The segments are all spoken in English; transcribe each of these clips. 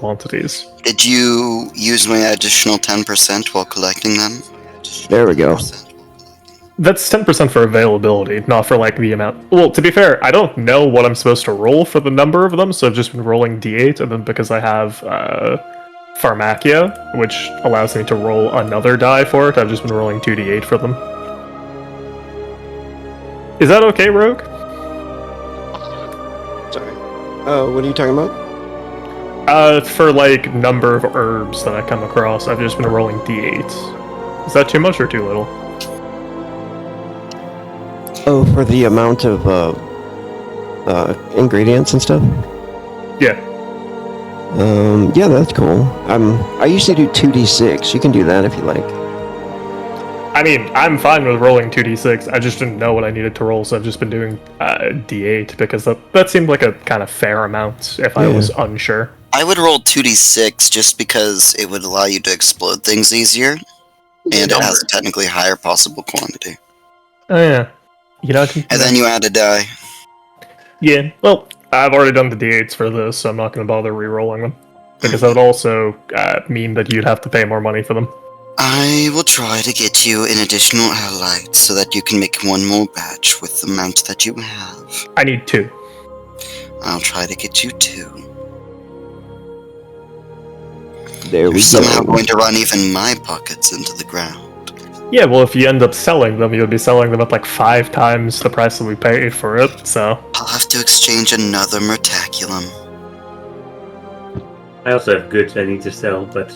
quantities. Did you use my additional 10% while collecting them? There we go. That's 10% for availability, not for like the amount. Well, to be fair, I don't know what I'm supposed to roll for the number of them, so I've just been rolling d8, and then because I have Pharmacia, which allows me to roll another die for it, I've just been rolling 2d8 for them. Is that okay, Rogue? Sorry. What are you talking about? For like number of herbs that I come across, I've just been rolling d8s. Is that too much or too little? Oh, for the amount of ingredients and stuff? Yeah. Yeah, that's cool. I usually do 2d6. You can do that if you like. I mean, I'm fine with rolling 2d6. I just didn't know what I needed to roll, so I've just been doing d8 because that seemed like a kind of fair amount if I was unsure. I would roll 2d6 just because it would allow you to explode things easier, and it has a technically higher possible quantity. Oh yeah. You know, and then you add a die. Yeah, well, I've already done the d8s for this, so I'm not going to bother re-rolling them. Because that would also mean that you'd have to pay more money for them. I will try to get you an additional highlight so that you can make one more batch with the amount that you have. I need 2. I'll try to get you 2. There we go. You're somehow going to run even my pockets into the ground. Yeah, well, if you end up selling them, you'll be selling them at like 5 times the price that we paid for it, so... I'll have to exchange another Murtaculum. I also have goods I need to sell, but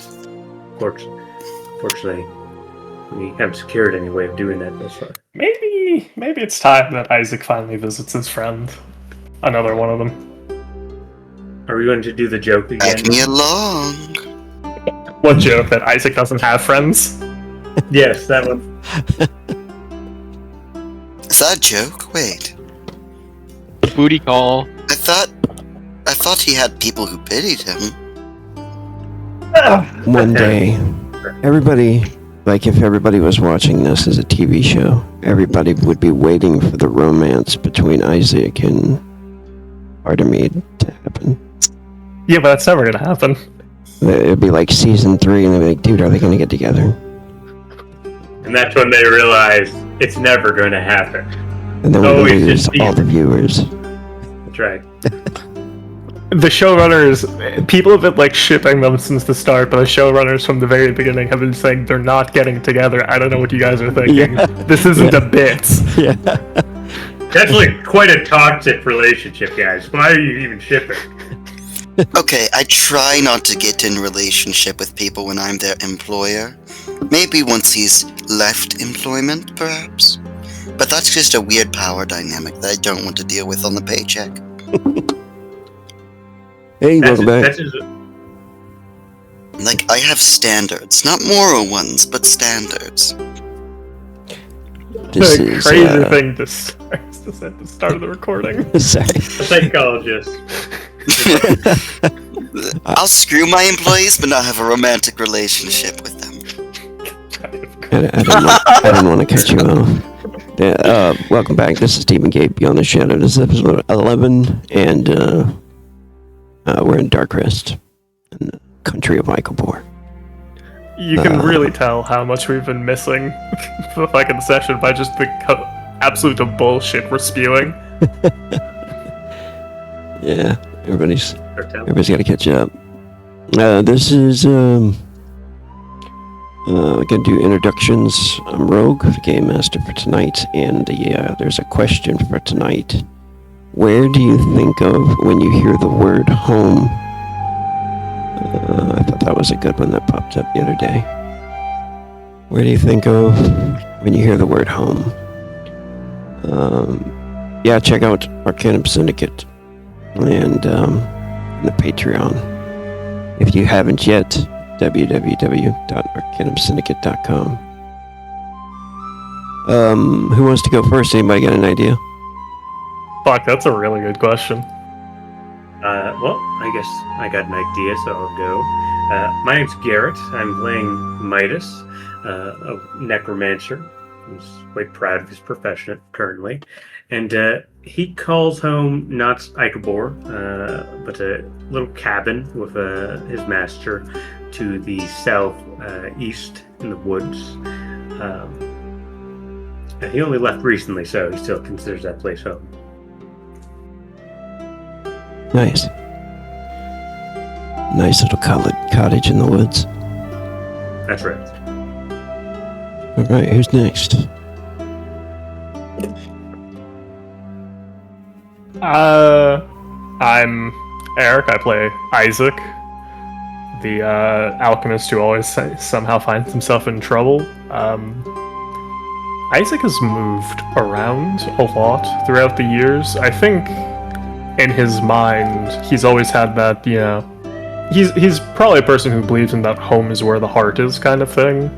fortunately, we haven't secured any way of doing that thus far. Maybe it's time that Isaac finally visits his friend. Another one of them. Are we going to do the joke again? Drag me along. What joke? That Isaac doesn't have friends? Yes, that one. Is that a joke? Wait. Booty call. I thought he had people who pitied him. One day, everybody, like if everybody was watching this as a TV show, everybody would be waiting for the romance between Isaac and Artemide to happen. Yeah, but that's never gonna happen. It'd be like season 3, and they'd be like, dude, are they gonna get together? And that's when they realize it's never going to happen. And then we lose all the viewers. That's right. The showrunners, people have been like shipping them since the start, but the showrunners from the very beginning have been saying they're not getting together. I don't know what you guys are thinking. Yeah. This isn't a bit. Yeah. That's like quite a toxic relationship, guys. Why are you even shipping? Okay, I try not to get in relationship with people when I'm their employer. Maybe once he's left employment, perhaps. But that's just a weird power dynamic that I don't want to deal with on the paycheck. Hey, welcome back. Like, I have standards. Not moral ones, but standards. This The is crazy thing to start at the start of the recording. Sorry. A psychologist. I'll screw my employees, but not have a romantic relationship with them. I didn't want to cut you off. Yeah, welcome back. This is Stephen Gabe Beyond the Shadow. This is episode 11, and we're in Darkrest, in the country of Ichabor. You can really tell how much we've been missing the fucking session by just the absolute bullshit we're spewing. Yeah, everybody's got to catch up. This is gonna do introductions. I'm Rogue, the Game Master for tonight, and there's a question for tonight. Where do you think of when you hear the word home? I thought that was a good one that popped up the other day. Where do you think of when you hear the word home? Yeah, check out Arcanum Syndicate and the Patreon. If you haven't yet, www.arcanumsyndicate.com. Who wants to go first? Anybody got an idea? Fuck, that's a really good question. Well, I guess I got an idea, so I'll go. My name's Garrett. I'm playing Midas, a necromancer. He's quite proud of his profession currently. And he calls home not Ichabor, but a little cabin with his master to the south east in the woods. And he only left recently, so he still considers that place home. Nice. Nice little cottage in the woods. That's right. Alright, who's next? I'm Eric. I play Isaac, the alchemist who always somehow finds himself in trouble. Isaac has moved around a lot throughout the years. I think in his mind, he's always had that, he's probably a person who believes in that home is where the heart is kind of thing.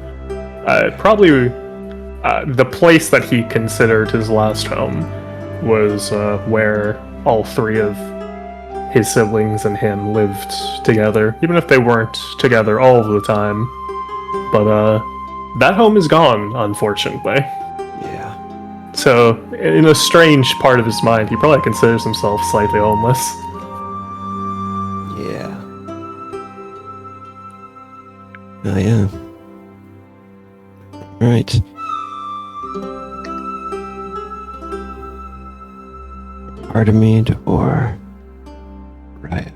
Probably the place that he considered his last home was where all three of his siblings and him lived together, even if they weren't together all of the time. But that home is gone, unfortunately. Yeah. So, in a strange part of his mind, he probably considers himself slightly homeless. Yeah. Oh, yeah. Right. Artemide or Riot?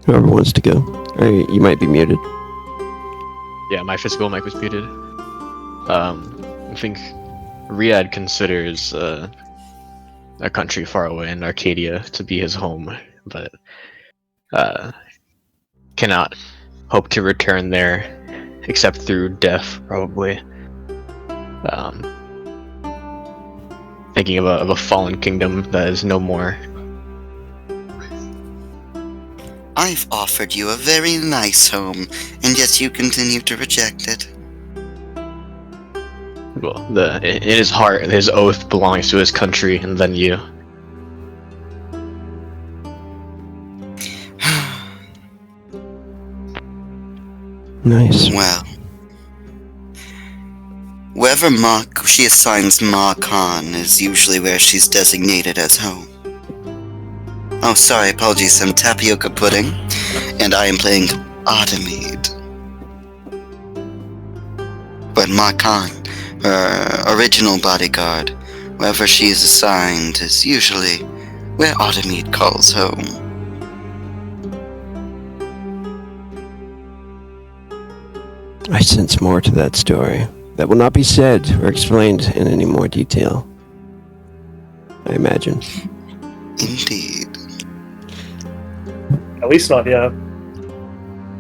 Whoever wants to go. You might be muted. Yeah, my physical mic was muted. I think Riyadh considers a country far away in Arcadia to be his home, but cannot hope to return there except through death, probably. Thinking of a fallen kingdom that is no more. I've offered you a very nice home, and yet you continue to reject it. Well, in his heart, his oath belongs to his country, and then you. Nice. Well, wherever she assigns Ma Khan is usually where she's designated as home. Oh, sorry, apologies, I'm Tapioca Pudding, and I am playing Artemide. But Ma Khan, her original bodyguard, wherever she is assigned is usually where Artemide calls home. I sense more to that story that will not be said or explained in any more detail. I imagine. Indeed. At least not yet.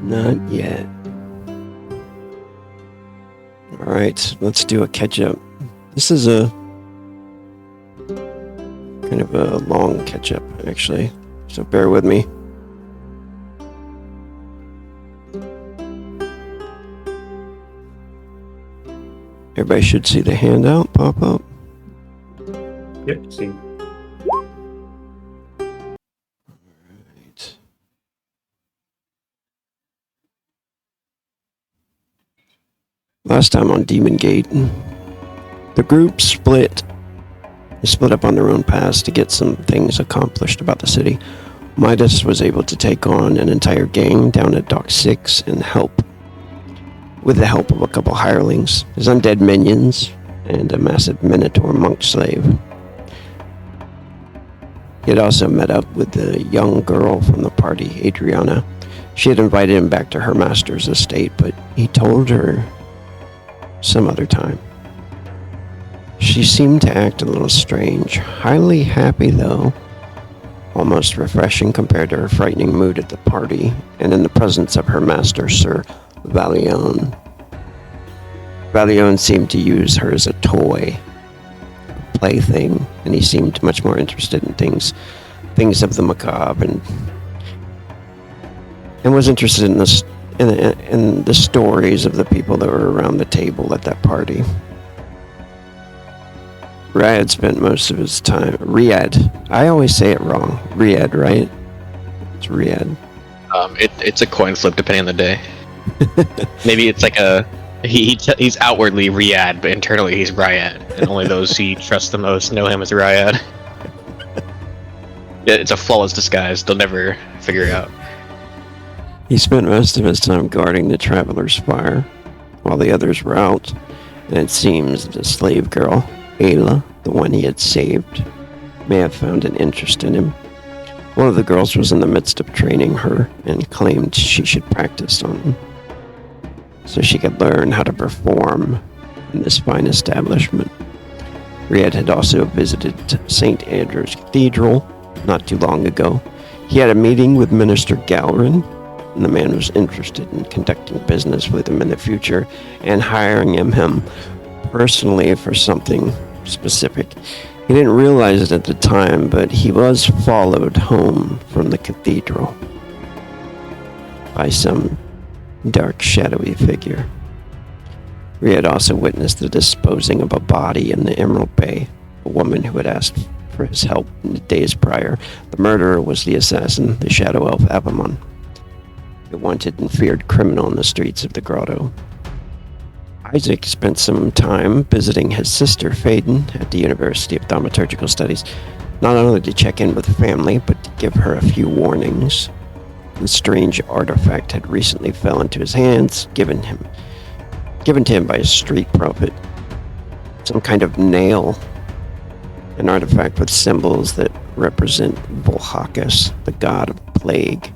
Not yet. Alright, let's do a catch-up. This is a kind of a long catch-up, actually, so bear with me. Everybody should see the handout pop up. Yep, see. Right. Last time on Demon Gate, the group split. They split up on their own paths to get some things accomplished about the city. Midas was able to take on an entire gang down at Dock 6 and help with the help of a couple hirelings, his undead minions, and a massive Minotaur monk slave. He had also met up with the young girl from the party, Adriana. She had invited him back to her master's estate, but he told her some other time. She seemed to act a little strange, highly happy though, almost refreshing compared to her frightening mood at the party and in the presence of her master, Sir Valion. Valion seemed to use her as a toy, a plaything, and he seemed much more interested in things of the macabre, and was interested in the stories of the people that were around the table at that party. Riyadh spent most of his time... Riyadh. I always say it wrong. Riyadh, right? It's Riyadh. It's a coin flip depending on the day. Maybe it's like he's outwardly Riyadh, but internally he's Ryad, and only those he trusts the most know him as Ryad. It's a flawless disguise. They'll never figure it out. He spent most of his time guarding the Traveler's Fire, while the others were out, and it seems the slave girl, Ayla, the one he had saved, may have found an interest in him. One of the girls was in the midst of training her and claimed she should practice on him, so she could learn how to perform in this fine establishment. Riyadh had also visited St. Andrew's Cathedral not too long ago. He had a meeting with Minister Galrin, and the man was interested in conducting business with him in the future and hiring him personally for something specific. He didn't realize it at the time, but he was followed home from the cathedral by some dark, shadowy figure. Riyadh also witnessed the disposing of a body in the Emerald Bay, a woman who had asked for his help in the days prior. The murderer was the assassin, the shadow elf Avamon, a wanted and feared criminal in the streets of the grotto. Isaac spent some time visiting his sister Faden at the University of Thaumaturgical Studies, not only to check in with the family, but to give her a few warnings. A strange artifact had recently fell into his hands, given to him by a street prophet. Some kind of nail, an artifact with symbols that represent Volhakus, the god of plague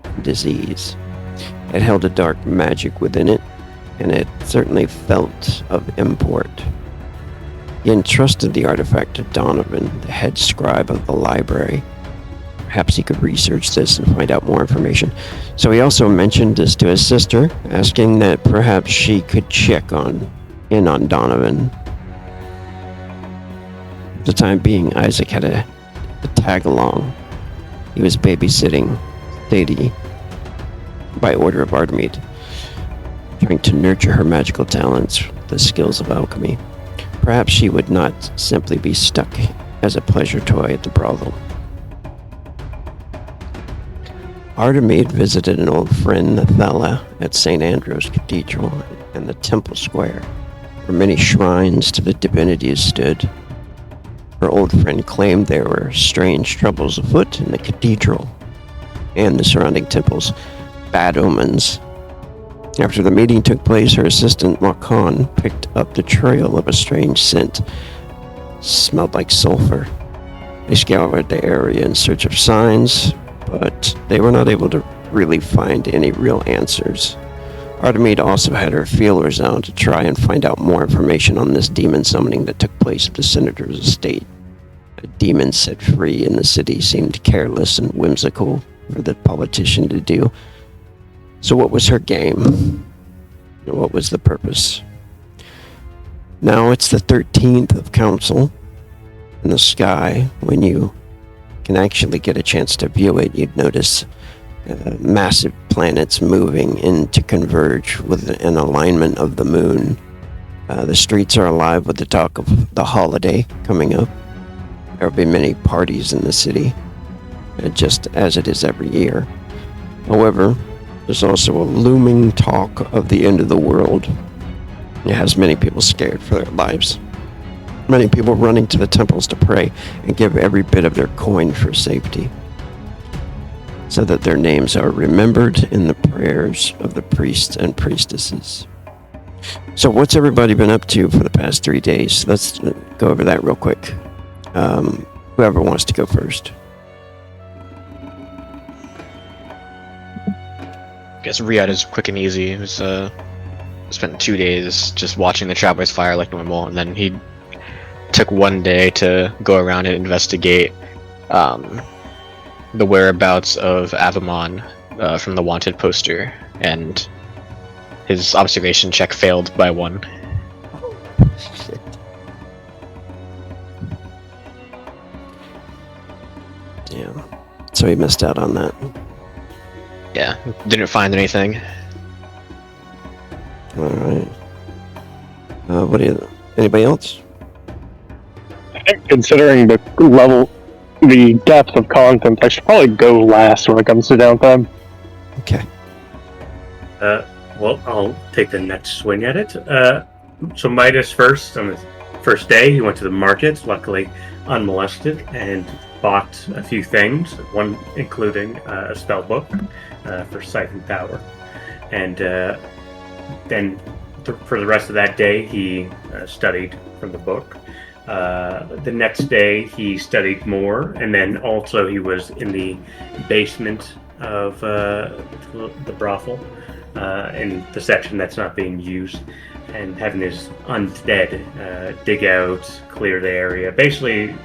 and disease. It held a dark magic within it, and it certainly felt of import. He entrusted the artifact to Donovan, the head scribe of the library. Perhaps he could research this and find out more information. So he also mentioned this to his sister, asking that perhaps she could check in on Donovan. For the time being, Isaac had a tag along. He was babysitting Sadie by order of Artemide, trying to nurture her magical talents, the skills of alchemy. Perhaps she would not simply be stuck as a pleasure toy at the brothel. Artemide visited an old friend, Nathella, at St. Andrew's Cathedral and the Temple Square, where many shrines to the divinities stood. Her old friend claimed there were strange troubles afoot in the cathedral and the surrounding temples, bad omens. After the meeting took place, her assistant, Makan, picked up the trail of a strange scent. Smelled like sulfur. They scoured the area in search of signs, but they were not able to really find any real answers. Artemide also had her feelers out to try and find out more information on this demon summoning that took place at the senator's estate. A demon set free in the city seemed careless and whimsical for the politician to do. So what was her game? What was the purpose? Now it's the 13th of Council. In the sky, when you can actually get a chance to view it, you'd notice massive planets moving in to converge with an alignment of the moon. The streets are alive with the talk of the holiday coming up. There will be many parties in the city, just as it is every year. However, there's also a looming talk of the end of the world. It has many people scared for their lives. Many people running to the temples to pray and give every bit of their coin for safety, so that their names are remembered in the prayers of the priests and priestesses. So what's everybody been up to for the past 3 days? Let's go over that real quick. Whoever wants to go first. I guess Riyadh is quick and easy. It was spent 2 days just watching the Traveler's Fire like normal, and then he took 1 day to go around and investigate the whereabouts of Avamon from the wanted poster, and his observation check failed by 1. Shit. Yeah. So he missed out on that. Yeah, didn't find anything. Alright. Anybody else? I think considering the depth of content, I should probably go last when it comes to downtime. Okay. Well, I'll take the next swing at it. So Midas first, on his first day, he went to the market, luckily unmolested, and bought a few things, one including a spell book for Siphon Tower. And then for the rest of that day, he studied from the book. The next day, he studied more, and then also he was in the basement of the brothel, in the section that's not being used, and having his undead dig out, clear the area, basically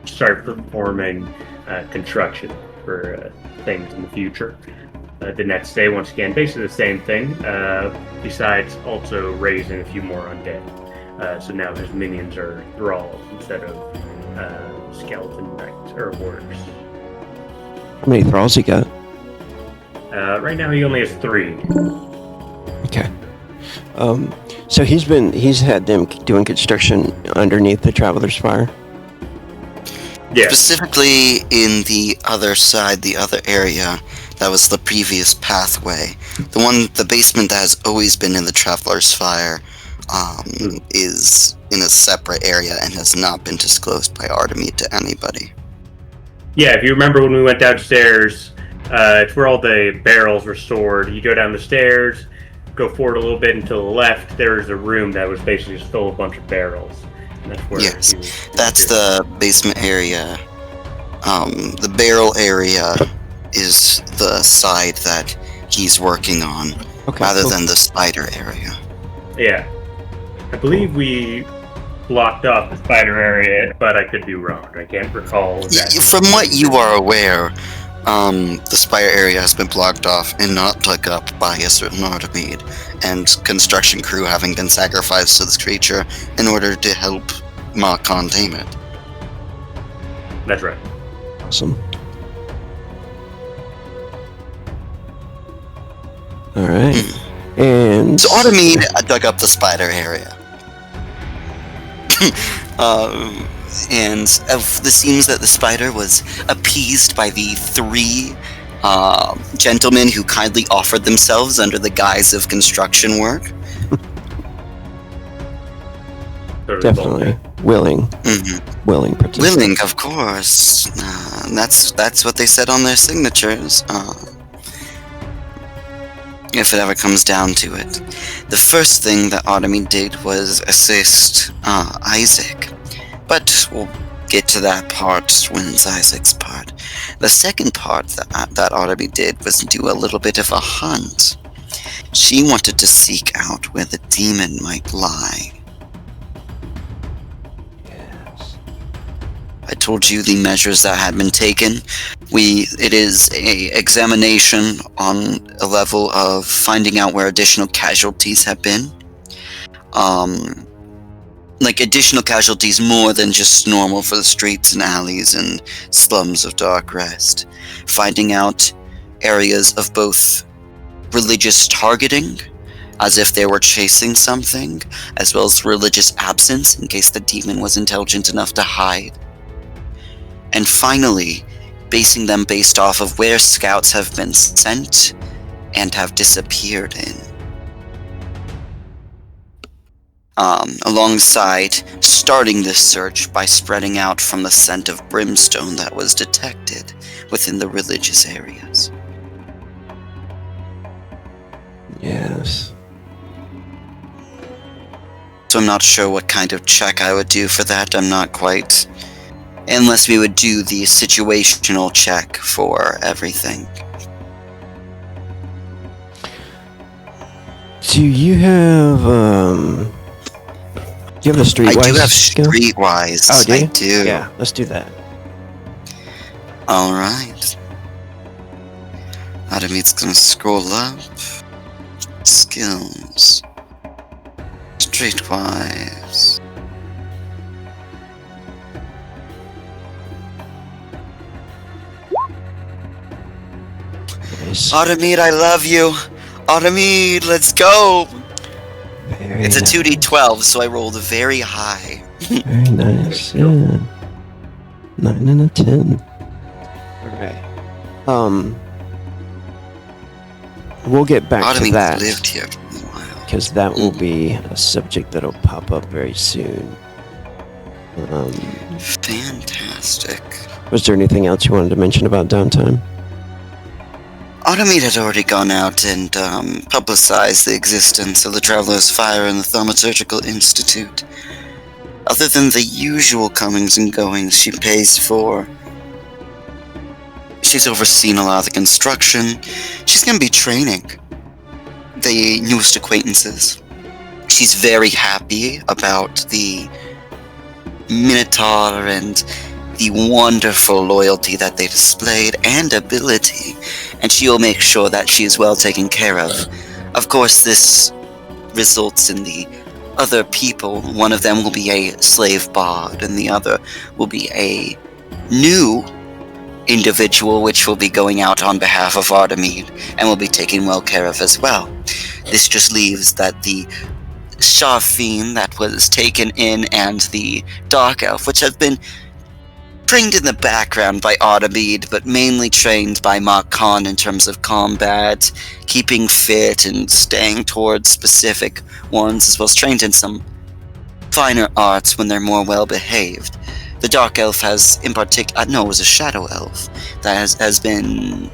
start performing construction for things in the future. The next day, once again, basically the same thing, besides also raising a few more undead. So now his minions are thralls instead of skeleton knights or warriors. How many thralls he got? Right now, he only has 3. Okay. So he's had them doing construction underneath the Traveler's Fire. Yeah. Specifically in the other side, the other area, that was the previous pathway. The basement that has always been in the Traveler's Fire, is in a separate area and has not been disclosed by Artemide to anybody. Yeah, if you remember when we went downstairs, it's where all the barrels were stored. You go down the stairs, go forward a little bit and to the left, there's a room that was basically just full of a bunch of barrels. And that's where Yes, that's the basement area. The barrel area is the side that he's working on, rather than the spider area. Yeah. I believe we blocked off the spider area, but I could be wrong. I can't recall exactly. From what you are aware, the spider area has been blocked off and not dug up by a certain Artemide, and construction crew having been sacrificed to this creature in order to help Makon tame it. That's right. Awesome. Alright. And So Artemide dug up the spider area. And it seems that the spider was appeased by the 3 gentlemen who kindly offered themselves under the guise of construction work. definitely willing participant. Willing, of course. That's what they said on their signatures. If it ever comes down to it. The first thing that Artemide did was assist Isaac. But we'll get to that part when it's Isaac's part. The second part that Artemide did was do a little bit of a hunt. She wanted to seek out where the demon might lie. Yes. I told you the measures that had been taken. It is a examination on a level of finding out where additional casualties have been. Like additional casualties more than just normal for the streets and alleys and slums of Dark Rest. Finding out areas of both religious targeting, as if they were chasing something, as well as religious absence in case the demon was intelligent enough to hide. And finally, basing them based off of where scouts have been sent and have disappeared in. Alongside starting this search by spreading out from the scent of brimstone that was detected within the religious areas. Yes. So I'm not sure what kind of check I would do for that. I'm not quite... Unless we would do the situational check for everything. Do you have do you have the streetwise? I do have skill? streetwise. Oh, do you? I do. Yeah, let's do that. Alright. Adamide's gonna scroll up. Skills. Streetwise. Nice. Artemide, I love you. Artemide, let's go. Very It's a nice. 2d12, so I rolled very high. Very nice. Yeah. 9 and a 10. Alright. we'll get back to Artemis that, lived here for a while. because that will be a subject that'll pop up very soon. Fantastic. Was there anything else you wanted to mention about downtime? Automate had already gone out and publicized the existence of the Traveler's Fire and the Thaumaturgical Institute. Other than the usual comings and goings she pays for, she's overseen a lot of the construction. She's going to be training the newest acquaintances. She's very happy about the Minotaur and the wonderful loyalty that they displayed and ability, and she'll make sure that she is well taken care of. Of course, this results in the other people. One of them will be a slave bard, and the other will be a new individual which will be going out on behalf of Artemide and will be taken well care of as well. This just leaves that the Sharfine that was taken in and the Dark Elf, which have been trained in the background by Artemide, but mainly trained by Mark Khan in terms of combat, keeping fit and staying towards specific ones, as well as trained in some finer arts when they're more well behaved. The Dark Elf has, in particular, no, it was a Shadow Elf that has been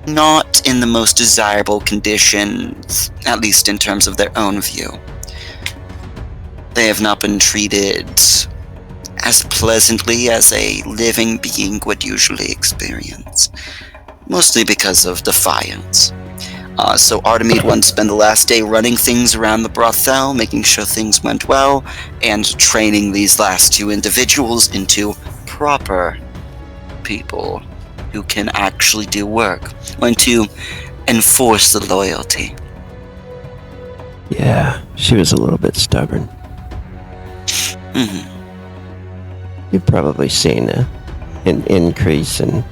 not in the most desirable condition, at least in terms of their own view. They have not been treated as pleasantly as a living being would usually experience, mostly because of defiance. So Artemide wanted to spend the last day running things around the brothel, making sure things went well, and training these last two individuals into proper people who can actually do work, and to enforce the loyalty. Yeah, she was a little bit stubborn. Mm-hmm. You've probably seen an increase in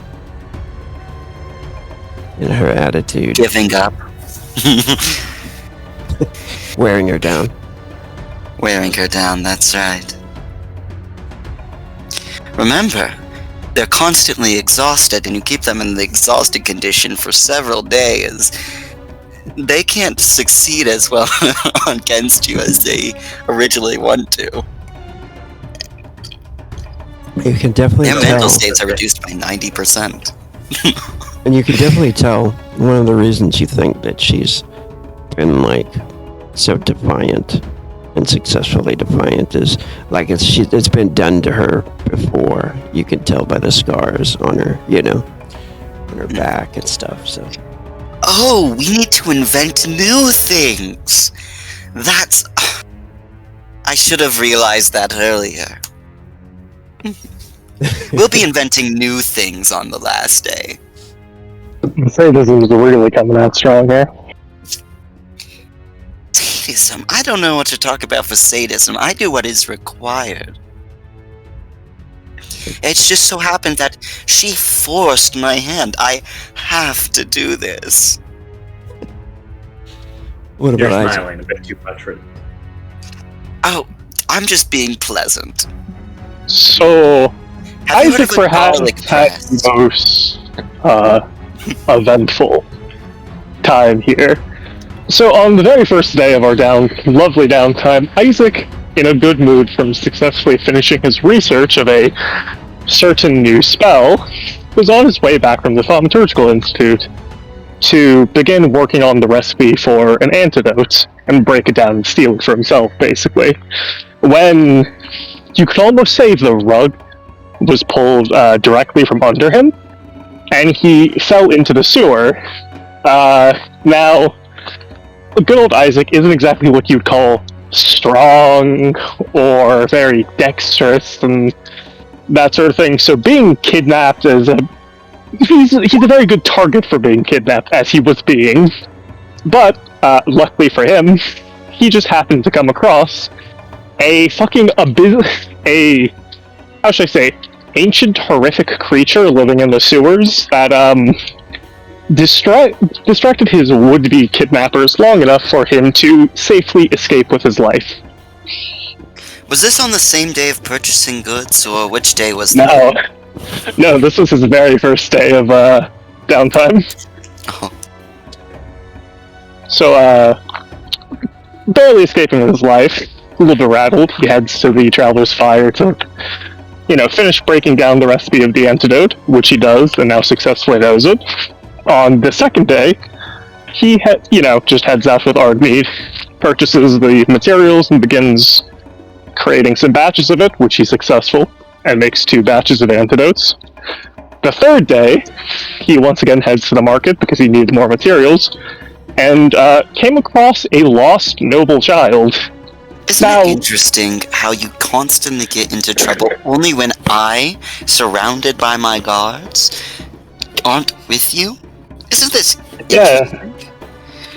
her attitude. Giving up. Wearing her down. Wearing her down, that's right. Remember, they're constantly exhausted, and you keep them in the exhausted condition for several days. They can't succeed as well against you as they originally want to. You can definitely Their tell. mental states are reduced by 90%. And you can definitely tell one of the reasons you think that she's been like so defiant and successfully defiant is like it's been done to her before. You can tell by the scars on her, on her back and stuff. So. Oh, we need to invent new things. That's. I should have realized that earlier. We'll be inventing new things on the last day. Sadism is really coming out strong here. Sadism? I don't know what to talk about for sadism. I do what is required. It just so happened that she forced my hand. I have to do this. What You're about Isaac? smiling a bit too much, right? Oh, I'm just being pleasant. So, Have you heard Isaac of a perhaps garlic had press? the most eventful time here. So on the very first day of our lovely downtime, Isaac, in a good mood from successfully finishing his research of a certain new spell, was on his way back from the Thaumaturgical Institute to begin working on the recipe for an antidote and break it down and steal it for himself, basically. When you could almost say the rug was pulled directly from under him, and he fell into the sewer. Now, good old Isaac isn't exactly what you'd call strong or very dexterous and that sort of thing, so being kidnapped is he's a very good target for being kidnapped, as he was being. But, luckily for him, he just happened to come across a fucking how should I say, ancient horrific creature living in the sewers that distracted his would-be kidnappers long enough for him to safely escape with his life. Was this on the same day of purchasing goods, or which day was that? No, this was his very first day of downtime. Oh, So, barely escaping with his life, a little bit rattled, he heads to the Traveler's Fire to, finish breaking down the recipe of the antidote, which he does, and now successfully knows it. On the second day, he, just heads out with Ardmead, purchases the materials, and begins creating some batches of it, which he's successful, and makes 2 batches of antidotes. The third day, he once again heads to the market because he needs more materials, and came across a lost noble child. isn't it interesting how you constantly get into trouble only when I, surrounded by my guards, aren't with you? Isn't this interesting?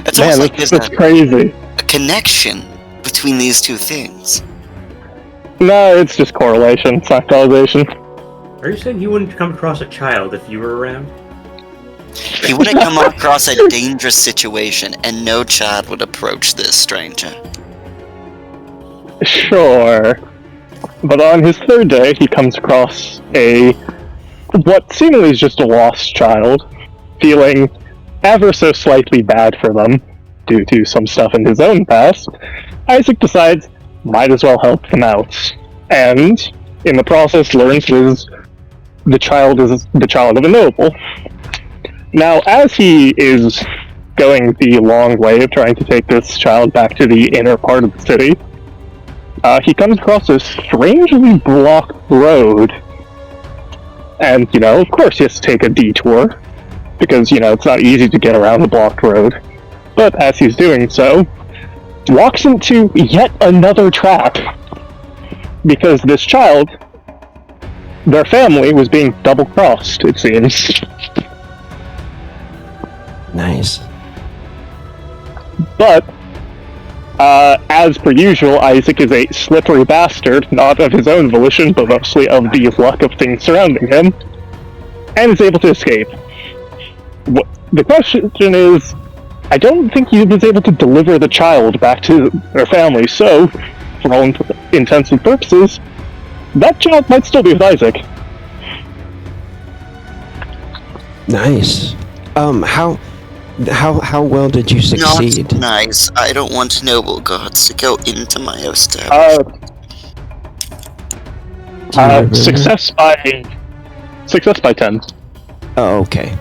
It's almost like there's that's crazy. a connection between these two things. No, it's just correlation, it's not causation. Are you saying you wouldn't come across a child if you were around? He would have come across a dangerous situation, and no child would approach this stranger. Sure. But on his third day, he comes across what seemingly is just a lost child, feeling ever so slightly bad for them, due to some stuff in his own past. Isaac decides, might as well help them out. And, in the process, learns the child is the child of a noble. Now, as he is going the long way of trying to take this child back to the inner part of the city, he comes across a strangely blocked road. And, of course he has to take a detour, because, it's not easy to get around the blocked road. But as he's doing so, walks into yet another trap. Because this child, their family, was being double-crossed, it seems. Nice. But, as per usual, Isaac is a slippery bastard, not of his own volition, but mostly of the luck of things surrounding him, and is able to escape. The question is, I don't think he was able to deliver the child back to their family, so, for all intents and purposes, that child might still be with Isaac. Nice. How well did you succeed? Not nice. I don't want noble gods to go into my establishment. Success by 10. Oh, okay.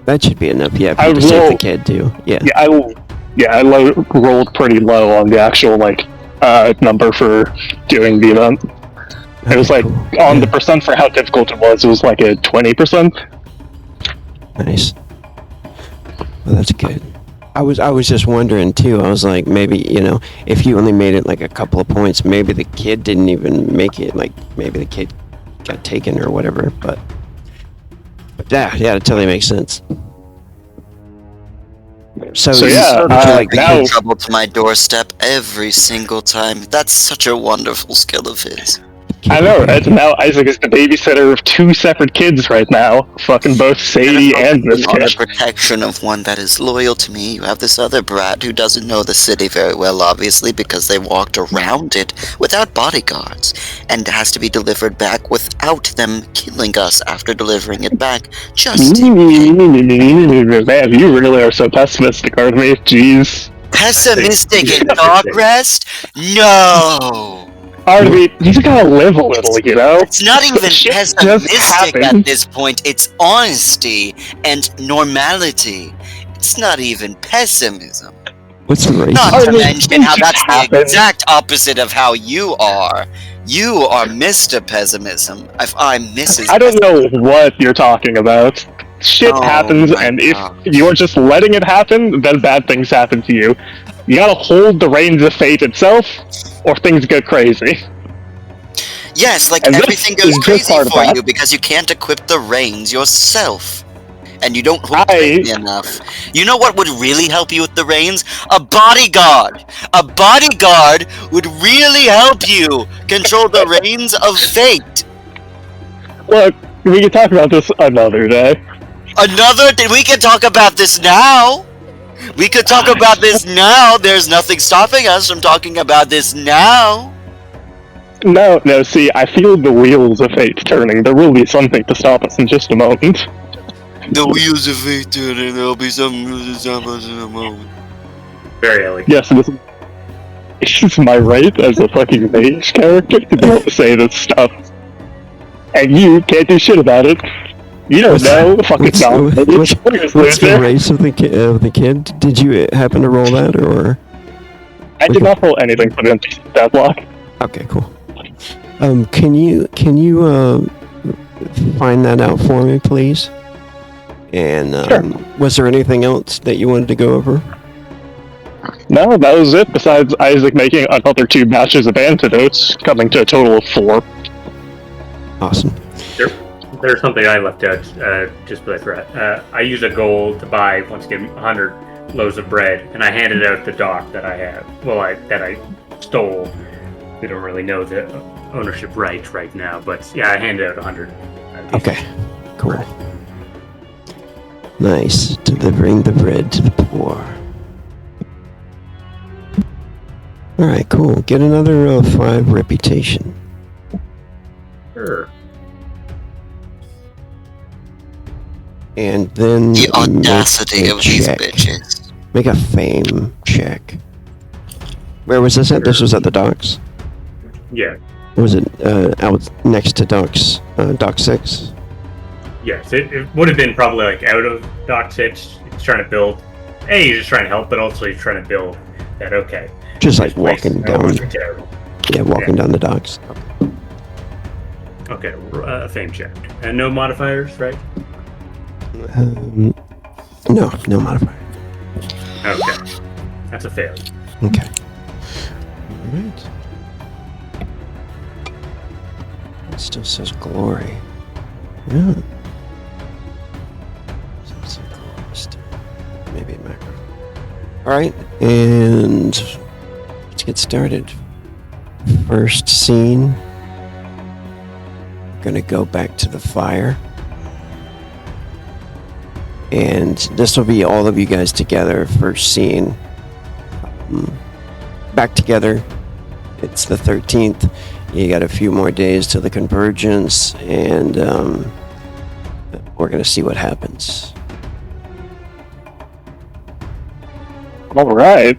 That should be enough. Yeah, for you to save the kid too. Yeah. I rolled pretty low on the actual number for doing the event. It was on the percent for how difficult it was like a 20%. Nice. Well, that's good. I was just wondering too. I was like, maybe if you only made it like a couple of points, maybe the kid didn't even make it. Like maybe the kid got taken or whatever. But yeah, it totally makes sense. So yeah, would you like now trouble to my doorstep every single time. That's such a wonderful skill of his. I know, right? Now Isaac is the babysitter of 2 separate kids right now. Fucking both Sadie and this On kid. the protection of one that is loyal to me, you have this other brat who doesn't know the city very well, obviously, because they walked around it without bodyguards, and has to be delivered back without them killing us after delivering it back. Just Man, you really are so pessimistic, aren't we? Jeez. pessimistic in dog rest? No! Arby, you just gotta live a little, It's not even Shit pessimistic just at this point, it's honesty and normality. It's not even pessimism. What's the race? Not to Arby, mention how things that's the happen. exact opposite of how you are. You are Mr. Pessimism. If I'm Mrs. I don't know what you're talking about. Shit Oh happens, my and if God. you're just letting it happen, then bad things happen to you. You gotta hold the reins of fate itself, or things get crazy. Yes, like And this everything is goes just crazy part of for that. you because you can't equip the reins yourself. And you don't hold tightly enough. You know what would really help you with the reins? A bodyguard! A bodyguard would really help you control the reins of fate. Look, we can talk about this another day. We can talk about this now. We could talk about this now. There's nothing stopping us from talking about this now. No, see, I feel the wheels of fate turning. There will be something to stop us in just a moment. The wheels of fate turn and there'll be some in a moment. Very elegant. Yes, it's my right as a fucking mage character to be able to say this stuff. And you can't do shit about it. You don't know. Fucking What's the race of the kid? Did you happen to roll that, or? I did not roll anything for the stat block. Okay, cool. Can you find that out for me, please? And Sure. Was there anything else that you wanted to go over? No, that was it, besides Isaac making another 2 batches of antidotes, coming to a total of 4. Awesome. There's something I left out, just but I forgot. I use a gold to buy, once again, 100 loaves of bread, and I handed out the dock that I have. Well, that I stole. We don't really know the ownership right now, but yeah, I handed out 100. Okay, cool. Nice. Delivering the bread to the poor. Alright, cool. Get another 5 reputation. Sure. And then The audacity make a of these check. bitches. Make a fame check. Where was this at? This was at the docks? Yeah. Or was it out next to docks? Dock 6? Yes, it would have been probably like out of Dock 6. He's trying to build. He's just trying to help, but also he's trying to build that, okay. Just like this place walking wasn't down. terrible. Yeah, walking down the docks. Okay, fame check. And no modifiers, right? No modifier. Okay. That's a failure. Okay. Alright. It still says glory. Yeah. Says glory still. Maybe a macro. Alright, and let's get started. First scene. We're gonna go back to the fire. And this will be all of you guys together. First scene. Back together. It's the 13th. You got a few more days till the convergence, and we're gonna see what happens. Alright.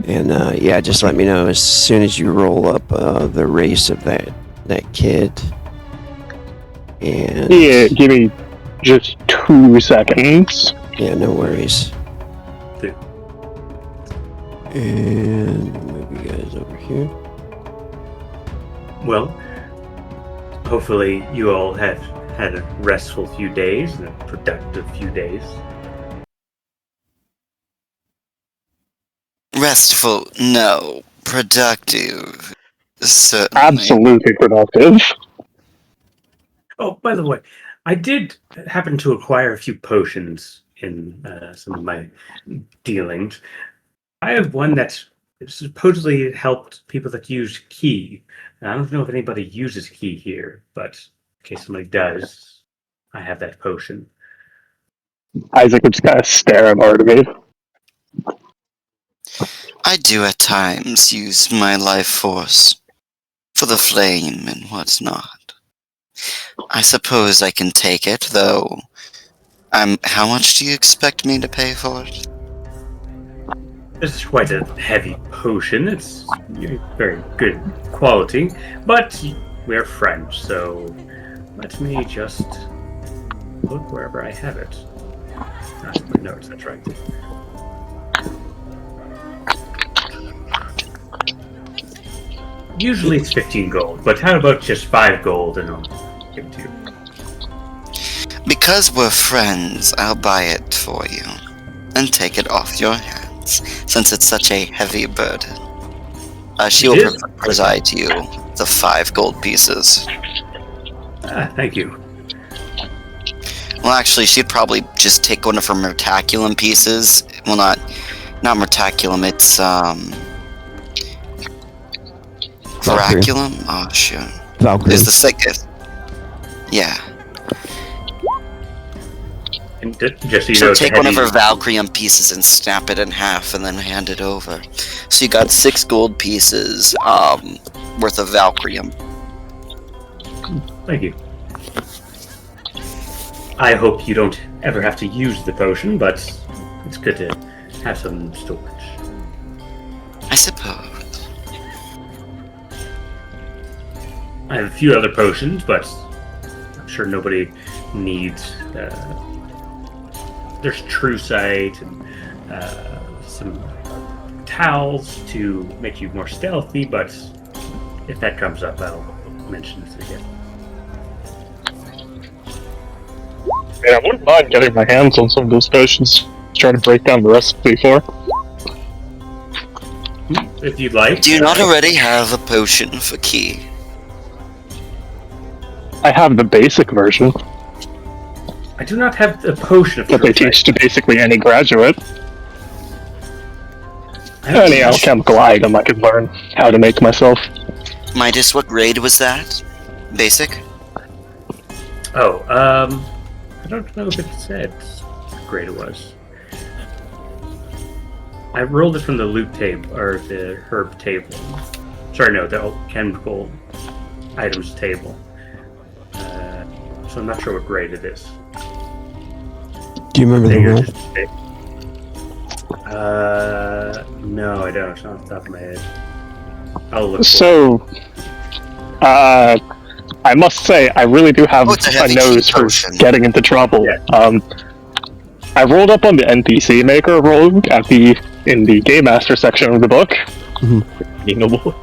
And yeah, just let me know as soon as you roll up the race of that kid. And Yeah, give me just 2 seconds. yeah, no worries. Two. And move you guys over here. Well, hopefully you all have had a restful few days and a productive few days. Restful, no. Productive, certainly. Absolutely productive. Oh, by the way, I did happen to acquire a few potions in some of my dealings. I have one that supposedly helped people that use Ki. I don't know if anybody uses Ki here, but in case somebody does, I have that potion. Isaac would just kind of stare at Artemis. I do at times use my life force for the flame and whatnot. I suppose I can take it, though. How much do you expect me to pay for it? This is quite a heavy potion. It's very good quality, but we're French, so let me just look wherever I have it. That's my notes, that's right. Usually it's 15 gold, but how about just 5 gold and I'll give it to you. Because we're friends, I'll buy it for you and take it off your hands, since it's such a heavy burden. She will preside to you the 5 gold pieces. Thank you. Well, actually, she'd probably just take one of her Mertaculum pieces. Well, not Mertaculum, it's, Veraculum? Oh, shoot. Valkyrie. Is the sickest. Yeah. And just so you So know, it's a take one of heavy- her Valkyrium pieces and snap it in half and then hand it over. So you got 6 gold pieces worth of Valkyrium. Thank you. I hope you don't ever have to use the potion, but it's good to have some storage. I suppose. I have a few other potions, but I'm sure nobody needs. There's True Sight and some towels to make you more stealthy, but if that comes up, I'll mention it again. Yeah, I wouldn't mind getting my hands on some of those potions. Trying to break down the recipe for. If you'd like. Do you not already have a potion for key? I have the basic version I do not have a potion of that they True teach Sight. to basically any graduate. I have Any alchemical item I could learn how to make myself. Midas, what grade was that? Basic? Oh, I don't know if it said what grade it was. I rolled it from the loot table, or the herb table. Sorry, no, the alchemical items table. So I'm not sure what grade it is. Do you remember the Figure roll? No, I don't. It's not off the top of my head. I'll look for it. So, I must say, I really do have it's a a heavy nose key for potion. getting into trouble. Yeah. I rolled up on the NPC maker rogue in the Game Master section of the book. Noble.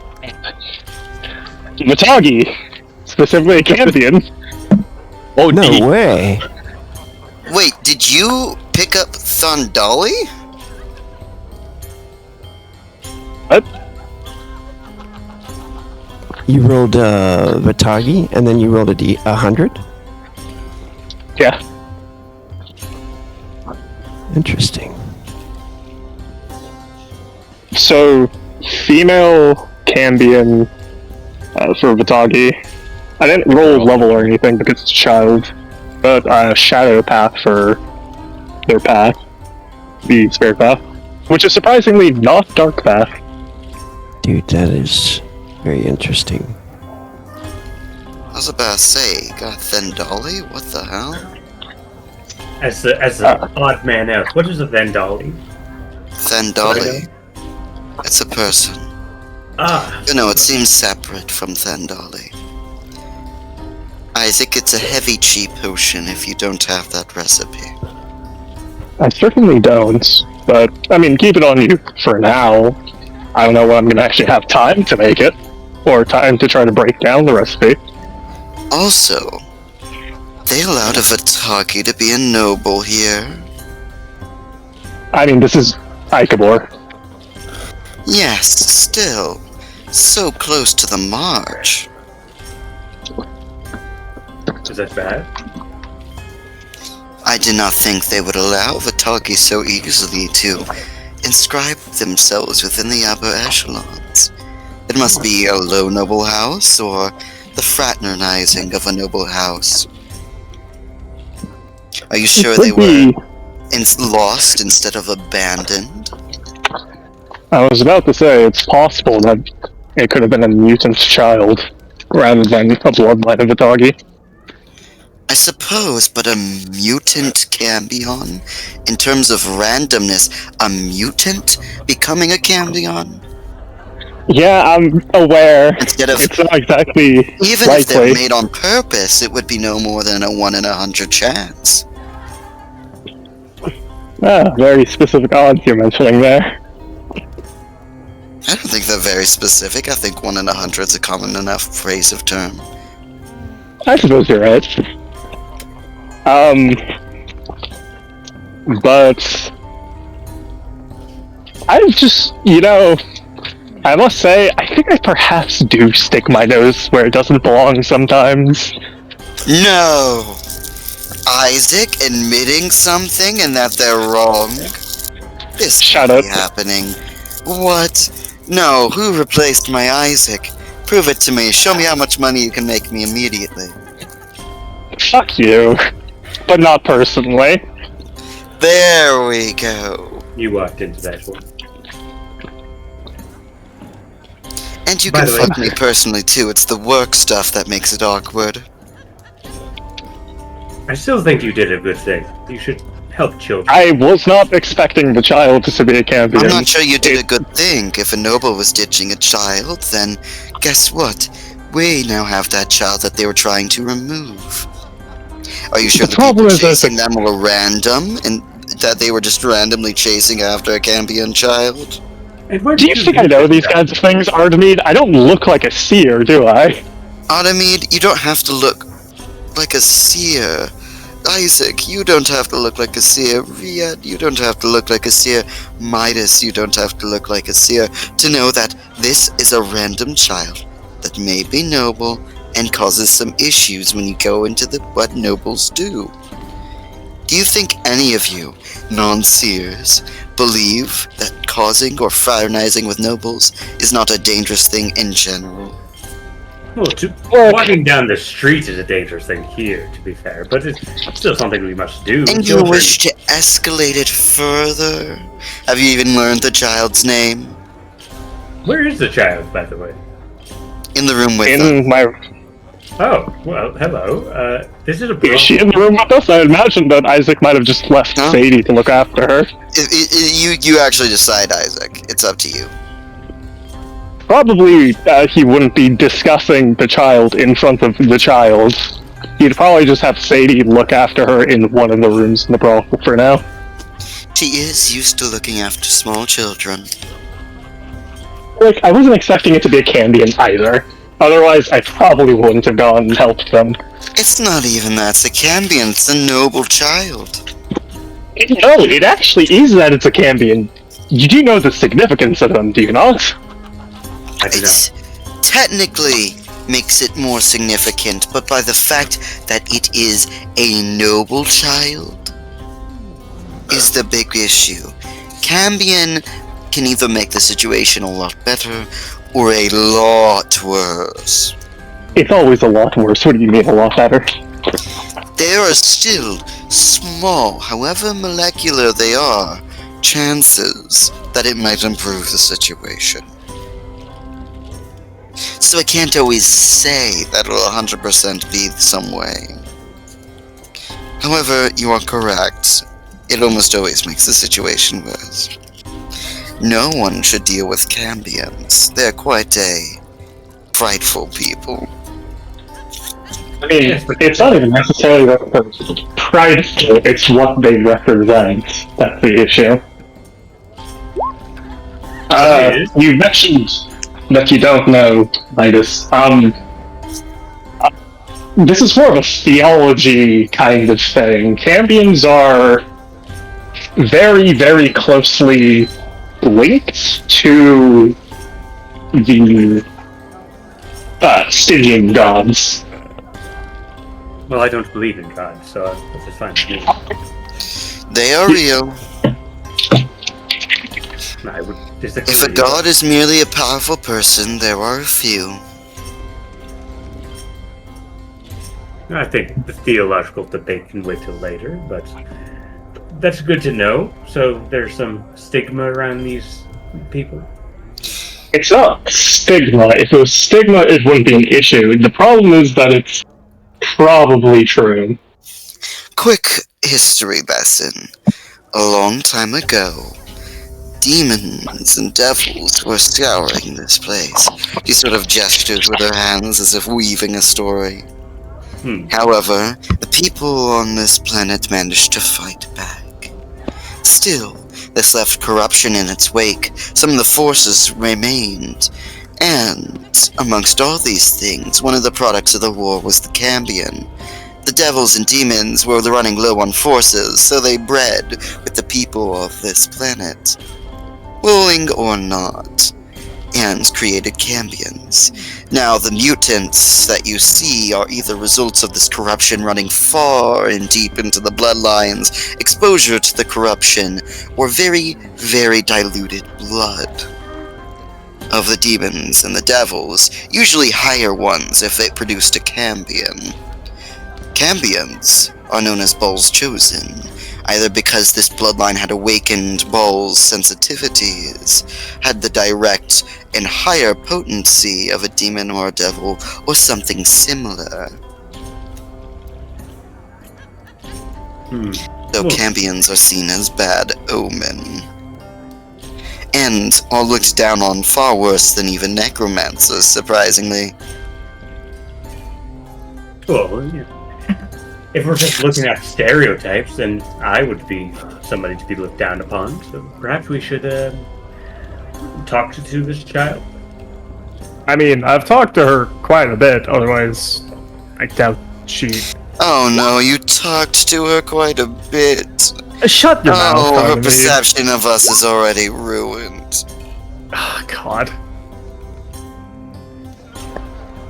Matagi, specifically a champion. Oh No way. Wait, did you pick up Thundali? What? You rolled Vitagi, and then you rolled a 100? Yeah. Interesting. So, female Cambion for Vitagi. I didn't roll level or anything because it's a child, but Shadow Path for their path, the Spirit Path, which is surprisingly not Dark Path. Dude, that is very interesting. I was about to say, got Thundali? What the hell? As the odd man out, what is a Vendali? Thundali. It's a person. Ah, You know, it seems separate from Thundali. I think it's a heavy cheap potion if you don't have that recipe. I certainly don't, but I mean, keep it on you for now. I don't know when I'm gonna actually have time to make it, or time to try to break down the recipe. Also, they allowed a Vataki to be a noble here. I mean, this is Ikabor. Yes, still. So close to the march. is that bad? I did not think they would allow Vataki so easily to inscribe themselves within the upper echelons. It must be a low noble house, or the fraternizing of a noble house. Are you sure they were lost instead of abandoned? I was about to say, it's possible that it could have been a mutant child, rather than a bloodline of Vitagi. I suppose, but a mutant Cambion? In terms of randomness, a mutant becoming a Cambion? Yeah, I'm aware. Instead of, It's not exactly even if they're likely. made on purpose, it would be no more than a 1 in 100 chance. Very specific odds you're mentioning there. I don't think they're very specific. I think 1 in 100 is a common enough phrase of term. I suppose you're right. But I just, I must say, I think I perhaps do stick my nose where it doesn't belong sometimes. No! Isaac admitting something and that they're wrong? This Shut can't up. be happening. What? No, who replaced my Isaac? Prove it to me. Show me how much money you can make me immediately. Fuck you. But not personally. There we go. You walked into that one. And you By can the way- fuck me personally too. It's the work stuff that makes it awkward. I still think you did a good thing. You should help children. I was not expecting the child to be a champion. I'm not sure you did a good thing. If a noble was ditching a child, then guess what? We now have that child that they were trying to remove. Are you sure The the problem people is that chasing them were random, and that they were just randomly chasing after a Cambion child? And where Do you did think I get know this these guy? kinds of things, Artemide? I don't look like a seer, do I? Artemide, you don't have to look like a seer. Isaac, you don't have to look like a seer. Riyadh, you don't have to look like a seer. Midas, you don't have to look like a seer to know that this is a random child that may be noble and causes some issues when you go into what nobles do. Do you think any of you, non-seers, believe that causing or fraternizing with nobles is not a dangerous thing in general? Well, walking down the street is a dangerous thing here, to be fair, but it's still something we must do. And you wish to escalate it further? Have you even learned the child's name? Where is the child, by the way? In the room with them. In my... Oh, well, hello. This is a Is she in the room with us? I imagine that Isaac might have just left Huh? Sadie to look after her. You actually decide, Isaac. It's up to you. Probably he wouldn't be discussing the child in front of the child. He'd probably just have Sadie look after her in one of the rooms in the brothel for now. She is used to looking after small children. Like, I wasn't expecting it to be a Cambion either. Otherwise, I probably wouldn't have gone and helped them. It's not even that it's a Cambion, it's a noble child. No, it actually is that it's a Cambion. You do know the significance of them, do you not? I do not. It technically makes it more significant, but by the fact that it is a noble child is the big issue. Cambion can either make the situation a lot better or a lot worse. It's always a lot worse. What do you mean a lot better? There are still small, however molecular they are, chances that it might improve the situation. So I can't always say that it'll 100% be some way. However, you are correct. It almost always makes the situation worse. No one should deal with Cambions. They're quite a frightful people. I mean, it's not even necessarily that they're prideful, it's what they represent that's the issue. You mentioned that you don't know Midas. This is more of a theology kind of thing. Cambions are very, very closely linked to the Stygian gods. Well, I don't believe in God, so this is fine with me. They are real. I would disagree. If a with you. god is merely a powerful person, there are a few. I think the theological debate can wait till later, but that's good to know. So there's some stigma around these people. It's not stigma. If it was stigma, it wouldn't be an issue. The problem is that it's probably true. Quick history lesson. A long time ago, demons and devils were scouring this place. She sort of gestures with her hands as if weaving a story. However, the people on this planet managed to fight back. Still, this left corruption in its wake. Some of the forces remained. And, amongst all these things, one of the products of the war was the Cambion. The devils and demons were running low on forces, so they bred with the people of this planet. Willing or not, and created Cambions. Now, the mutants that you see are either results of this corruption running far and deep into the bloodlines, exposure to the corruption, or very, very diluted blood of the demons and the devils, usually higher ones if they produced a Cambion. Cambions are known as Balls Chosen, either because this bloodline had awakened Ball's sensitivities, had the direct and higher potency of a demon or a devil, or something similar. So Well- Cambions are seen as bad omen. And are looked down on far worse than even necromancers, surprisingly. Well, yeah. If we're just looking at stereotypes, then I would be somebody to be looked down upon. So perhaps we should talk to this child. I mean, I've talked to her quite a bit, otherwise, I doubt she. Oh no, you talked to her quite a bit. Shut your mouth, Oh, her Artemis. perception of us is already ruined. Oh, God.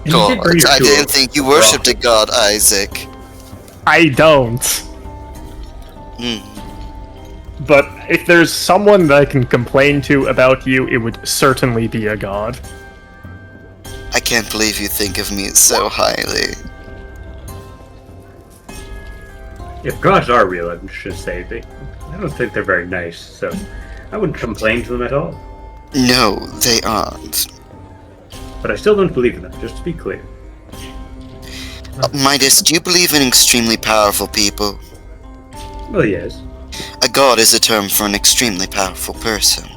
And you God, did bring her I to didn't a think you brothel. worshipped a god, Isaac. I don't. Hmm. But if there's someone that I can complain to about you, it would certainly be a god. I can't believe you think of me so highly. If gods are real, I should say, I don't think they're very nice, so I wouldn't complain to them at all. No, they aren't. But I still don't believe in them, just to be clear. Midas, do you believe in extremely powerful people? Well, yes. A god is a term for an extremely powerful person.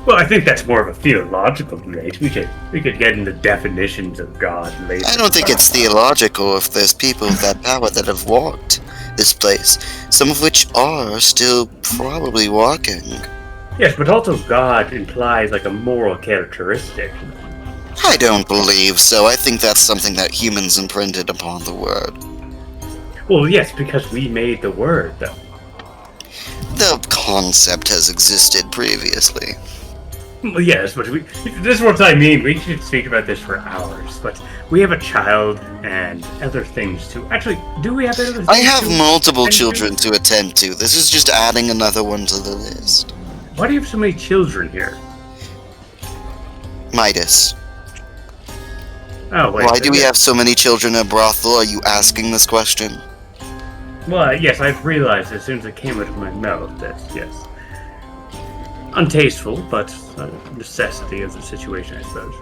Well, I think that's more of a theological debate. We could get into definitions of God later. I don't think it's theological if there's people of that power that have walked this place, some of which are still probably walking. Yes, but also God implies like a moral characteristic. I don't believe so. I think that's something that humans imprinted upon the word. Well, yes, because we made the word, though. The concept has existed previously. Well, yes, but this is what I mean. We should speak about this for hours, but we have a child and other things to... Actually, do we have other things I have to multiple attend to? children to attend to. This is just adding another one to the list. Why do you have so many children here? Midas, Oh, wait. why do we have so many children at brothel? Are you asking this question? Well, yes, I've realized as soon as it came out of my mouth that, yes. Untasteful, but a necessity of the situation, I suppose.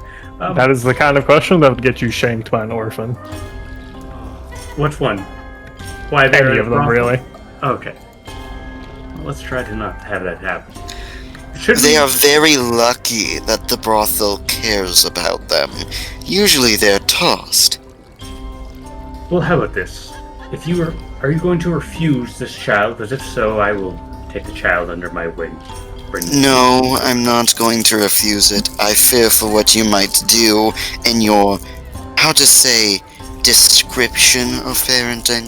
That is the kind of question that would get you shanked by an orphan. Which one? Why they're Any of them, brothel? really. Okay. Well, let's try to not have that happen. Should They we- are very lucky that the brothel cares about them. Usually they're tossed. Well, how about this? If you are you going to refuse this child? Because if so, I will take the child under my wing. No, I'm not going to refuse it. I fear for what you might do in your, how to say, description of parenting.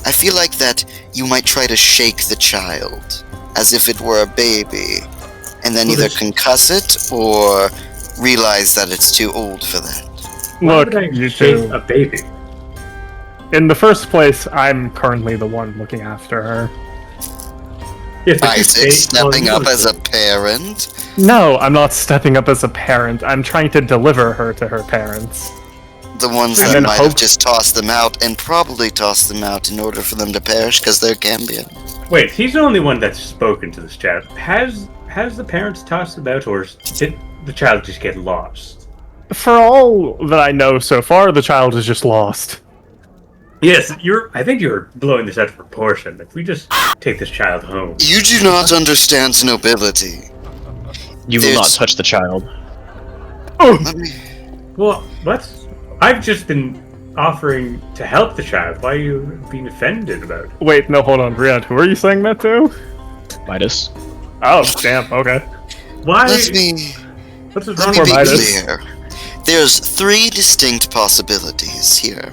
I feel like that you might try to shake the child as if it were a baby, and then Well, either there's- concuss it or realize that it's too old for that. Why Look, would I you shake two. a baby? In the first place, I'm currently the one looking after her. Yes, but you Isaac say- stepping well, up as a parent? No, I'm not stepping up as a parent. I'm trying to deliver her to her parents. The ones And that then might have hope- just tossed them out, and probably tossed them out in order for them to perish because they're Cambion. Wait, he's the only one that's spoken to this child. Has the parents tossed about, or did the child just get lost? For all that I know so far, the child is just lost. Yes, I think you're blowing this out of proportion. If we just take this child home. You do not understand nobility. You will not There's- touch the child. Let me... Well, what? I've just been offering to help the child. Why are you being offended about it? Wait, no, hold on, Riyadh, who are you saying that to? Midas. Oh, damn, okay. Why? Let me... What's Let wrong me Poor be with Midas. clear. There's 3 distinct possibilities here.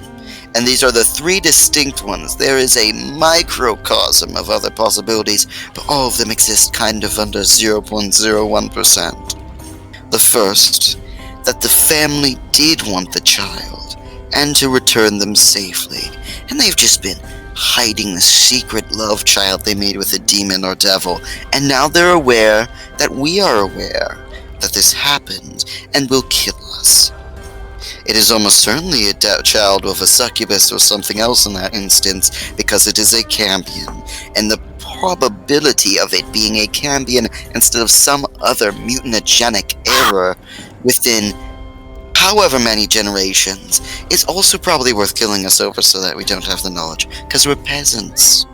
And these are the 3 distinct ones. There is a microcosm of other possibilities, but all of them exist kind of under 0.01%. The first, that the family did want the child, and to return them safely, and they've just been hiding the secret love child they made with a demon or devil, and now they're aware that we are aware that this happened and will kill us. It is almost certainly a child of a succubus or something else in that instance, because it is a cambion, and the probability of it being a cambion instead of some other mutagenic error within however many generations, it's also probably worth killing us over so that we don't have the knowledge, because we're peasants.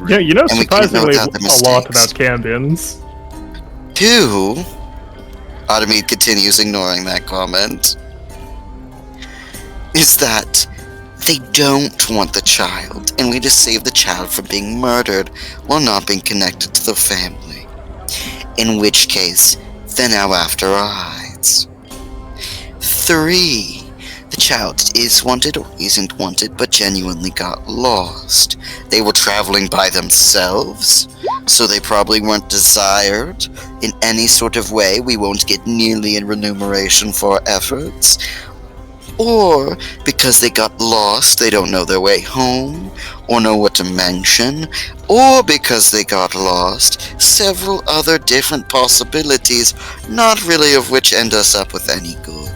Yeah, you know And we can't know surprisingly without the a lot mistakes. about Cambians. 2, Artemide continues ignoring that comment, is that they don't want the child, and we just save the child from being murdered while not being connected to the family. In which case, they're now after our hides. 3, the child is wanted or isn't wanted, but genuinely got lost. They were traveling by themselves, so they probably weren't desired in any sort of way. We won't get nearly a remuneration for our efforts. Or because they got lost, they don't know their way home, or know what to mention, or because they got lost, several other different possibilities, not really of which end us up with any good.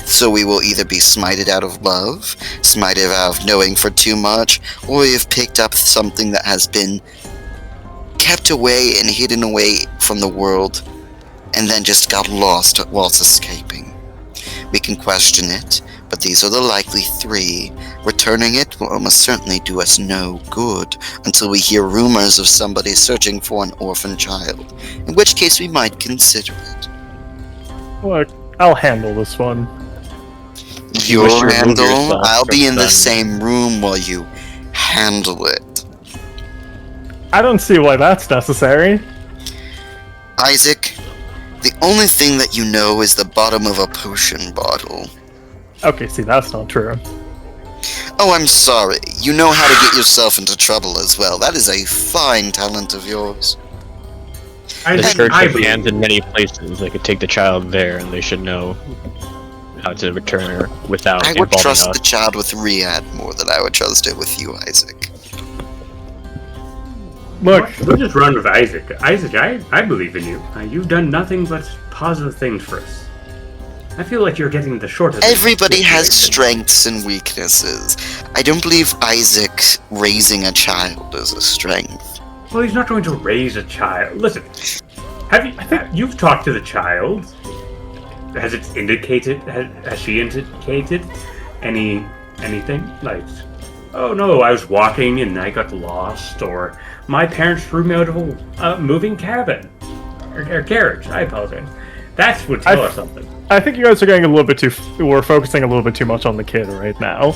So we will either be smited out of love, smited out of knowing for too much, or we have picked up something that has been kept away and hidden away from the world, and then just got lost whilst escaping. We can question it, but these are the likely 3. Returning it will almost certainly do us no good until we hear rumors of somebody searching for an orphan child, in which case we might consider it. Look, I'll handle this one. You wish to Your remove handle, yourself I'll from be in the them. same room while you handle it. I don't see why that's necessary. Isaac, the only thing that you know is the bottom of a potion bottle. Okay, see, that's not true. Oh, I'm sorry. You know how to get yourself into trouble as well. That is a fine talent of yours. I The think church I has believe hands in many places. They could take the child there, and they should know how to return her without I would involving trust us. the child with Riyadh more than I would trust it with you, Isaac. Look, we'll just run with Isaac. Isaac, I believe in you. You've done nothing but positive things for us. I feel like you're getting the short of this Everybody has situation. strengths and weaknesses. I don't believe Isaac raising a child is a strength. Well, he's not going to raise a child. Listen, you've talked to the child? Has it indicated? Has she indicated anything like? Oh no, I was walking and I got lost, or my parents threw me out of a moving cabin or carriage. I apologize. That would tell us something. I think you guys are getting a little bit too... We're focusing a little bit too much on the kid right now.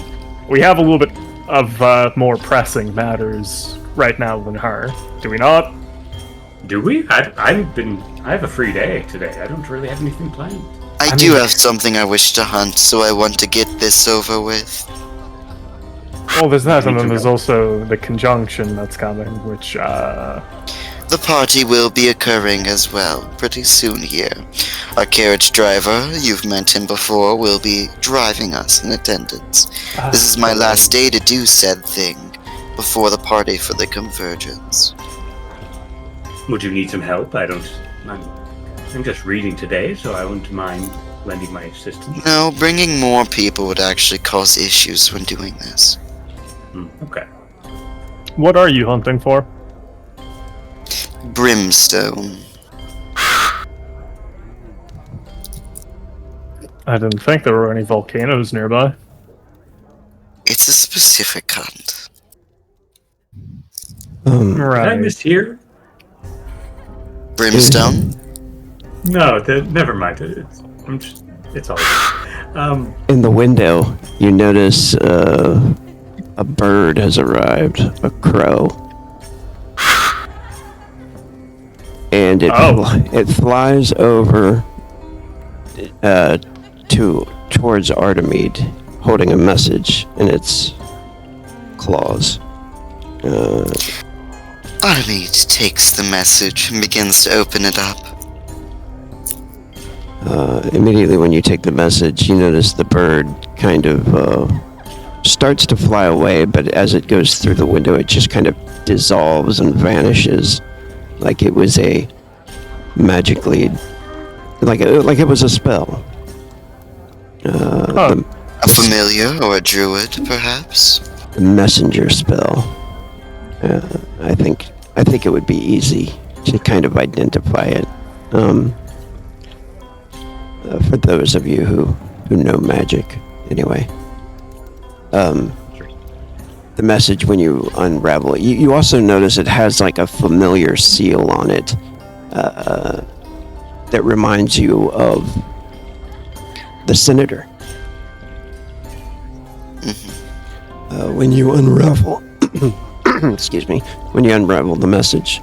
We have a little bit of more pressing matters right now than her. Do we not? Do we? I have a free day today. I don't really have anything planned. I do have something I wish to hunt, so I want to get this over with. Well, there's that, Me and then too. there's also the conjunction that's coming, which, The party will be occurring as well, pretty soon here. Our carriage driver, you've met him before, will be driving us in attendance. This is my last day to do said thing, before the party for the convergence. Would you need some help? I'm just reading today, so I wouldn't mind lending my assistance. No, bringing more people would actually cause issues when doing this. Okay. What are you hunting for? Brimstone. I didn't think there were any volcanoes nearby. It's a specific hunt. Did I Right. mishear? Brimstone? No, never mind. It's all good. In the window, you notice a bird has arrived, a crow. And it flies over towards Artemide, holding a message in its claws. Artemide takes the message and begins to open it up. Immediately when you take the message, you notice the bird kind of starts to fly away, but as it goes through the window, it just kind of dissolves and vanishes, like it was a magically, like it was a spell. A familiar or a druid, perhaps? The messenger spell. I think it would be easy to kind of identify it. for those of you who know magic. Anyway, the message when you unravel it, you also notice it has like a familiar seal on it that reminds you of the senator. When you unravel, excuse me, when you unravel the message,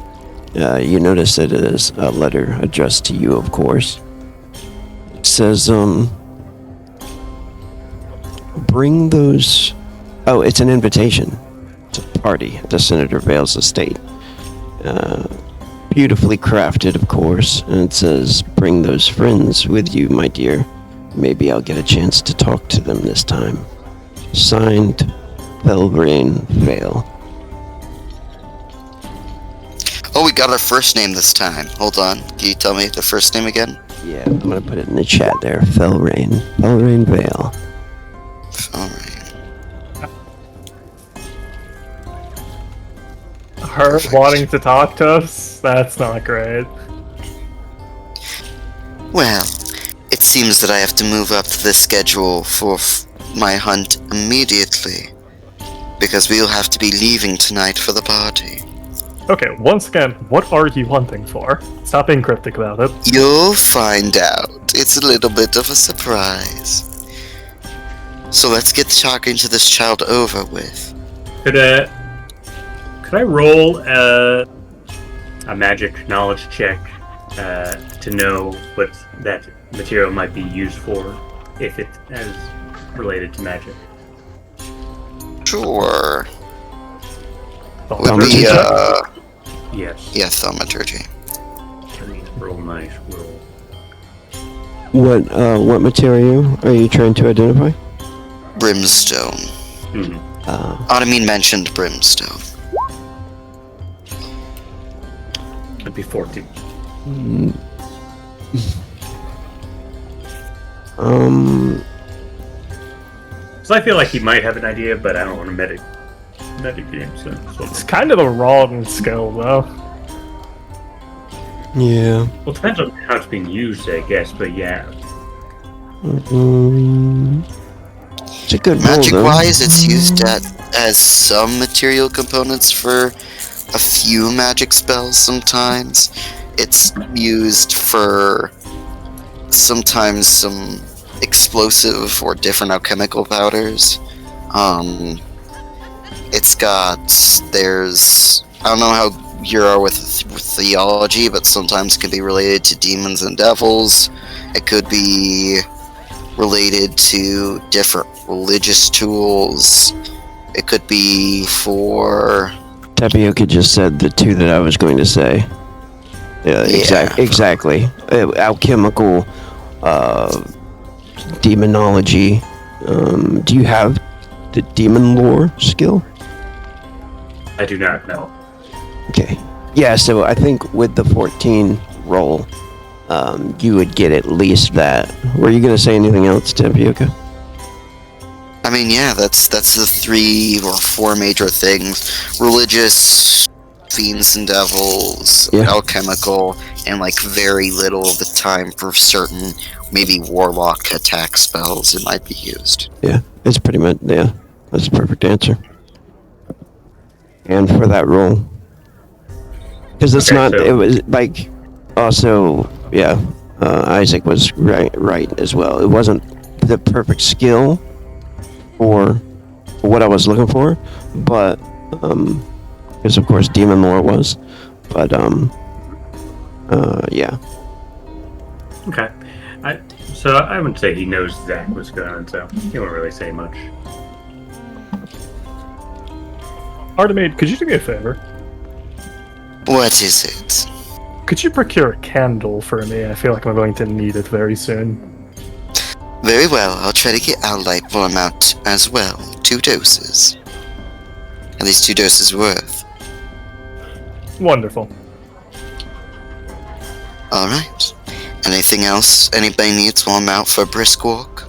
you notice it is a letter addressed to you, of course. It says, bring those... Oh, it's an invitation to party at the Senator Vale's estate. Beautifully crafted, of course, and it says, bring those friends with you, my dear. Maybe I'll get a chance to talk to them this time. Signed, Belrain Vale. Oh, we got our first name this time. Hold on. Can you tell me the first name again? Yeah, I'm gonna put it in the chat there. Belrain Vale. Alright. Her wanting to talk to us? That's not great. Well, it seems that I have to move up the schedule for my hunt immediately, because we'll have to be leaving tonight for the party. Okay, once again, what are you hunting for? Stop being cryptic about it. You'll find out. It's a little bit of a surprise. So let's get talking to this child over with. Could I roll a magic knowledge check to know what that material might be used for, if it is related to magic? Sure. Would Thaumaturgy be, check? Yes. yeah, thaumaturgy. Let me roll nice roll. What material are you trying to identify? Brimstone. Automine mentioned brimstone. It'd be 14. So I feel like he might have an idea, but I don't want to metagame, so It's kind of a wrong skill, though. Yeah. well, it depends on how it's being used, I guess. But yeah, It's a good roll, though. Magic-wise, it's used as some material components for a few magic spells sometimes. It's used for sometimes some explosive or different alchemical powders. There's... I don't know how you are with theology, but sometimes it can be related to demons and devils. It could be related to different religious tools. It could be for... Tapioca just said the two that I was going to say. Exactly. Alchemical, demonology. Do you have the demon lore skill? I do not know. Okay. Yeah, so I think with the 14 roll, you would get at least that. Were you going to say anything else, Tapioca? I mean, yeah, that's the 3 or 4 major things. Religious, fiends and devils, Yeah. alchemical, and like very little of the time for certain, maybe warlock attack spells it might be used. Yeah, it's pretty much, yeah. That's the perfect answer. And for that roll. Because it's Okay, not, so- it was like, also, yeah, Isaac was right as well. It wasn't the perfect skill for what I was looking for, but, because of course Demon Lore was, but, yeah. Okay. So I wouldn't say he knows exactly what's going on, so he won't really say much. Artemide, could you do me a favor? What is it? Could you procure a candle for me? I feel like I'm going to need it very soon. Very well, I'll try to get our light form out as well. 2 doses. At least 2 doses worth. Wonderful. Alright. Anything else anybody needs while I'm out for a brisk walk?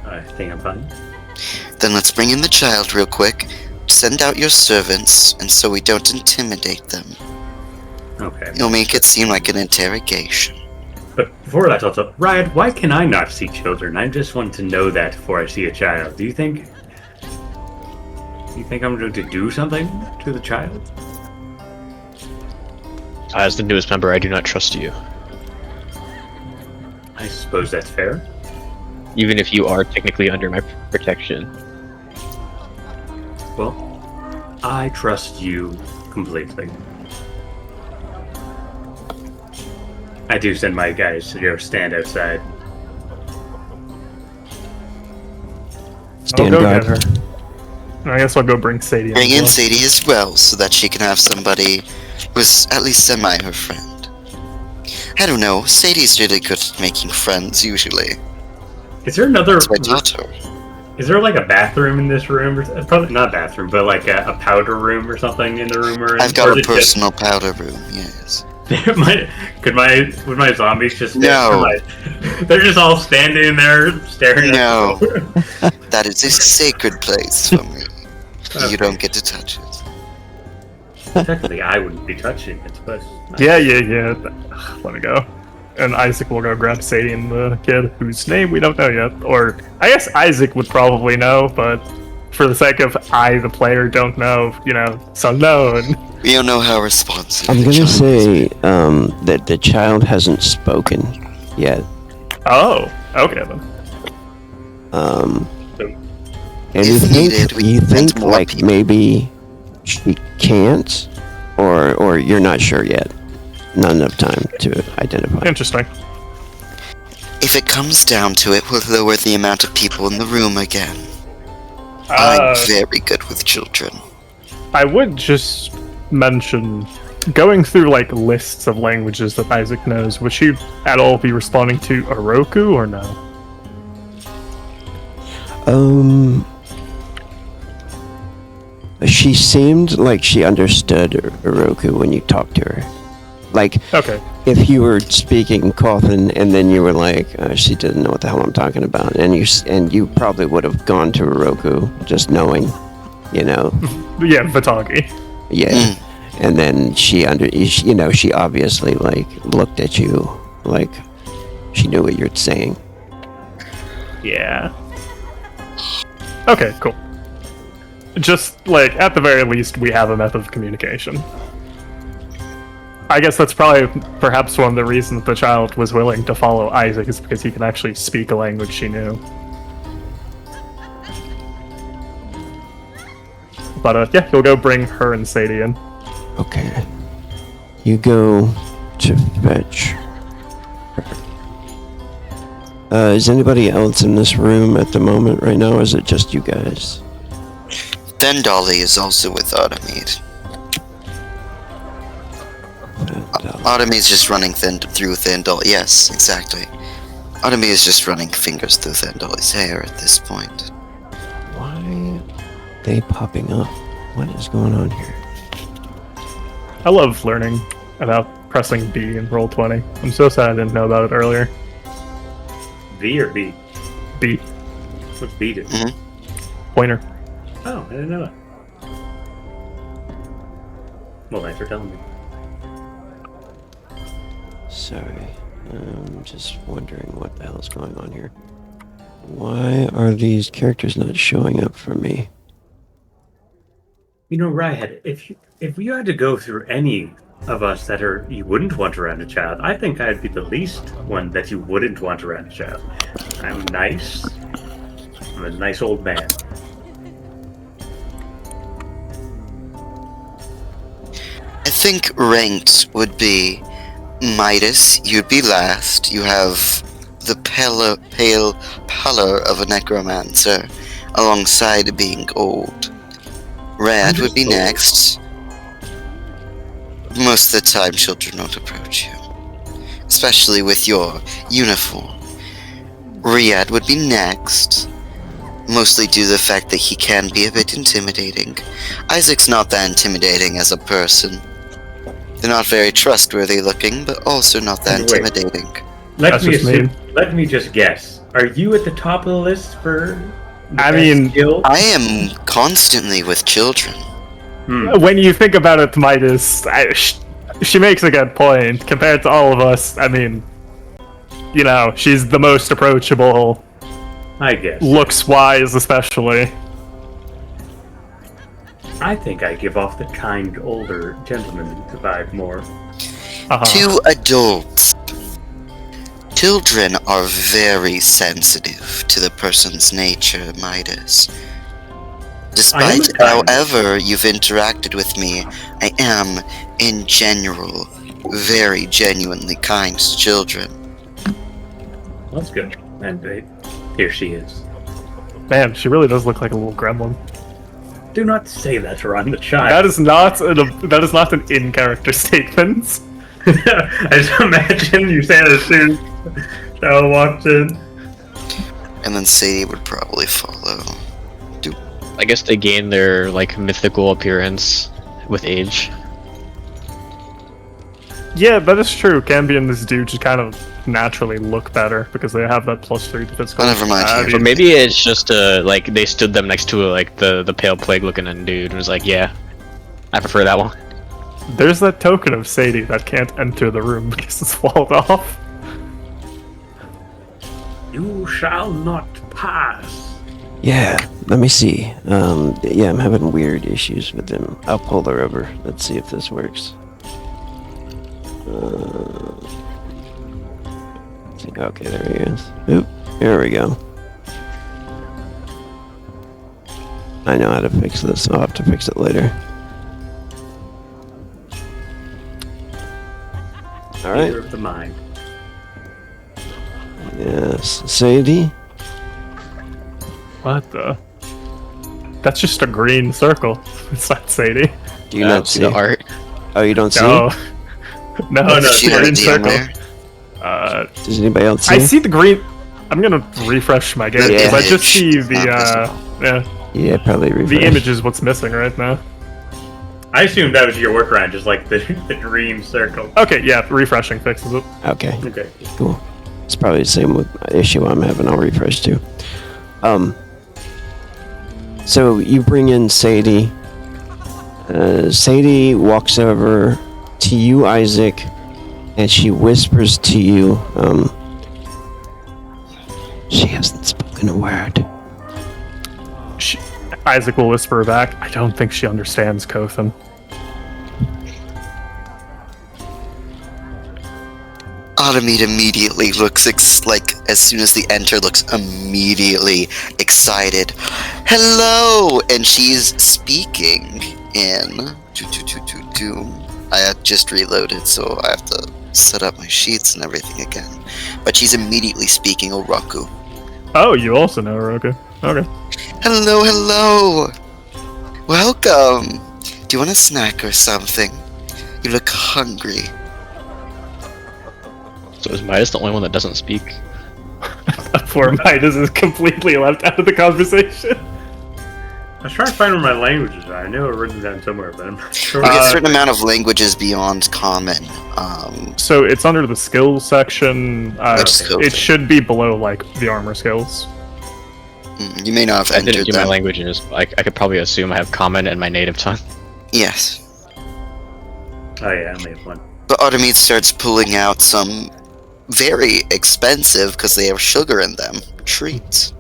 I think I'm fine. Then let's bring in the child real quick. Send out your servants, and so we don't intimidate them. Okay. You'll make it seem like an interrogation. But before that, also, Riot, why can I not see children? I just want to know that before I see a child. Do you think I'm going to do something to the child? As the newest member, I do not trust you. I suppose that's fair. Even if you are technically under my protection. Well, I trust you completely. I do send my guys to go stand outside. Stand I'll go guard. get her. I guess I'll go bring Sadie. Bring as in well. Sadie as well, so that she can have somebody who's at least semi her friend. I don't know, Sadie's really good at making friends, usually. Is there another? That's my daughter. Is there like a bathroom in this room? Or, probably not a bathroom, but like a powder room or something in the room? Or I've got a personal powder room, yes. would my zombies just? No. They're just all standing there staring. No. At the door. That is a sacred place for me. Okay. You don't get to touch it. Technically, I wouldn't be touching it, but Yeah. Let me go. And Isaac will go grab Sadie and the kid, whose name we don't know yet. Or, I guess Isaac would probably know, but for the sake of I, the player, don't know, it's unknown. We don't know how responsive I'm the gonna child say that the child hasn't spoken yet. Oh, okay then. And you If think needed, we can send more like people. maybe she can't, or you're not sure yet. Not enough time to identify. Interesting. If it comes down to it, we'll lower the amount of people in the room again. Uh, I'm very good with children. I would just mention, going through like lists of languages that Isaac knows, would she at all be responding to Oroku or no? She seemed like she understood Oroku when you talked to her. Like, Okay. if you were speaking Kothan and then you were like, she didn't know what the hell I'm talking about, and you probably would have gone to Oroku just knowing, Yeah, Vitagi. yeah. And then she obviously like looked at you like she knew what you're saying. Yeah. Okay, cool. Just, like, at the very least, we have a method of communication. I guess that's probably perhaps one of the reasons the child was willing to follow Isaac, is because he can actually speak a language she knew. But, yeah, you'll go bring her and Sadie in. Okay. You go to fetch her. Is anybody else in this room at the moment right now, or is it just you guys? Dolly is also with Artemide. Artemide's just running through Dolly. Yes, exactly. Artemide is just running fingers through Dolly's hair at this point. Why are they popping up? What is going on here? I love learning about pressing B in Roll20. I'm so sad I didn't know about it earlier. V or B? B. What's B do? Pointer. Oh, I didn't know that. Well, thanks for telling me. Sorry. I'm just wondering what the hell is going on here. Why are these characters not showing up for me? Riot, if you had to go through any of us that you wouldn't want around a child, I think I'd be the least one that you wouldn't want around a child. I'm nice. I'm a nice old man. I think ranked would be Midas, you'd be last. You have the pale pallor of a necromancer alongside being old. Red would be old. Next. Most of the time children don't approach you, especially with your uniform. Riyadh would be next, mostly due to the fact that he can be a bit intimidating. Isaac's not that intimidating as a person. They're not very trustworthy looking, but also not that Wait. intimidating. Let me just guess. Are you at the top of the list for the I best mean, skill? I am constantly with children. When you think about it, Midas, she makes a good point. Compared to all of us, I mean, you know, she's the most approachable, I guess. looks-wise especially. I think I give off the kind older gentleman vibe more. To adults, children are very sensitive to the person's nature, Midas. Despite however you've interacted with me, I am, in general, very genuinely kind to children. That's good. And here she is. Man, she really does look like a little gremlin. Do not say that around the child. That is not an in-character statement. I just imagine you say that as soon as Shao walks in. And then Sadie would probably follow. I guess they gain their like mythical appearance with age. Yeah, that is true. Camby and this dude just kind of naturally look better because they have that +3 to physical. Oh, never mind. Or maybe it's just like they stood them next to like the pale plague looking dude and was like, yeah, I prefer that one. There's that token of Sadie that can't enter the room because it's walled off. You shall not pass. Yeah, let me see. Yeah, I'm having weird issues with them. I'll pull her over. Let's see if this works. Okay, there he is. Oop, there we go. I know how to fix this. I'll have to fix it later. Alright. Of the mind. Yes. Sadie? What the? That's just a green circle. It's not Sadie. Do you not see the art? Oh, you don't see No. it? No, Does it's she a have a green DM circle. there? Does anybody else see I it? see the green. I'm gonna refresh my game because I just see image is the not yeah, Yeah, probably refresh. the image is what's missing right now. I assumed that was your workaround, just like the green circle. Okay, yeah, refreshing fixes it. Okay, Okay. cool. It's probably the same with issue I'm having. I'll refresh too. So you bring in Sadie. Sadie walks over to you, Isaac, and she whispers to you. She hasn't spoken a word. Isaac will whisper back. I don't think she understands Kothan. Automate immediately looks like, as soon as they enter, looks immediately excited. Hello! And she's speaking in... I had just reloaded, so I have to set up my sheets and everything again. But she's immediately speaking Oroku. Oh, you also know Oroku. Okay. Hello, hello! Welcome! Do you want a snack or something? You look hungry. So is Midas the only one that doesn't speak? Poor Midas is completely left out of the conversation. I was trying to find where my languages are. I know I've written them down somewhere, but I'm not sure. We get a certain amount of languages beyond common. So it's under the skills section. Which skill It thing? should be below, like, the armor skills. You may not have I didn't entered do my them. languages. I could probably assume I have common and my native tongue. Yes. Oh yeah, I only have one. But Automate starts pulling out some very expensive, because they have sugar in them, treats.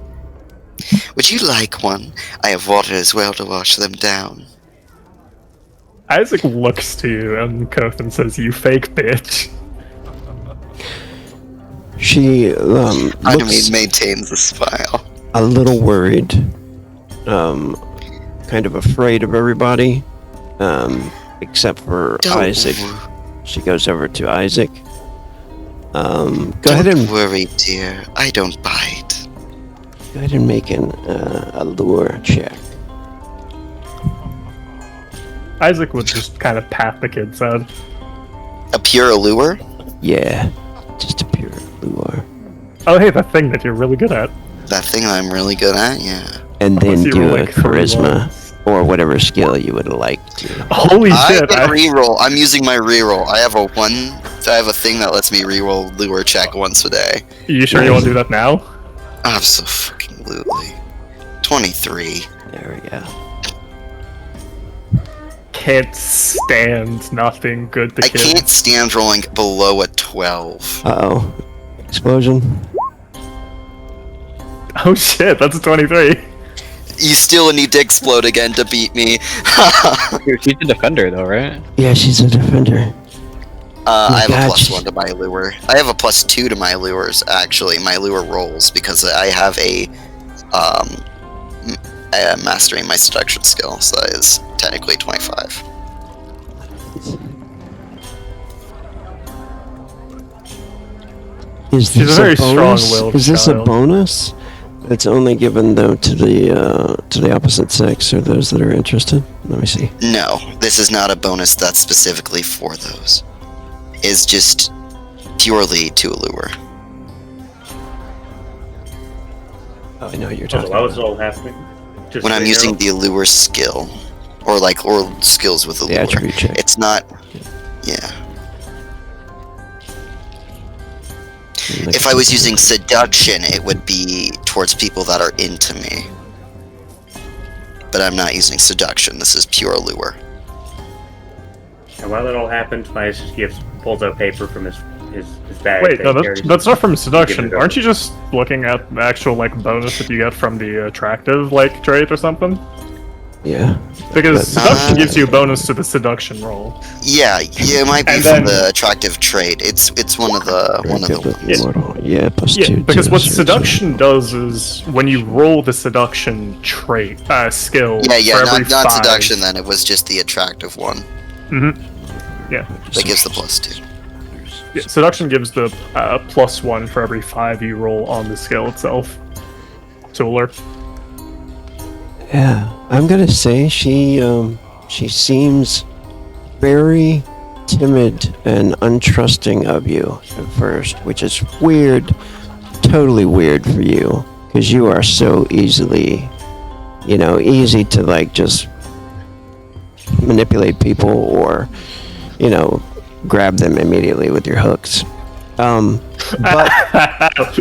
Would you like one? I have water as well to wash them down. Isaac looks to you and Kothan says, "You fake bitch." She looks Automate maintains a smile. a little worried, kind of afraid of everybody, except for Don't Isaac. She goes over to Isaac. Go ahead Don't and worry, dear. I don't bite. go ahead and make an allure check. Isaac would just kind of pat the kid's head. A pure allure? Yeah, just a pure allure. Oh, hey, that thing that you're really good at. That thing I'm really good at, yeah. And then Unless you do roll, a like, 3 charisma ones. or whatever skill you would like to. Holy I shit! can reroll. I'm using my reroll. I have a thing that lets me reroll lure check once a day. You sure you want to do that now? Absolutely. 23. There we go. Can't stand not being good to I kids. can't stand rolling below a 12. Uh-oh. explosion. Oh shit, that's a 23. You still need to explode again to beat me. She's a defender, though, right? Yeah, she's a defender. I have God, a plus she's- 1 to my lure. I have a plus 2 to my lures, actually. My lure rolls because I have a mastering my seduction skill, so that is technically 25. Is She's this a very bonus? strong-willed Is this a child. bonus? It's only given though to the opposite sex or those that are interested. Let me see. No, this is not a bonus that's specifically for those. It's just purely to a lure. Oh, I know what you're So talking that was about. all happening. Just When so I'm you using know. the allure skill, or skills with The allure, attribute check. it's not. Yeah. If I was using seduction, it would be towards people that are into me. But I'm not using seduction. This is pure allure. And while that all happened, Midas just pulls out paper from his bag. Wait, that no, he carries. that's not from Give seduction. it over. Aren't you just looking at the actual like bonus that you get from the attractive like trait or something? Yeah. Because But- seduction gives you a bonus to the seduction roll. Yeah, it might be And from then- the attractive trait. It's one of the ones. Yeah, plus Yeah, 2. because to what search. seduction does is when you roll the seduction trait skill Yeah, for every not 5, seduction. Then it was just the attractive one that gives the plus 2. Yeah, seduction gives the +1 for every 5 you roll on the skill itself. Tooler. Yeah, I'm gonna say she seems very timid and untrusting of you at first, which is weird, totally weird for you, because you are so easily, easy to like just manipulate people or, grab them immediately with your hooks. But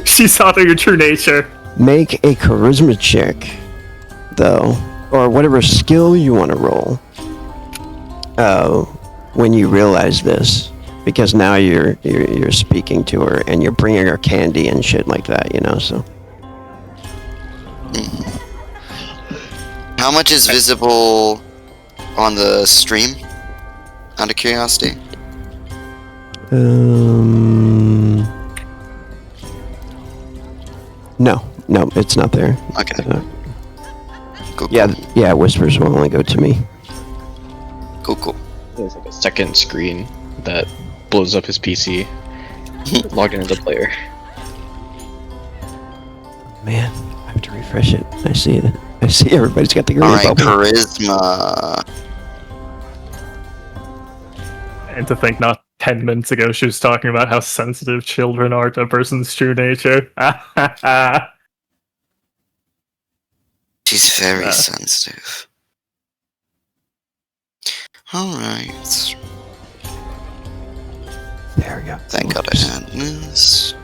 She saw through your true nature. make a charisma check, though, or whatever skill you want to roll. When you realize this, because now you're speaking to her and you're bringing her candy and shit like that, So How much is visible on the stream? Out of curiosity. no, it's not there. Okay. Cool. Yeah, whispers will only go to me. Cool. There's like a second screen that blows up his PC. Log in as a player. Man, I have to refresh it. I see it. I see everybody's got the green Alright, bubble. charisma. And to think not 10 minutes ago she was talking about how sensitive children are to a person's true nature. She's very Yeah. sensitive. Alright. There we go. Thank God I had this.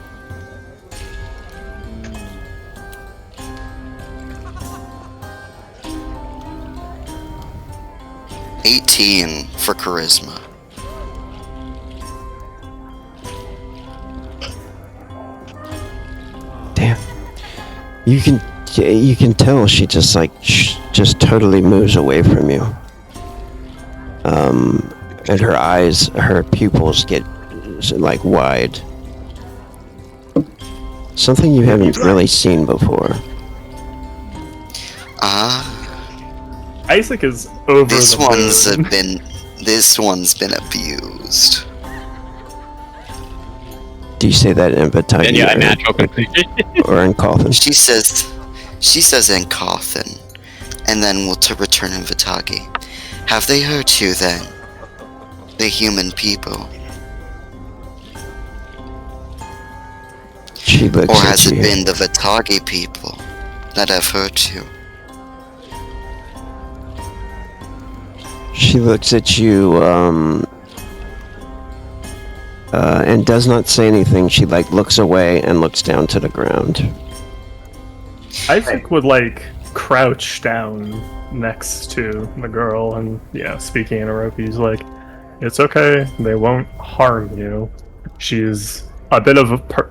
$18 for charisma. Damn. You can tell she just just totally moves away from you. And her eyes, her pupils get like wide. Something you haven't really seen before. Isaac is over This the moon. this one's been abused. Do you say that in Batagi And yeah, natural completion. or in Coffin? She says in Cawthon, and then we'll to return in Vitagi. Have they hurt you then? The human people. She looks Or at has it you. been the Vitagi people that have hurt you? She looks at you, and does not say anything. She looks away and looks down to the ground. Isaac would crouch down next to the girl and speaking in Oroki, he's like, "It's okay, they won't harm you. She's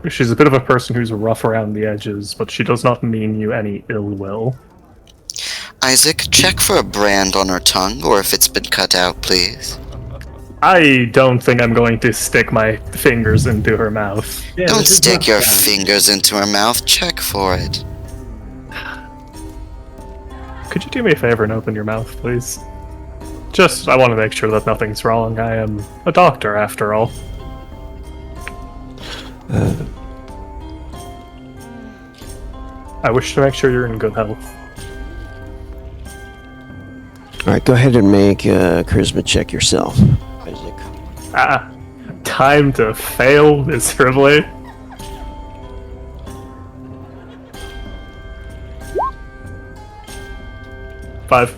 she's a bit of a person who's rough around the edges, but she does not mean you any ill will. Isaac, check for a brand on her tongue, or if it's been cut out, please. I don't think I'm going to stick my fingers into her mouth. Yeah, Don't this is stick not your bad. fingers into her mouth. Check for it. Could you do me a favor and open your mouth, please? I want to make sure that nothing's wrong. I am a doctor, after all. I wish to make sure you're in good health. Alright, go ahead and make a charisma check yourself, Isaac. Time to fail miserably. Five.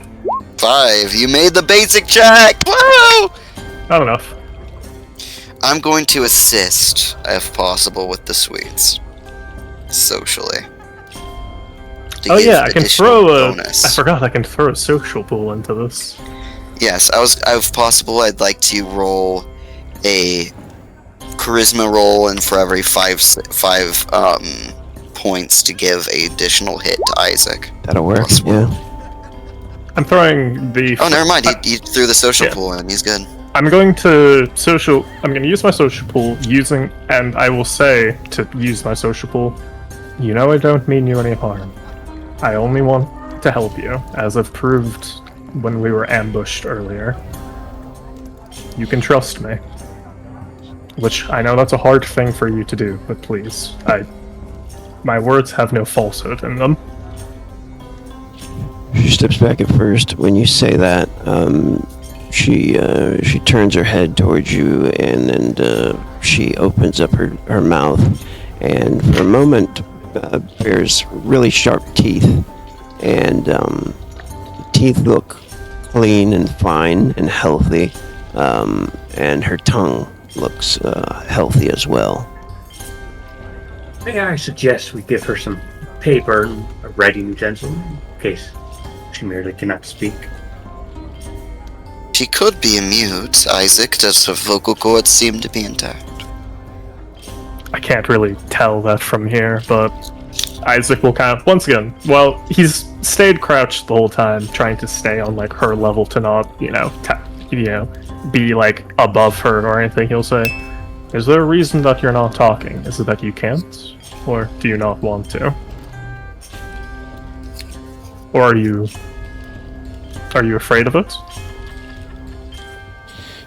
5. You made the basic check! Woo! Not enough. I'm going to assist, if possible, with the sweets. Socially. To Oh give yeah, I can additional throw a. bonus. I forgot I can throw a social pool into this. Yes, if possible, I'd like to roll a charisma roll, and for every five points to give a additional hit to Isaac. That'll work, Plus one. yeah. I'm throwing the. Oh, never mind. You threw the social Yeah. pool in. He's good. I'm going to use my social pool and I will say to use my social pool. You know I don't mean you any harm. I only want to help you, as I've proved when we were ambushed earlier. You can trust me. Which I know that's a hard thing for you to do, but please, my words have no falsehood in them. She steps back at first. When you say that, she turns her head towards you, and then she opens up her mouth, and for a moment bears really sharp teeth, and the teeth look clean and fine and healthy, and her tongue looks healthy as well. May I suggest we give her some paper and a writing utensil in case she merely cannot speak? She could be mute, Isaac. Does her vocal cords seem to be intact? I can't really tell that from here, but Isaac will kind of, once again, well, he's stayed crouched the whole time, trying to stay on, like, her level to not, be, like, above her or anything. He'll say, is there a reason that you're not talking? Is it that you can't? Or do you not want to? Or are you afraid of it?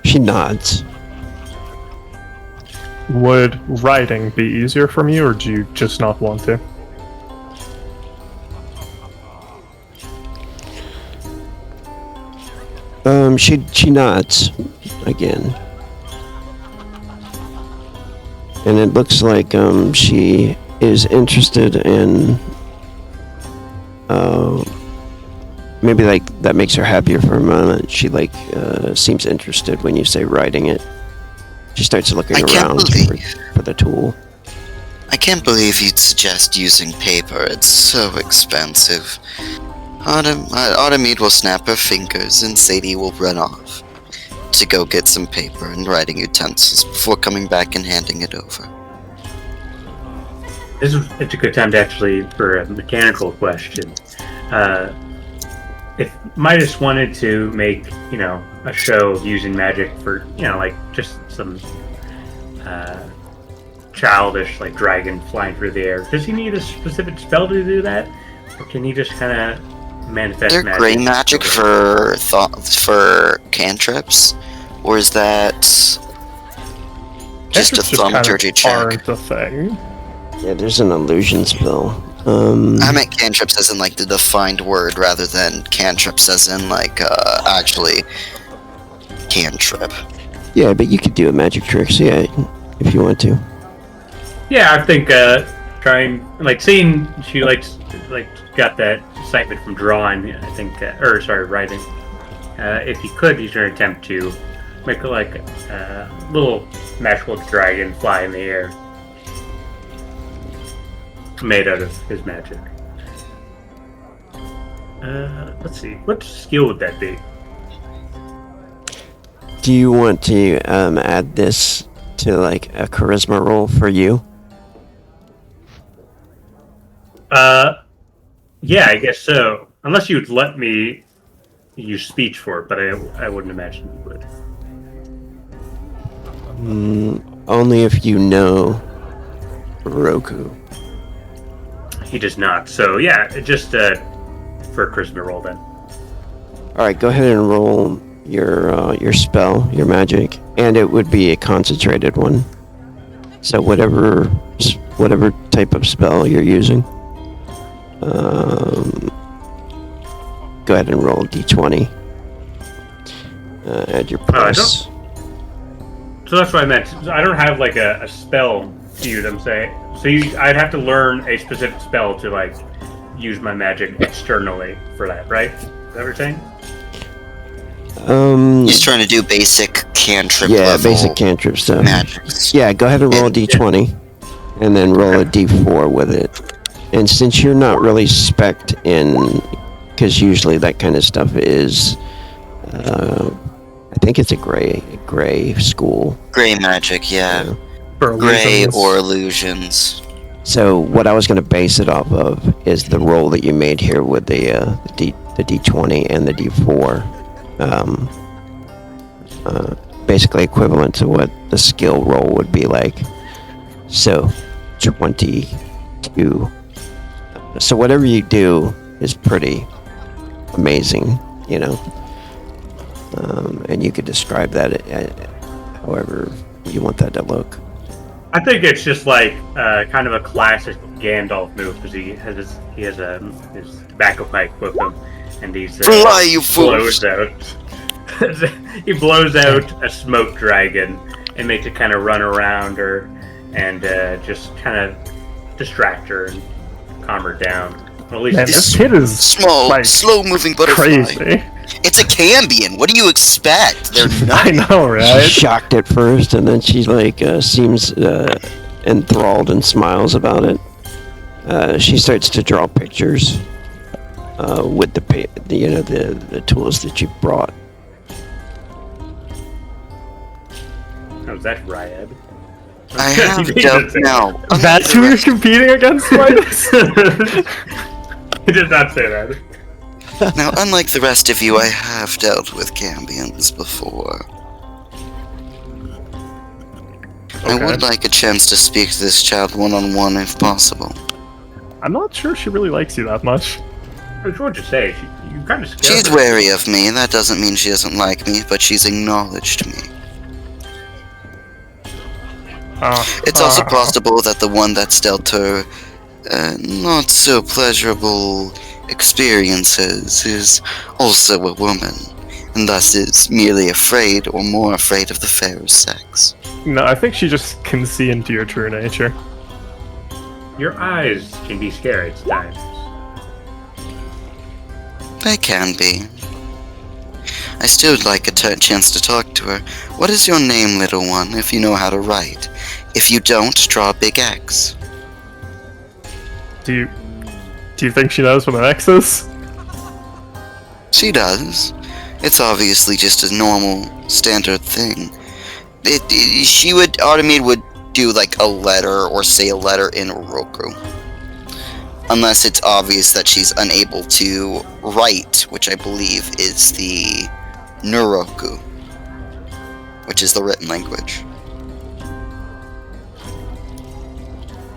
She nods. Would writing be easier for me, or do you just not want to? She nods again. And it looks like she is interested in maybe like that makes her happier for a moment. She seems interested when you say writing it. She starts looking around for the tool. I can't believe you'd suggest using paper. It's so expensive. Autumnmead will snap her fingers, and Sadie will run off to go get some paper and writing utensils before coming back and handing it over. It's a good time to for a mechanical question. If Midas wanted to make, a show of using magic for, just some childish, like, dragon flying through the air, does he need a specific spell to do that? Or can he just kind of manifest Is there magic? gray magic for cantrips? Or is that just a thaumaturgy check? Aren't a thing. Yeah, there's an illusion spell. I meant cantrips as in, like, the defined word rather than cantrips as in, like, actually cantrip. Yeah, but you could do a magic trick, so yeah, if you want to. Yeah, I think seeing she got that excitement from drawing. I think, writing. If you could, use your attempt to make a little magical dragon fly in the air, made out of his magic. Let's see, what skill would that be? Do you want to add this to like a charisma roll for you? Yeah, I guess so. Unless you'd let me use speech for it, but I wouldn't imagine you would. Only if you know Roku. He does not. So yeah, just for a charisma roll then. All right, go ahead and roll your spell, your magic, and it would be a concentrated one. So whatever type of spell you're using, go ahead and roll a d20. Add your plus. So that's what I meant. I don't have like a spell to use. I'm saying. So I'd have to learn a specific spell to like use my magic externally for that, right? Is that what you're saying? He's trying to do basic cantrip. Yeah, level basic cantrip stuff. magics. Yeah, go ahead and roll a d20, and then roll a d4 with it. And since you're not really spec'd in, because usually that kind of stuff is, I think it's a gray school. Gray magic, yeah. For Gray illusions. or illusions. So what I was going to base it off of is the roll that you made here with the d20 and the d4. Basically equivalent to what the skill roll would be like. So 22. So whatever you do is pretty amazing, you know. And you could describe that however you want that to look. I think it's just like kind of a classic Gandalf move because he has his tobacco pipe with him, and he's Fly, you fools! blows out. He blows out a smoke dragon and makes it kind of run around her and just kind of distract her and calm her down. Well, at least Man, this kid is Small, like slow-moving butterfly. crazy. It's a Cambion. What do you expect? They're I not. know, right? She's shocked at first, and then she like seems enthralled and smiles about it. She starts to draw pictures with the tools that you brought. Oh, that's Ryad. I have doubt now. That's who you're competing against, Midas? He did not say that. Now, unlike the rest of you, I have dealt with Cambions before. I would like a chance to speak to this child one-on-one if possible. I'm not sure she really likes you that much. I was going to say, you kind of scared She's her. wary of me. That doesn't mean she doesn't like me, but she's acknowledged me. It's also possible that the one that's dealt her not so pleasurable experiences is also a woman, and thus is merely afraid or more afraid of the fairer sex. No, I think she just can see into your true nature. Your eyes can be scary at times. They can be. I still would like a chance to talk to her. What is your name, little one, if you know how to write? If you don't, draw a big X. Do you think she knows what an X is? She does. It's obviously just a normal, standard thing. Artemis would do like a letter or say a letter in Roku. Unless it's obvious that she's unable to write, which I believe is the Nuroku, which is the written language.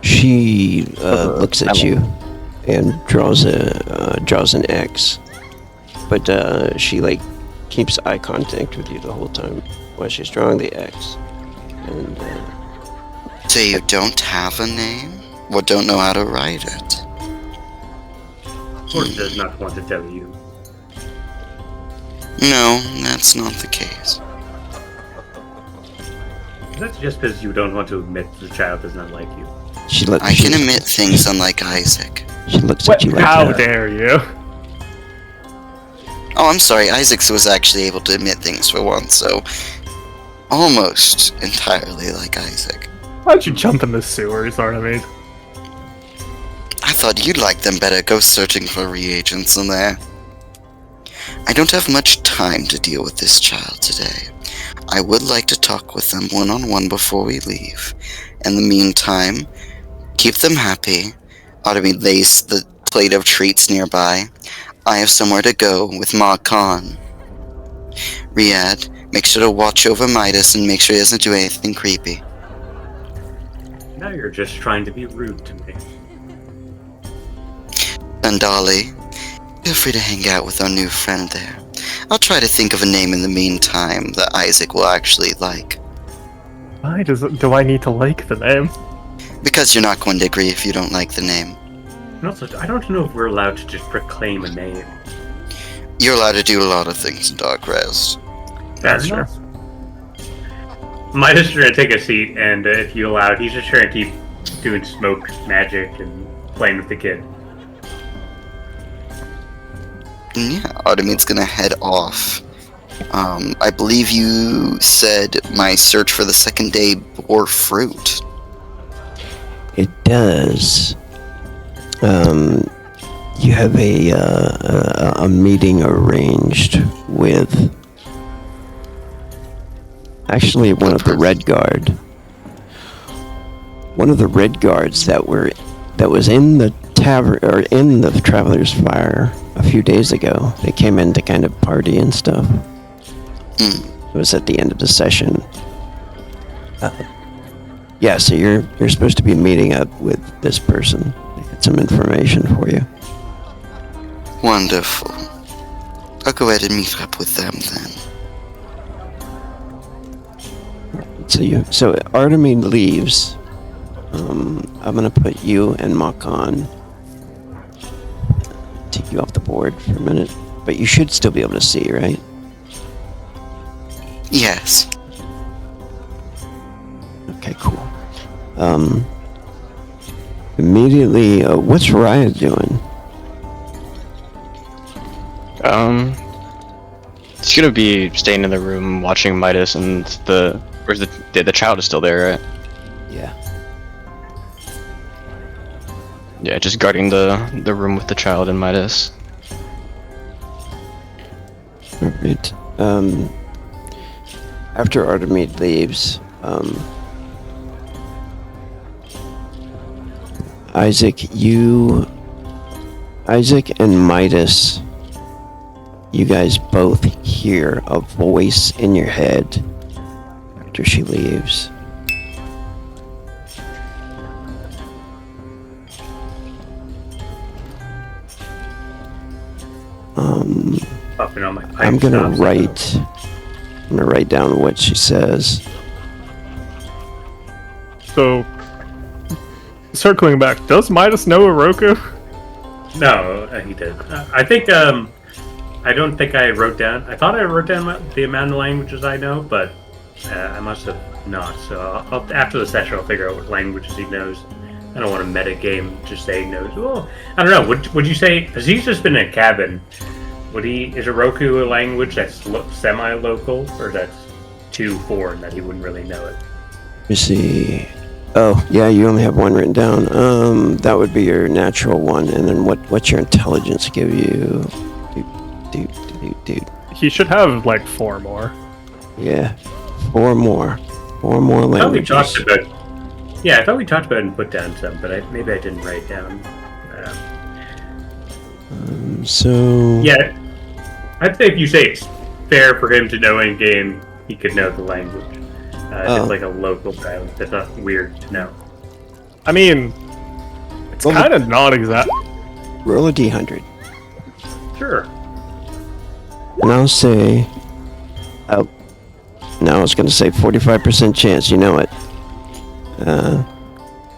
She looks at you and draws an X, but she like keeps eye contact with you the whole time while she's drawing the X. And So you don't have a name? Or don't know how to write it? Or does not want to tell you. No, that's not the case. That's just because you don't want to admit the child does not like you. I can admit things unlike Isaac. She looks at you like How that. dare you? Oh, I'm sorry, Isaac was actually able to admit things for once, so almost entirely like Isaac. Why'd you jump in the sewers, Artemis? I thought you'd like them better. Go searching for reagents in there. I don't have much time to deal with this child today. I would like to talk with them one-on-one before we leave. In the meantime, keep them happy. Artemis lays the plate of treats nearby. I have somewhere to go with Ma Khan. Riyadh, make sure to watch over Midas and make sure he doesn't do anything creepy. Now you're just trying to be rude to me. Dandali, feel free to hang out with our new friend there. I'll try to think of a name in the meantime that Isaac will actually like. Why do I need to like the name? Because you're not going to agree if you don't like the name. And also, I don't know if we're allowed to just proclaim a name. You're allowed to do a lot of things in Dark Rest. That's true. Midas is going to take a seat, and if you allow it, he's just trying to keep doing smoke magic and playing with the kid. And yeah, Artemis gonna head off. I believe you said my search for the second day bore fruit. It does. You have a meeting arranged with actually one of the Red Guard. One of the Red Guards that was in the tavern or in the Traveler's Fire a few days ago. They came in to kind of party and stuff. It was at the end of the session. Yeah, so you're supposed to be meeting up with this person. Get some information for you. Wonderful. I'll go ahead and meet up with them then. So Artemis leaves. I'm gonna put you and Makan. Take you off the board for a minute, but you should still be able to see, right? Yes. Okay, cool. Immediately, what's Raya doing? It's gonna be staying in the room watching Midas and the child is still there, right? Yeah. Yeah, just guarding the room with the child and Midas. Alright. After Artemis leaves, Isaac and Midas, you guys both hear a voice in your head after she leaves. Puffing on my pipe I'm gonna stops. write down what she says. So, circling back, does Midas know Oroku? No, he did. I think, I don't think I wrote down, I thought I wrote down the amount of languages I know, but I must have not. So after the session, I'll figure out what languages he knows. I don't want to meta game, just say he knows. Well, I don't know. Would you say, because he's just been in a cabin, is Oroku a language that's semi-local, or that's too foreign that he wouldn't really know it? Let me see. Oh, yeah, you only have one written down. That would be your natural one, and then what's your intelligence give you? Dude. He should have like 4 more. Yeah, 4 more. 4 more languages. I thought we talked about it and put down some, but maybe I didn't write down. So... Yeah, I think you say it's fair for him to know in game he could know the language. Just like a local dialect. That's not weird to know. I mean, it's kind of not exact. Roll a d100. Sure. And I'll say... Oh. No, I was going to say 45% chance you know it.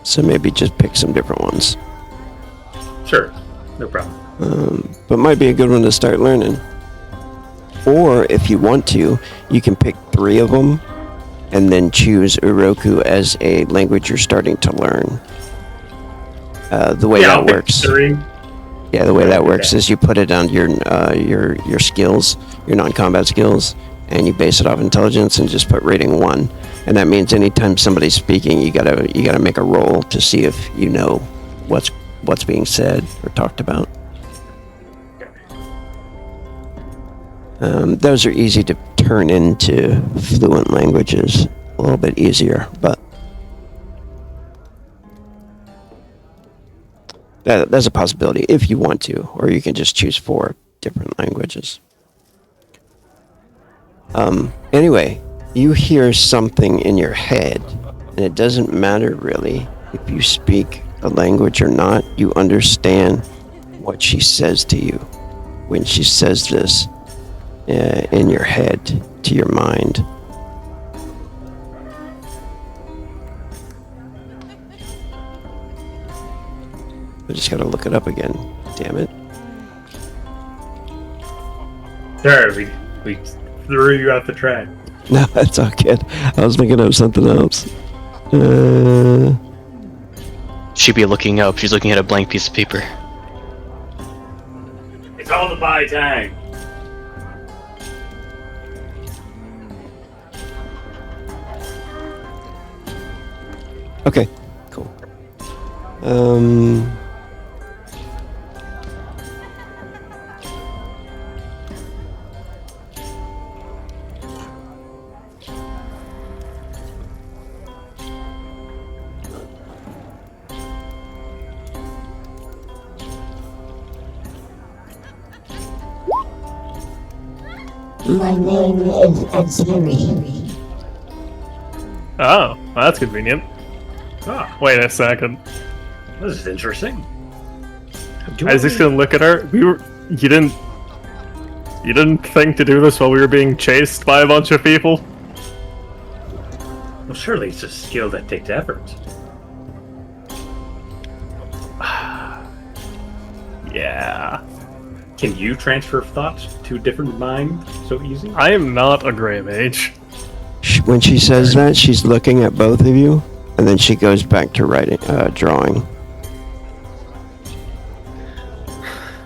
So maybe just pick some different ones. Sure. No problem. But might be a good one to start learning. Or, if you want to, you can pick 3 of them and then choose Oroku as a language you're starting to learn. The way that works. Yeah, the way that works is you put it on your skills, your non-combat skills, and you base it off intelligence and just put rating 1. And that means anytime somebody's speaking, you gotta make a roll to see if you know what's being said or talked about. Those are easy to turn into fluent languages a little bit easier, but that's a possibility if you want to, or you can just choose 4 different languages. Anyway, you hear something in your head, and it doesn't matter really if you speak a language or not. You understand what she says to you when she says this in your head to your mind. I just gotta look it up again. Damn it. Sorry, we threw you off the track. No, that's all good. I was thinking of something else. She'd be looking up. She's looking at a blank piece of paper. It's all the buy time. Okay, cool. My name is Azuri. Oh, well, that's convenient. Ah, Wait a second. this is interesting. Isaac's gonna look at her. You didn't think to do this while we were being chased by a bunch of people? Well, surely it's a skill that takes effort. Yeah. Can you transfer thoughts to a different mind so easy? I am not a gray mage. When she says that, she's looking at both of you, and then she goes back to writing, drawing.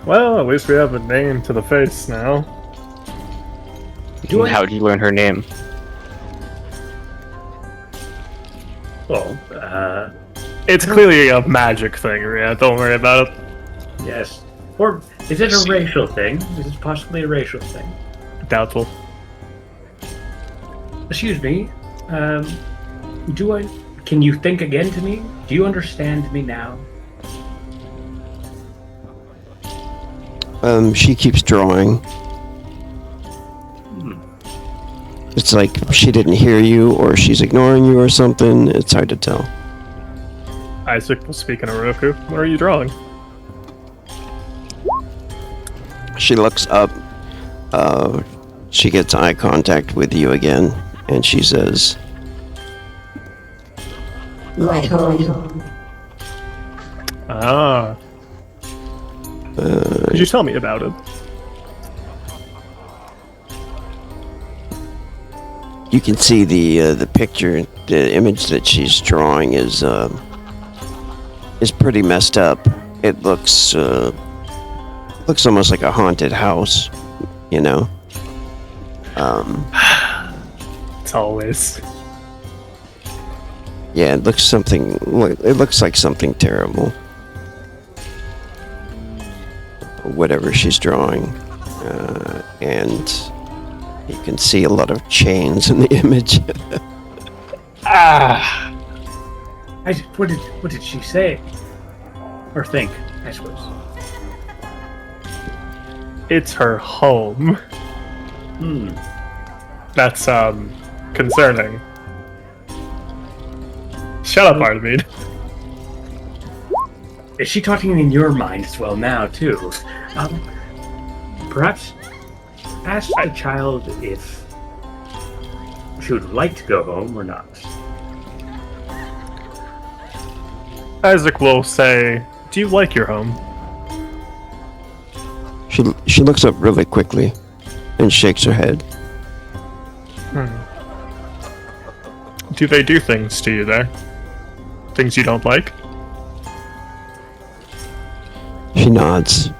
Well, at least we have a name to the face now. How did you learn her name? Well, It's clearly a magic thing, Rhea. Don't worry about it. yes. Or is it a racial thing? Is it possibly a racial thing? Doubtful. Excuse me. Can you think again to me? Do you understand me now? She keeps drawing. It's like she didn't hear you, or she's ignoring you, or something. It's hard to tell. Isaac will speak in Oroku. What are you drawing? She looks up. She gets eye contact with you again, and she says, My home. Ah. Could you tell me about it? you can see the picture, the image that she's drawing is pretty messed up. It looks almost like a haunted house, you know. It's always. Yeah, it looks like something terrible. Whatever she's drawing, and you can see a lot of chains in the image. What did she say? Or think, I suppose. It's her home. That's concerning. Shut up, Artemis. Is she talking in your mind as well now, too? Perhaps ask the child if she would like to go home or not. Isaac will say, "Do you like your home?" She looks up really quickly and shakes her head. Do they do things to you there? Things you don't like? She nods.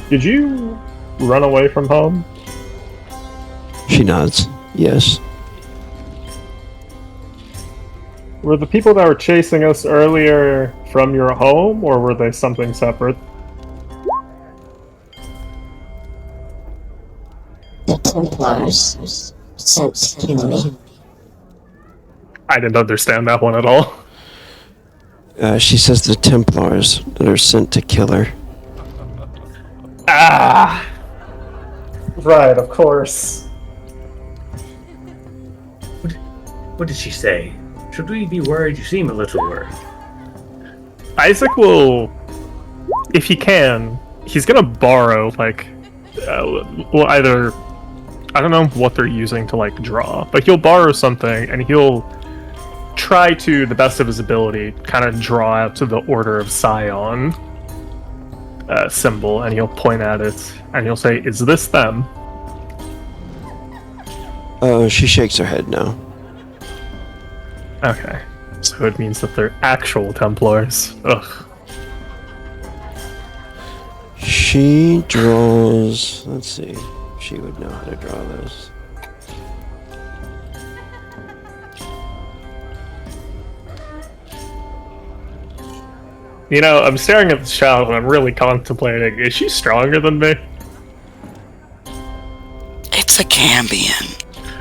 Did you run away from home? She nods. Yes. Were the people that were chasing us earlier from your home, or were they something separate? The Templars sent to kill me. I didn't understand that one at all. She says the Templars that are sent to kill her. Ah! Right, of course. What did she say? Should we be worried? You seem a little worried. Isaac will, if he can, he's gonna borrow, like, well, either, I don't know what they're using to, like, draw, but he'll borrow something, and he'll try to, the best of his ability, kind of draw out to the Order of Scion symbol, and he'll point at it, and he'll say, "Is this them?" She shakes her head no. Okay. So it means that they're actual Templars. Ugh. She draws... Let's see. She would know how to draw this. You know, I'm staring at this child and I'm really contemplating, is she stronger than me? It's a Cambion.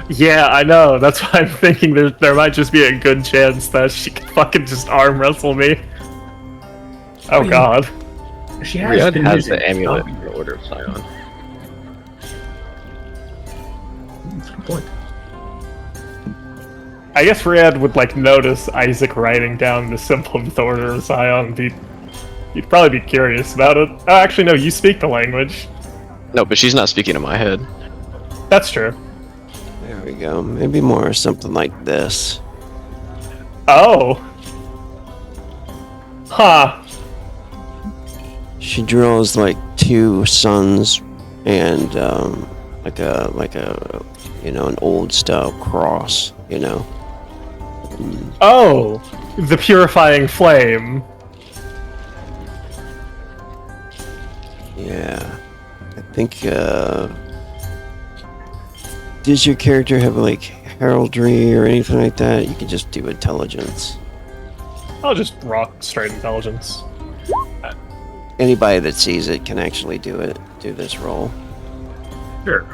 Yeah, I know. That's why I'm thinking there might just be a good chance that she can fucking just arm wrestle me. Oh god. She has Riyadh been has using the amulet zombie. in the Order of Scion. That's a good point. I guess Riyadh would like notice Isaac writing down the symbol of the Order of Scion and he'd probably be curious about it. Oh, actually no, you speak the language. No, but she's not speaking in my head. That's true. There we go. Maybe more something like this. Oh. Huh. She draws like two suns and like a an old style cross, Oh, the purifying flame. Yeah. I think does your character have like heraldry or anything like that? You can just do intelligence. I'll just rock straight intelligence. Anybody that sees it can actually do this roll. Sure.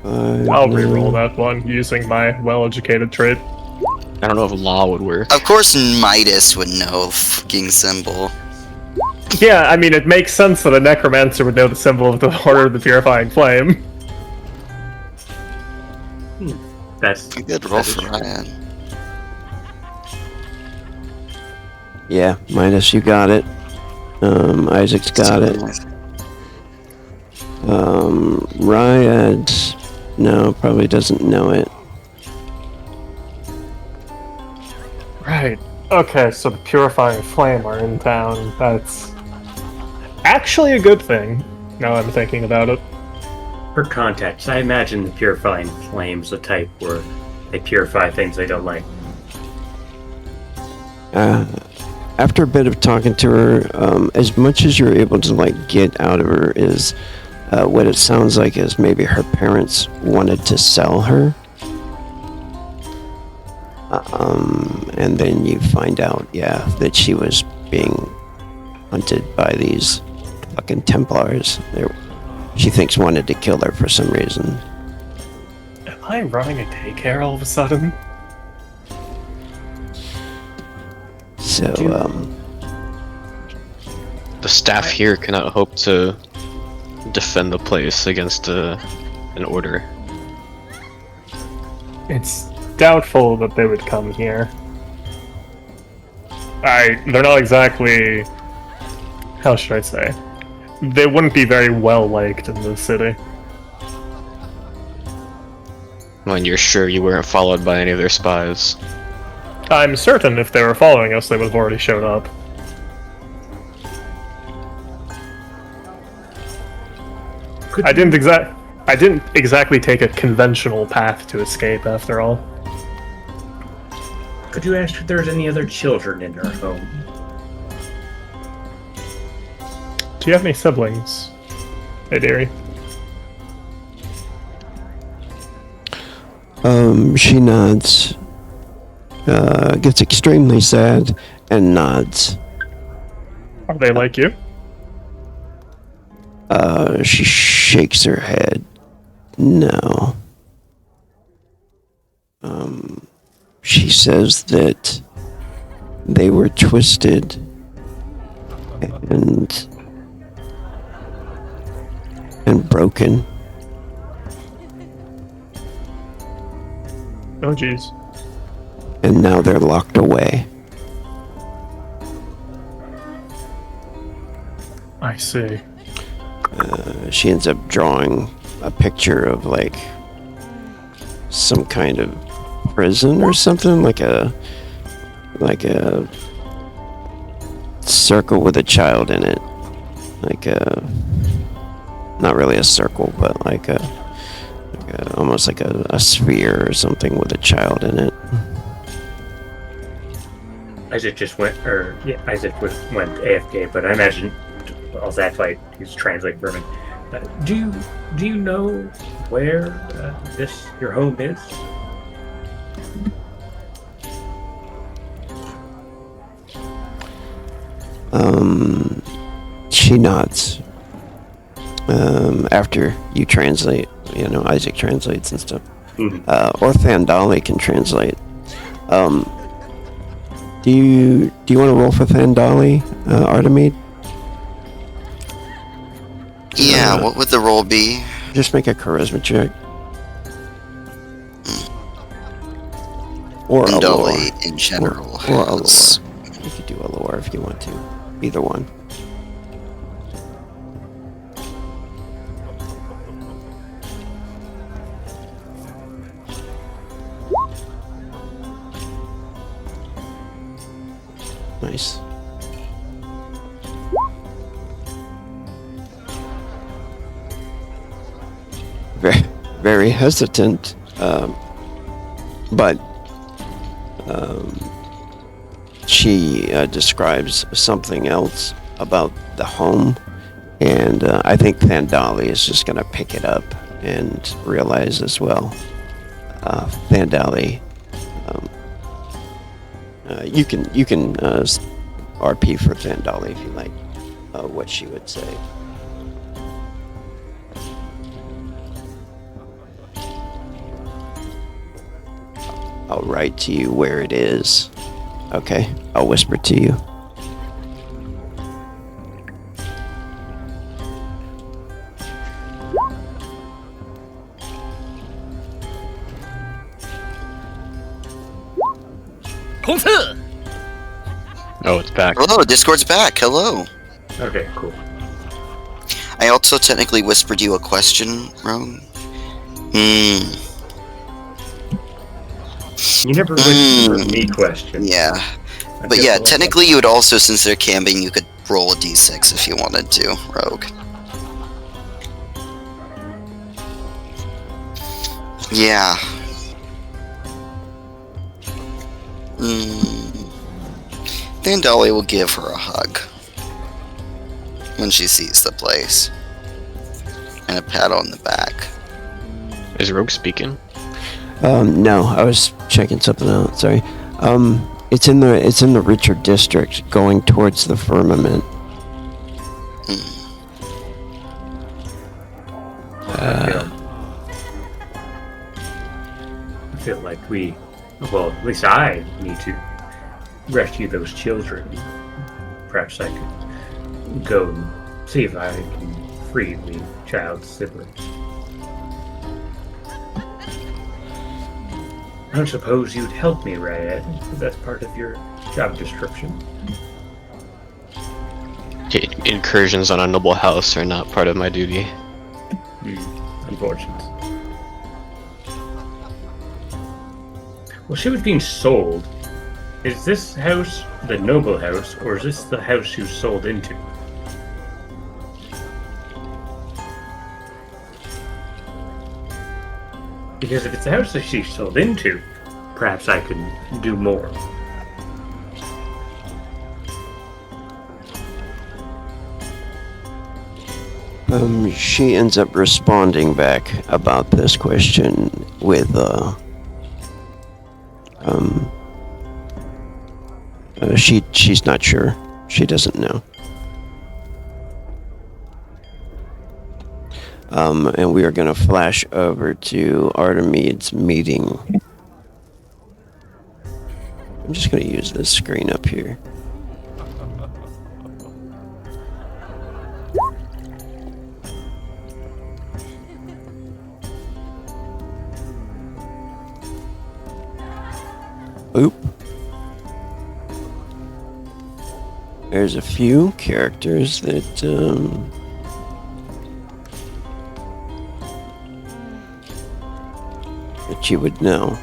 I'll re-roll that one using my well-educated trait. I don't know if law would work. Of course, Midas would know the fucking symbol. Yeah, I mean, it makes sense that a necromancer would know the symbol of the Order of the Purifying Flame. That's A good roll for Ryan. Yeah, Midas, you got it. Isaac's got it. Ryad, no, probably doesn't know it. Right. Okay, so the Purifying Flame are in town. That's actually a good thing, now I'm thinking about it. for context. I imagine the purifying flame's the type where they purify things they don't like. After a bit of talking to her, as much as you're able to like get out of her is what it sounds like is maybe her parents wanted to sell her. And then you find out, yeah, that she was being hunted by these fucking Templars. She thinks wanted to kill her for some reason. Am I running a daycare all of a sudden? So, The staff here cannot hope to defend the place against an order. It's doubtful that they would come here. They're not exactly... How should I say? They wouldn't be very well liked in this city. When you're sure you weren't followed by any of their spies. I'm certain if they were following us, they would have already showed up. I didn't exactly take a conventional path to escape, after all. Could you ask if there's any other children in her home? Do you have any siblings? Hey, dearie. She nods, gets extremely sad, and nods. Are they like you? She shakes her head. No. She says that they were twisted and broken. Oh, jeez. And now they're locked away. I see. She ends up drawing a picture of like some kind of prison or something, like a circle with a child in it, like a, not really a circle, but like a almost like a sphere or something with a child in it. Isaac just went, Isaac went AFK, but I imagine I'll act like he's translating for me. Do you know where your home is? She nods. After you translate, Isaac translates and stuff. Mm-hmm. Or Thandali can translate. Do you want to roll for Thandali, Artemide? Yeah, what would the roll be? Just make a charisma check. Or And allure. Dolly in general. Or allure. has- You could do allure if you want to. Either one. Nice. Very, very hesitant, but she describes something else about the home, and I think Thandali is just going to pick it up and realize as well. Thandali, you can RP for Thandali if you like. What she would say. I'll write to you where it is. Okay, I'll whisper to you. Oh, it's back. Hello, Discord's back. Hello. Okay, cool. I also technically whispered you a question, Rogue. You never whispered me questions. Yeah. I But feel yeah, so- technically you would also, since they're camping, you could roll a d6 if you wanted to, Rogue. Yeah. Then Dolly will give her a hug when she sees the place. And a pat on the back. Is Rogue speaking? No, I was checking something out. Sorry. It's in the richer district, going towards the firmament. I feel like at least I need to rescue those children. Perhaps I could go and see if I can free the child's siblings. I don't suppose you'd help me, Rayed, if that's part of your job description. Okay, incursions on a noble house are not part of my duty. Unfortunate. Well, she was being sold. Is this house the noble house, or is this the house she was sold into? Because if it's the house that she sold into, perhaps I can do more. She ends up responding back about this question with She's not sure. She doesn't know. And we are going to flash over to Artemide's meeting. I'm just going to use this screen up here. Oop. There's a few characters that, that you would know.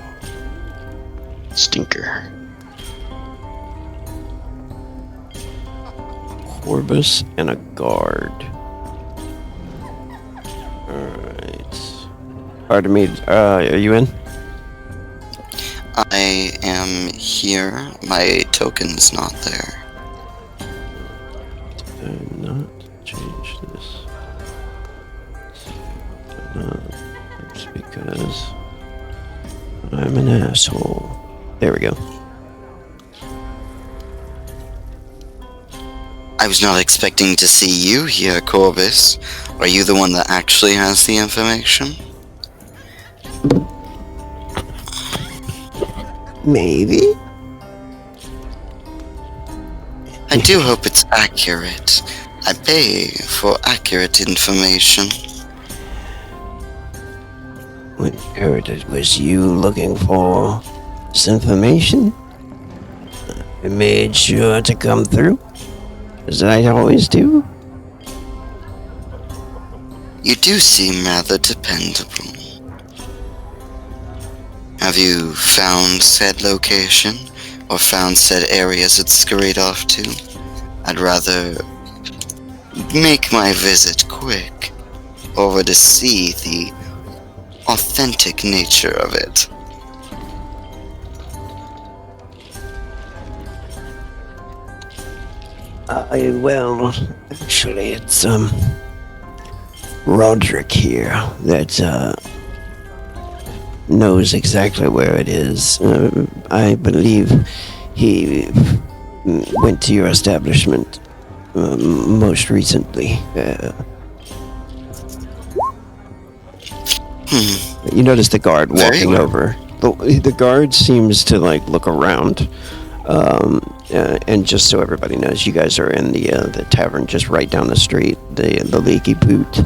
Stinker. Orbis and a guard. Alright. Artemide, are you in? I am here. My token's not there. Did I not change this? It's because I'm an asshole. There we go. I was not expecting to see you here, Corbus. Are you the one that actually has the information? Maybe? I do hope it's accurate. I pay for accurate information. When heard it was you looking for this information, I made sure to come through, as I always do. You do seem rather dependable. Have you found said location, or found said areas it scurried off to? I'd rather make my visit quick, over to see the authentic nature of it. Well, actually, it's, Roderick here that, knows exactly where it is. I believe he went to your establishment, most recently. You notice the guard walking over. The guard seems to, like, look around. And just so everybody knows, you guys are in the tavern just right down the street, the Leaky Boot.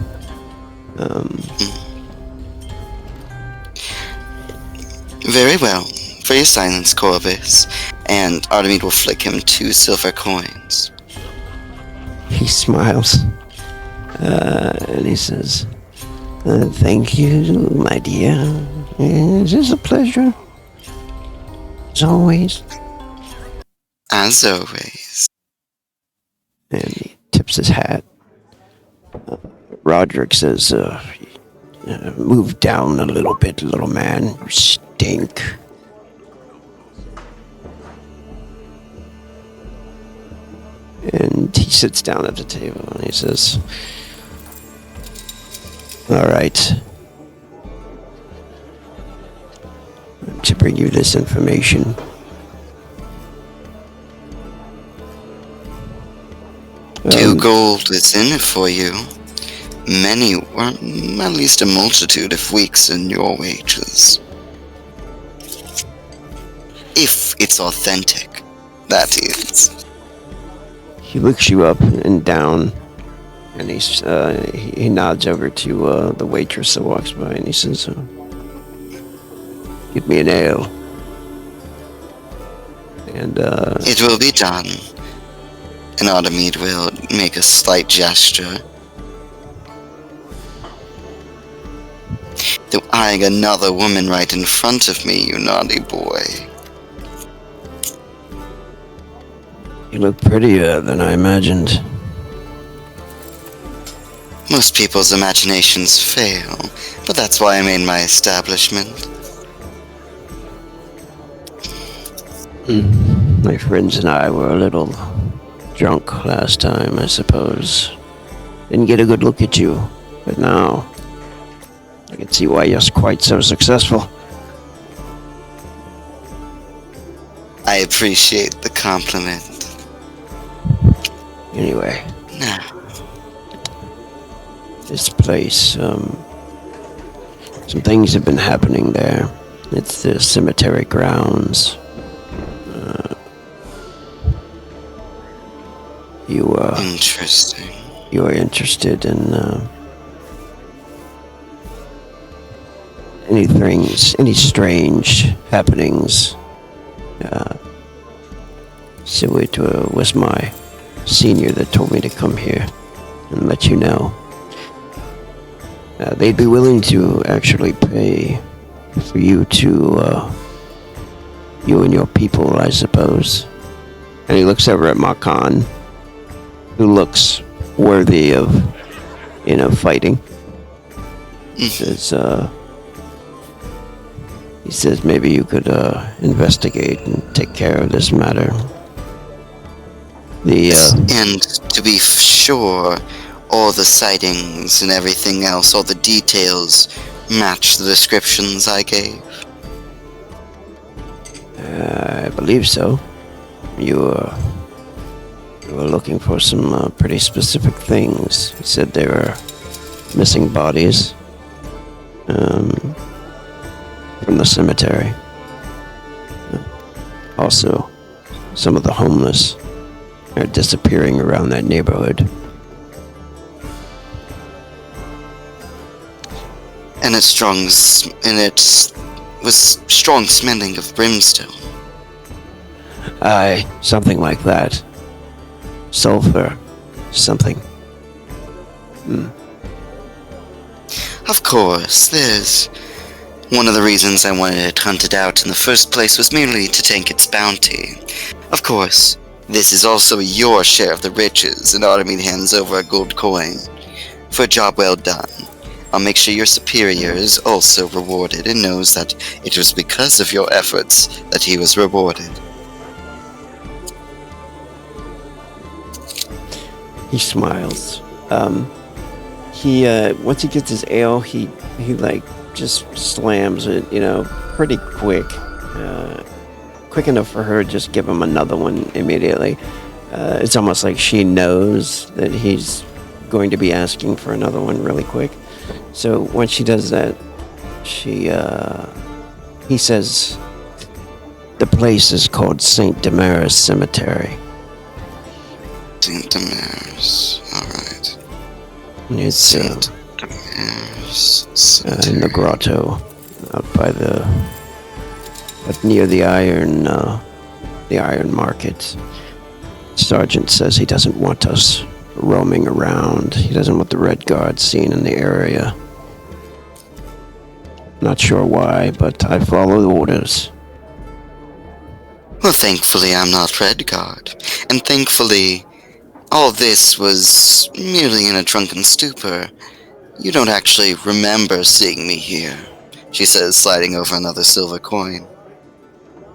Very well. For your silence, Corbus. And Artemide will flick him 2 silver coins. He smiles. And he says, thank you, my dear. It is a pleasure. As always. As always. And he tips his hat. Roderick says, move down a little bit, little man. You stink. And he sits down at the table and he says, all right. To bring you this information. Two gold is in it for you. Many, or at least a multitude of weeks in your wages. If it's authentic, that is. He looks you up and down, and he nods over to the waitress that walks by, and he says, "Give me an ale." And it will be done. And Artemide will make a slight gesture. Though eyeing another woman right in front of me, you naughty boy. You look prettier than I imagined. Most people's imaginations fail, but that's why I made my establishment. My friends and I were a little drunk last time, I suppose. Didn't get a good look at you, but now I can see why you're quite so successful. I appreciate the compliment. Anyway, Now, this place, some things have been happening there. It's the cemetery grounds. Interesting. You are interested in any strange happenings. So it was my senior that told me to come here and let you know. They'd be willing to actually pay for you to, you and your people, I suppose. And he looks over at Makan, who looks worthy of, fighting. He says maybe you could investigate and take care of this matter. And to be sure, all the sightings and everything else, all the details match the descriptions I gave. I believe so. You were looking for some pretty specific things. You said there were missing bodies from the cemetery. Also, some of the homeless are disappearing around that neighborhood. And it was strong smelling of brimstone. Aye, something like that. Sulfur, something. Of course, there's one of the reasons I wanted it hunted out in the first place was merely to take its bounty. Of course, this is also your share of the riches, and Artemis hands over a gold coin. For a job well done, I'll make sure your superior is also rewarded and knows that it was because of your efforts that he was rewarded. He smiles. Once he gets his ale, he just slams it, pretty quick. Quick enough for her to just give him another one immediately. It's almost like she knows that he's going to be asking for another one really quick. So when she does that, he says, the place is called St. Damaris Cemetery. St. Damaris, alright. It's St. Damaris Cemetery. in the grotto, out by near the iron market. Sergeant says he doesn't want us roaming around. He doesn't want the Red Guard seen in the area. Not sure why, but I follow the orders. Well, thankfully I'm not Red Guard, and thankfully all this was merely in a drunken stupor. You don't actually remember seeing me here, she says, sliding over another silver coin.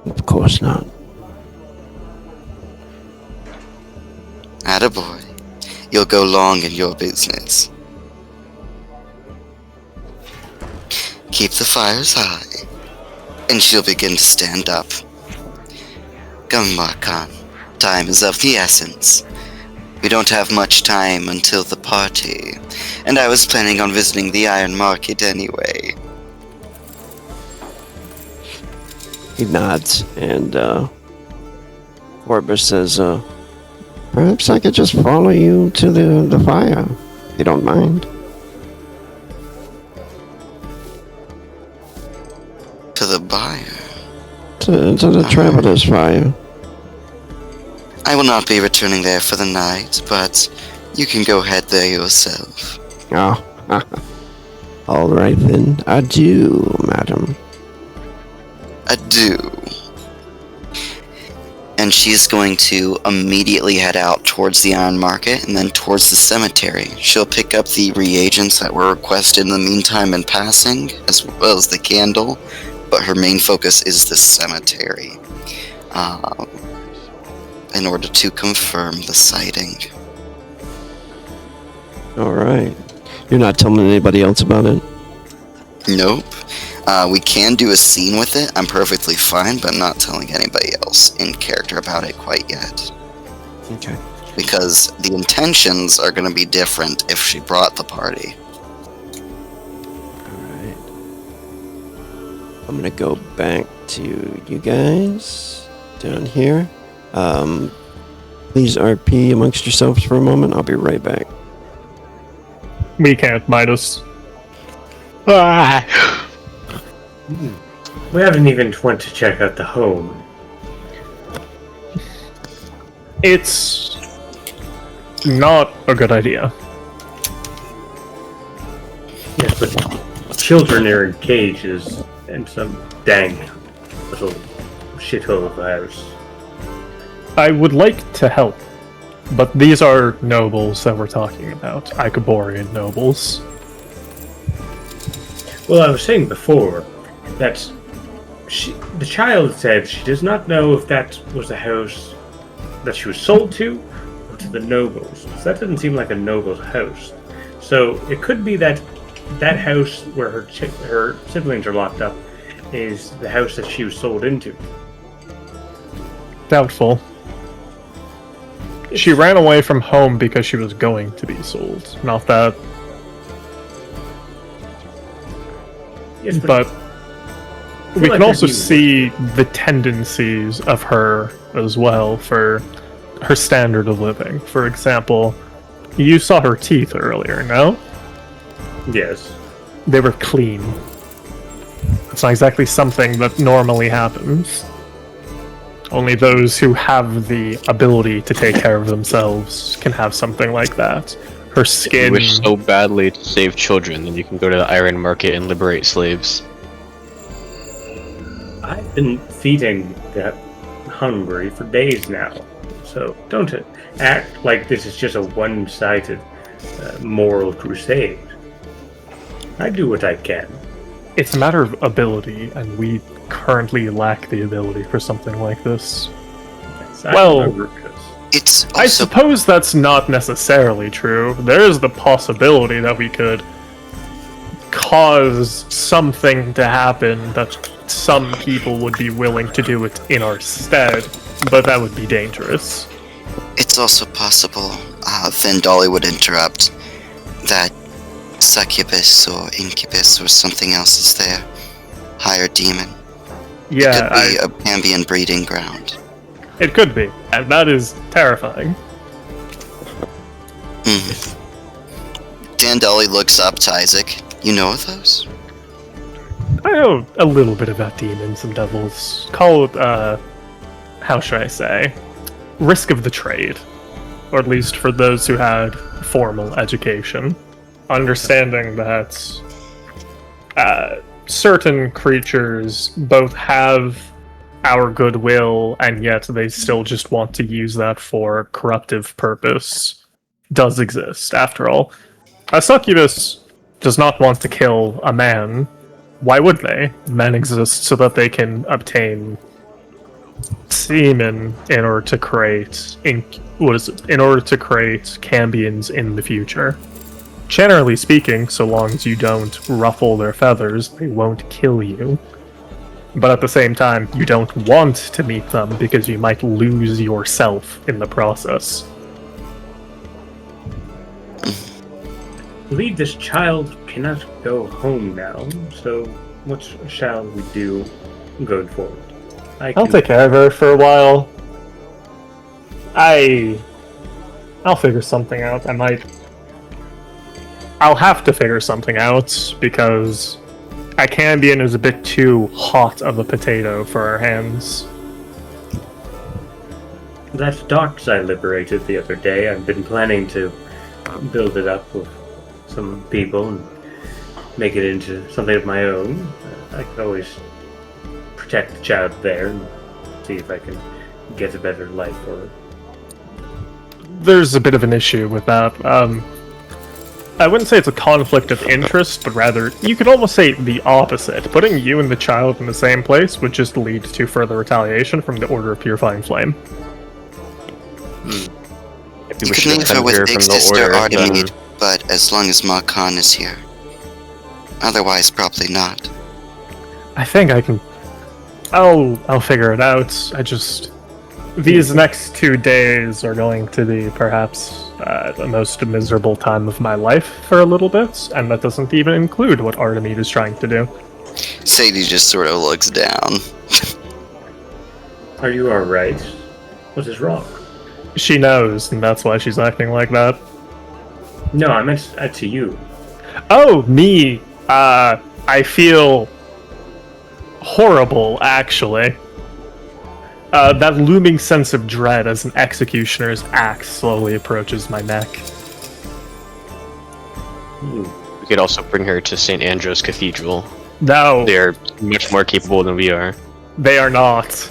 Of course not. Attaboy. You'll go long in your business. Keep the fires high, and she'll begin to stand up. Gunmarkan, time is of the essence. We don't have much time until the party, and I was planning on visiting the iron market anyway. He nods, and Corbus says, perhaps I could just follow you to the fire, if you don't mind. To the buyer. To the Traveler's Fire. I will not be returning there for the night, but you can go head there yourself. Oh, all right then. Adieu, madam. Adieu. And she's going to immediately head out towards the iron market and then towards the cemetery. She'll pick up the reagents that were requested in the meantime in passing, as well as the candle, but her main focus is the cemetery, in order to confirm the sighting. All right. You're not telling anybody else about it? Nope. We can do a scene with it. I'm perfectly fine, but I'm not telling anybody else in character about it quite yet. Okay. Because the intentions are going to be different if she brought the party. Alright. I'm gonna go back to you guys down here. Please RP amongst yourselves for a moment. I'll be right back. We can't, Midas. Ah! We haven't even went to check out the home. It's not a good idea. Yes, but children are in cages in some dank little shithole of a house. I would like to help, but these are nobles that we're talking about. Ichaborian nobles. Well, I was saying before that the child said she does not know if that was a house that she was sold to or to the nobles. So that doesn't seem like a noble's house. So it could be that that house where her siblings are locked up is the house that she was sold into. Doubtful. She ran away from home because she was going to be sold. Not that, Yes, but we like can they're also being- see the tendencies of her as well for her standard of living. For example, you saw her teeth earlier, no? Yes. They were clean. It's not exactly something that normally happens. Only those who have the ability to take care of themselves can have something like that. Her You skin... wish so badly to save children, then you can go to the iron market and liberate slaves. I've been feeding that hungry for days now. So don't act like this is just a one-sided moral crusade. I do what I can. It's a matter of ability, and we currently lack the ability for something like this. Yes, I Well- remember 'cause It's I also suppose that's not necessarily true. There is the possibility that we could cause something to happen that some people would be willing to do it in our stead, but that would be dangerous. It's also possible, then Dolly would interrupt, that succubus or incubus or something else is there. Higher demon. Yeah, Could be a Cambion breeding ground. it could be, and that is terrifying. Dan Dolly looks up to Isaac. You know of those? I know a little bit about demons and devils. Call it, how should I say? Risk of the trade. Or at least for those who had formal education. Understanding that certain creatures both have our goodwill and yet they still just want to use that for corruptive purpose does exist, after all. A succubus does not want to kill a man. Why would they? Men exist so that they can obtain semen in order to create in order to create cambions in the future. Generally speaking, so long as you don't ruffle their feathers, they won't kill you. But at the same time, you don't want to meet them because you might lose yourself in the process. I believe this child cannot go home now, so what shall we do going forward? I'll take care of her for a while. I'll figure something out. I'll have to figure something out because a Cambion is a bit too hot of a potato for our hands. That docks I liberated the other day, I've been planning to build it up with some people and make it into something of my own. I could always protect the child there and see if I can get a better life for her. There's a bit of an issue with that. I wouldn't say it's a conflict of interest, but rather, you could almost say the opposite. Putting you and the child in the same place would just lead to further retaliation from the Order of Purifying Flame. If You we can should leave have her been with here Big from the Sister order, Artemide, but as long as Ma Khan is here. Otherwise, probably not. I think I can. I'll figure it out. These next 2 days are going to be perhaps the most miserable time of my life for a little bit, and that doesn't even include what Artemide is trying to do. Sadie just sort of looks down. Are you alright? What is wrong? She knows, and that's why she's acting like that. No, I meant to you. Oh, me. I feel horrible, actually. That looming sense of dread as an executioner's axe slowly approaches my neck. We could also bring her to St. Andrew's Cathedral. No, They're much more capable than we are. they are not.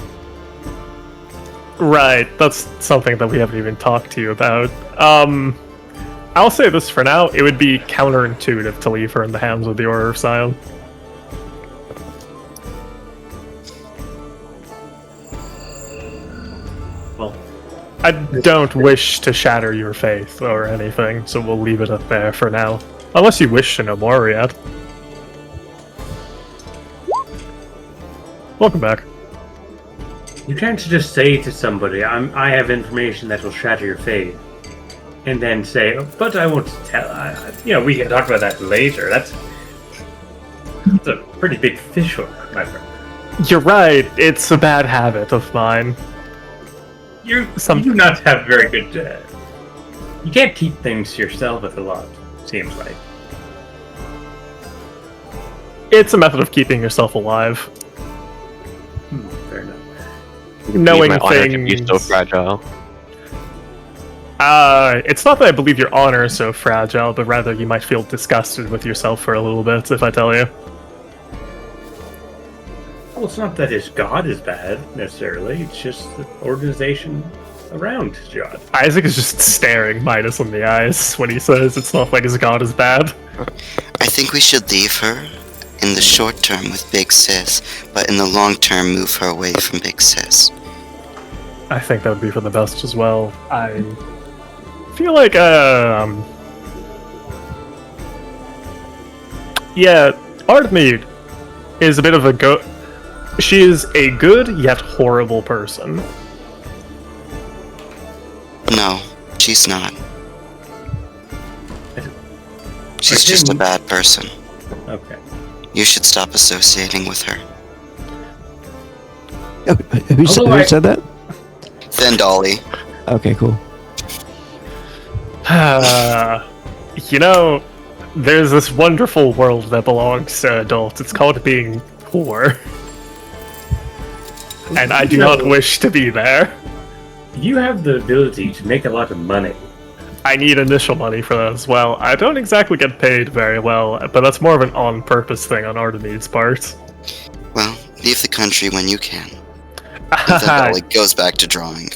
Right, that's something that we haven't even talked to you about. I'll say this for now, it would be counterintuitive to leave her in the hands of the Order of Sion. Well, I don't wish to shatter your faith or anything, so we'll leave it up there for now. Unless you wish to know more, Riyadh. Welcome back. you can't just say to somebody, I have information that will shatter your faith, and then say, but I won't tell. We can talk about that later. That's a pretty big fishhook, my friend. You're right, it's a bad habit of mine. You do not have very good. You can't keep things to yourself with a lot, seems like. It's a method of keeping yourself alive. Fair enough. Knowing my honor to things. be so fragile. It's not that I believe your honor is so fragile, but rather you might feel disgusted with yourself for a little bit if I tell you. Well, it's not that his god is bad, necessarily. It's just the organization around his god. Isaac is just staring Midas in the eyes when he says it's not like his god is bad. I think we should leave her in the short term with Big Sis, but in the long term move her away from Big Sis. I think that would be for the best as well. I feel like, yeah, Artemide is a bit of a She is a good yet horrible person. No, she's not. She's just a bad person. Okay. You should stop associating with her. Who said that? Then Dolly. Okay, cool. There's this wonderful world that belongs to adults. It's called being poor. And I do not wish to be there. You have the ability to make a lot of money. I need initial money for that as well. I don't exactly get paid very well, but that's more of an on-purpose thing on Artemide's part. Well, leave the country when you can. And then Dolly goes back to drawing.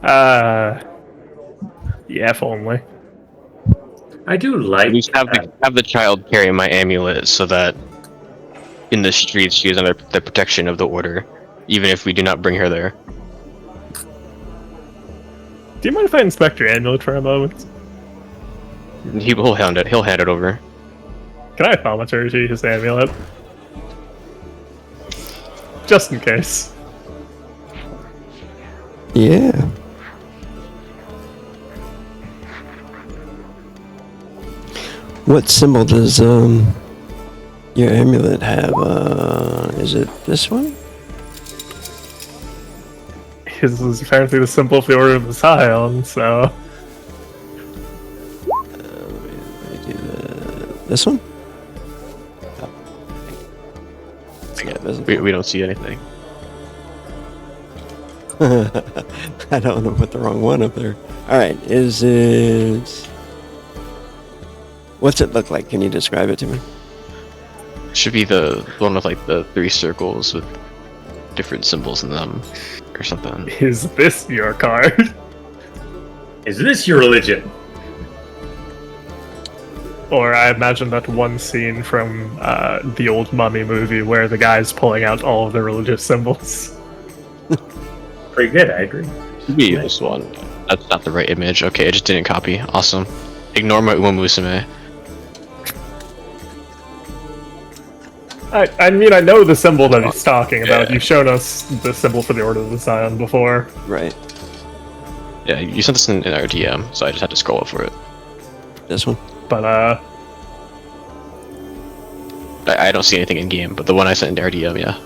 Yeah, if only. I do like At least have the child carry my amulet so that in the streets she is under the protection of the Order, even if we do not bring her there. Do you mind if I inspect your amulet for a moment? He'll hand it over. Can I thaumaturgy his amulet? Just in case. Yeah. What symbol does your amulet have? Is it this one? His is apparently the symbol of the Order of the Scion, so... This one? We don't see anything. I don't know, put the wrong one up there. Alright, is it... What's it look like? Can you describe it to me? Should be the one with like the 3 circles with different symbols in them, or something. Is this your card? Is this your religion? Or I imagine that one scene from the old Mummy movie where the guy's pulling out all of the religious symbols. Pretty good, I agree. Should be this one. That's not the right image. Okay, I just didn't copy. Awesome. Ignore my Uma Musume. I mean, I know the symbol that he's talking about. You've shown us the symbol for the Order of the Scion before. Right. Yeah, you sent this in our DM, so I just had to scroll up for it. This one? But, I don't see anything in game, but the one I sent in our DM, yeah.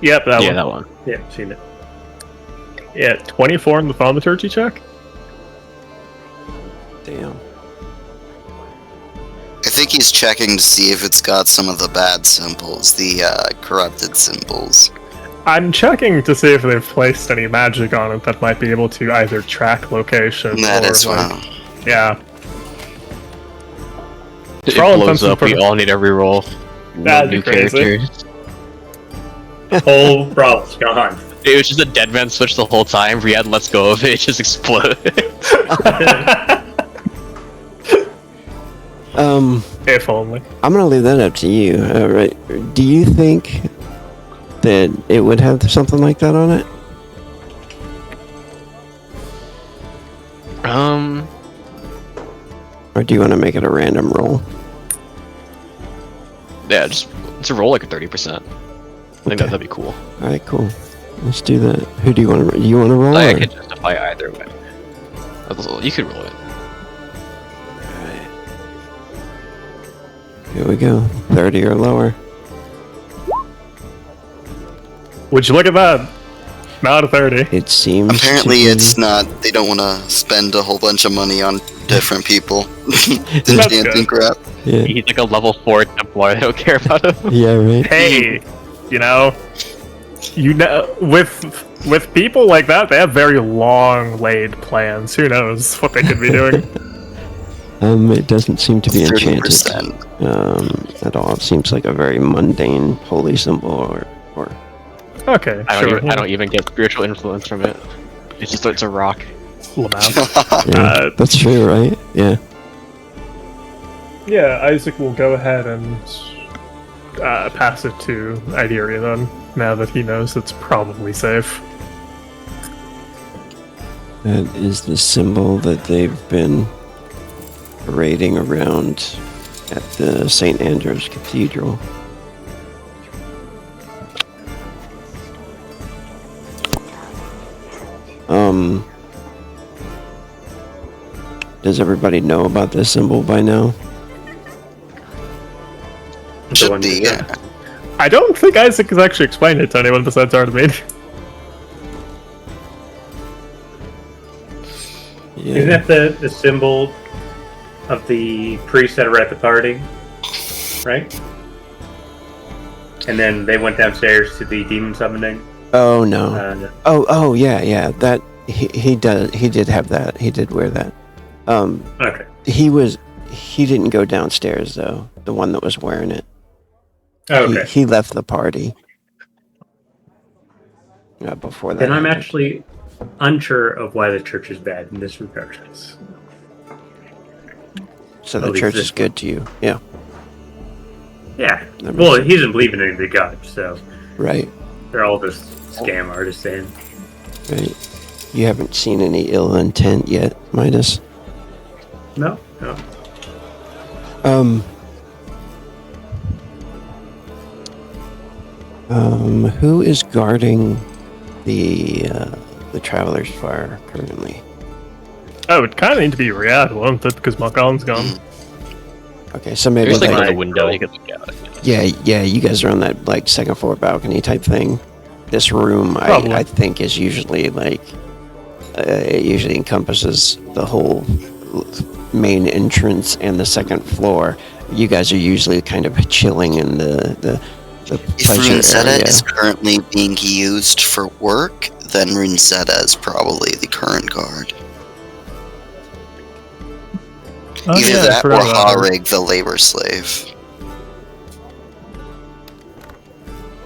Yep, that Yeah, one. that one. Yeah, seen it. Yeah, 24 in the thaumaturgy check? Damn. I think he's checking to see if it's got some of the bad symbols, the corrupted symbols. I'm checking to see if they've placed any magic on it that might be able to either track location That or, as well. yeah. It For all blows intents and up, we purposes- all need a reroll. No That'd be new crazy. characters. Whole problem's gone. It was just a dead man switch the whole time. Riyadh lets go of it, it just exploded. If only. I'm gonna leave that up to you. Right? Do you think that it would have something like that on it? Or do you want to make it a random roll? Yeah, just it's a roll like a 30%. I think Okay. that'd be cool. All right, cool. Let's do that. Who do you want to? You want to roll? Like, I or- could justify either way. You could roll it. Alright. Here we go. 30 or lower. Would you look at that? Not a 30. It seems. Apparently to it's not, they don't want to spend a whole bunch of money on different people. That's Enchanting good. crap. Yeah. He's like a level 4 Templar, they don't care about him. Yeah. Right. Hey, you know, with people like that, they have very long laid plans. Who knows what they could be doing? It doesn't seem to be enchanted. 30%. At all. It seems like a very mundane holy symbol, or Okay, I sure. don't even get spiritual influence from it. It's a rock. Lamau. yeah, that's true, right? Yeah. Yeah, Isaac will go ahead and pass it to Ideria then, now that he knows it's probably safe. That is the symbol that they've been parading around at the St. Andrew's Cathedral. Does everybody know about this symbol by now? Should be, yeah. I don't think Isaac has actually explained it to anyone besides Artemide. Yeah. Isn't that the symbol of the priests that were at the party? Right? And then they went downstairs to the demon summoning. Oh no. Uh, Yeah. That he did have that. He did wear that. okay. He didn't go downstairs though. The one that was wearing it. Okay. He left the party. Before that. Then I'm happened. actually unsure of why the church is bad in this regard. So at the least church this is good to you. Yeah. Yeah. That makes Well, sense. he doesn't believe in any of the gods, so Right. they're all just scam artists and Right. You haven't seen any ill intent yet, Midas. no. Who is guarding the Traveler's Fire currently? Oh, it kind of need to be Riyadh, won't it? Because Malcolm's gone. Okay, so maybe There's like like, a window you could look out. yeah, you guys are on that like second floor balcony type thing. This room, Probably. I think, is usually like it usually encompasses the whole main entrance and the second floor. You guys are usually kind of chilling in the If pleasure Runesetta area. is currently being used for work, then Runesetta is probably the current guard. Oh, Either yeah, I that or forgot about that. Harig, the labor slave.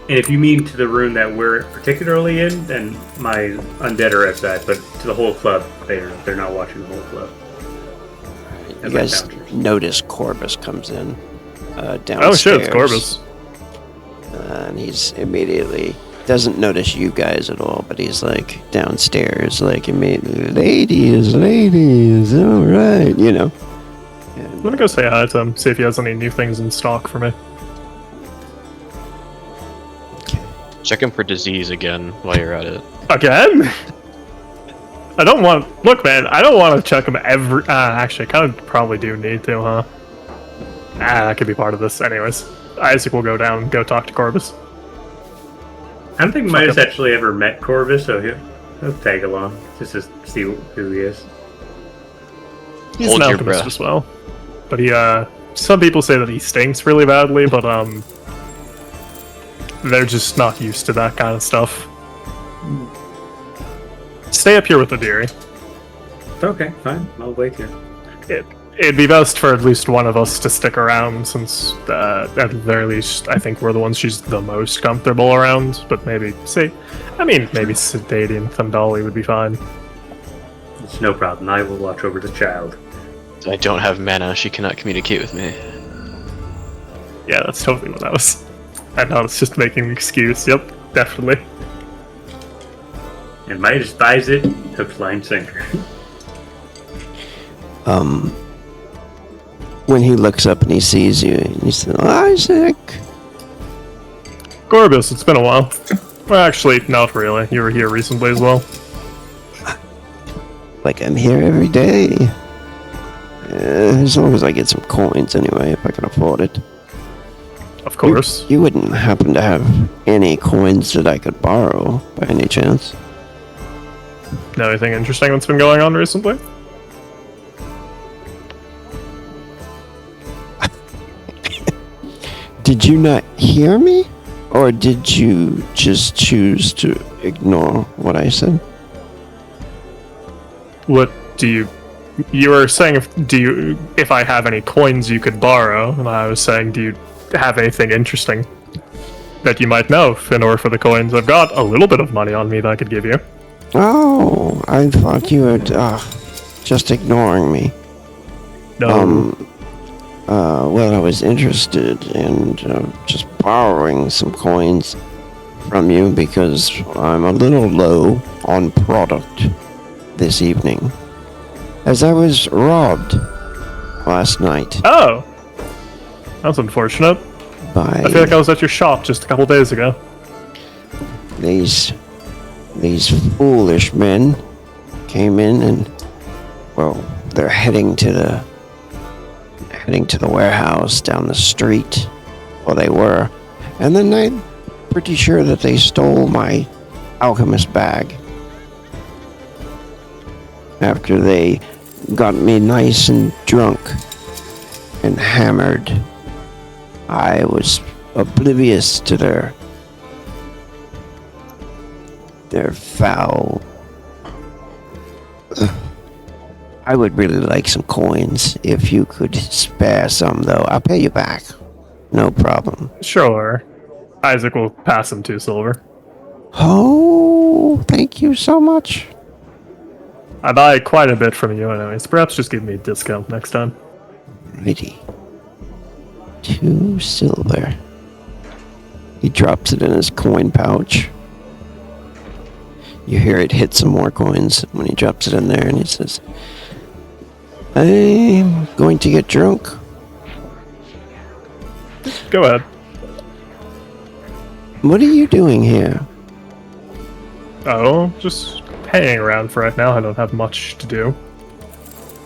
And if you mean to the room that we're particularly in, then my undead are outside. But to the whole club, they're not watching the whole club. You As my guys counters. notice Corbus comes in downstairs. Oh shit, it's Corbus. And he's immediately doesn't notice you guys at all, but he's like downstairs, like, ladies, all right, you know. I'm gonna go say hi to him, see if he has any new things in stock for me. Check him for disease again while you're at it. Again? I don't want... Look, man, I don't want to check him every... actually, I kind of probably do need to, huh? That could be part of this. Anyways, Isaac will go down and go talk to Corvus. I don't think Midas actually ever met Corvus, so he'll tag along just to see who he is. He's Hold an your alchemist breath. as well. But he, some people say that he stinks really badly, but, they're just not used to that kind of stuff. Stay up here with the dearie. Okay, fine. I'll wait here. It'd be best for at least one of us to stick around, since, at the very least, I think we're the ones she's the most comfortable around, but maybe maybe Sedati and Thundali would be fine. It's no problem. I will watch over the child. I don't have mana. She cannot communicate with me. Yeah, that's totally what that was. I know, it's just making an excuse. Yep, definitely. And Midas buys it, hook, line, sinker. When he looks up and he sees you, and he says, Isaac! Gorbis, it's been a while. Well, actually, not really. You were here recently as well. Like, I'm here every day. As long as I get some coins anyway, if I can afford it. Of course. You wouldn't happen to have any coins that I could borrow, by any chance? Know anything interesting that's been going on recently? Did you not hear me? Or did you just choose to ignore what I said? What do you... You were saying if I have any coins you could borrow, and I was saying, do you have anything interesting that you might know in order for the coins? I've got a little bit of money on me that I could give you. Oh, I thought you were just ignoring me. No. Well, I was interested in just borrowing some coins from you because I'm a little low on product this evening, as I was robbed last night Oh! That's unfortunate. by I feel like I was at your shop just a couple days ago. these foolish men came in and, well, they're heading to the warehouse down the street. Well, they were. And then I'm pretty sure that they stole my alchemist bag. After they got me nice and drunk and hammered, I was oblivious to their foul... I would really like some coins. If you could spare some, though, I'll pay you back. No problem. Sure. Isaac will pass him 2 silver. Oh, thank you so much. I buy quite a bit from you anyways. Perhaps just give me a discount next time. Righty. 2 silver. He drops it in his coin pouch. You hear it hit some more coins when he drops it in there, and he says, I'm going to get drunk. Go ahead. What are you doing here? Oh, just hanging around for right now. I don't have much to do.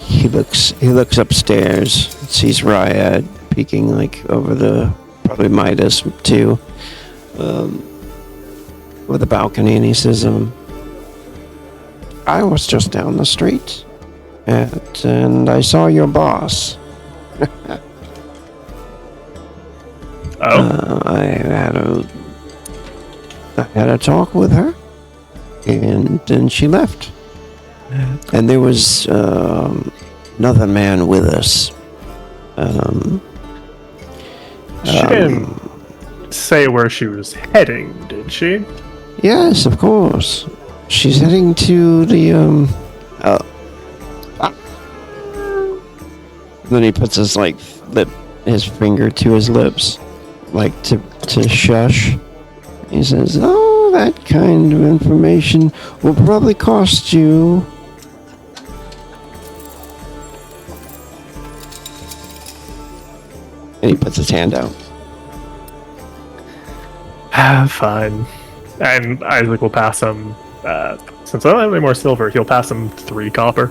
He looks upstairs, sees Ryad peeking like over probably Midas too, over the balcony, and he says, I was just down the street, and I saw your boss. Oh? I had a talk with her, and then she left. And there was another man with us. She didn't say where she was heading, did she? Yes, of course. She's heading to the Then he puts his his finger to his lips, like to shush. He says, "Oh, that kind of information will probably cost you. And he puts his hand out. Fine. And Isaac will pass him, since I don't have any more silver, he'll pass him 3 copper.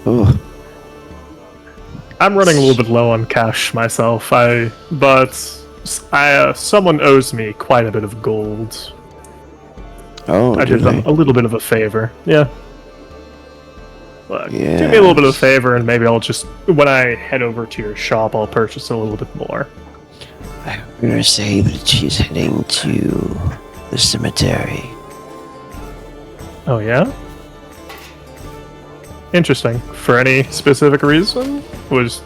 Oh, I'm running a little bit low on cash myself, but someone owes me quite a bit of gold. I do did them they? a little bit of a favor. Yeah. Look, do me a Yes. little bit of a favor, and maybe I'll just, when I head over to your shop, I'll purchase a little bit more. I'm gonna say that she's heading to the cemetery. Oh, yeah? Interesting. For any specific reason? Was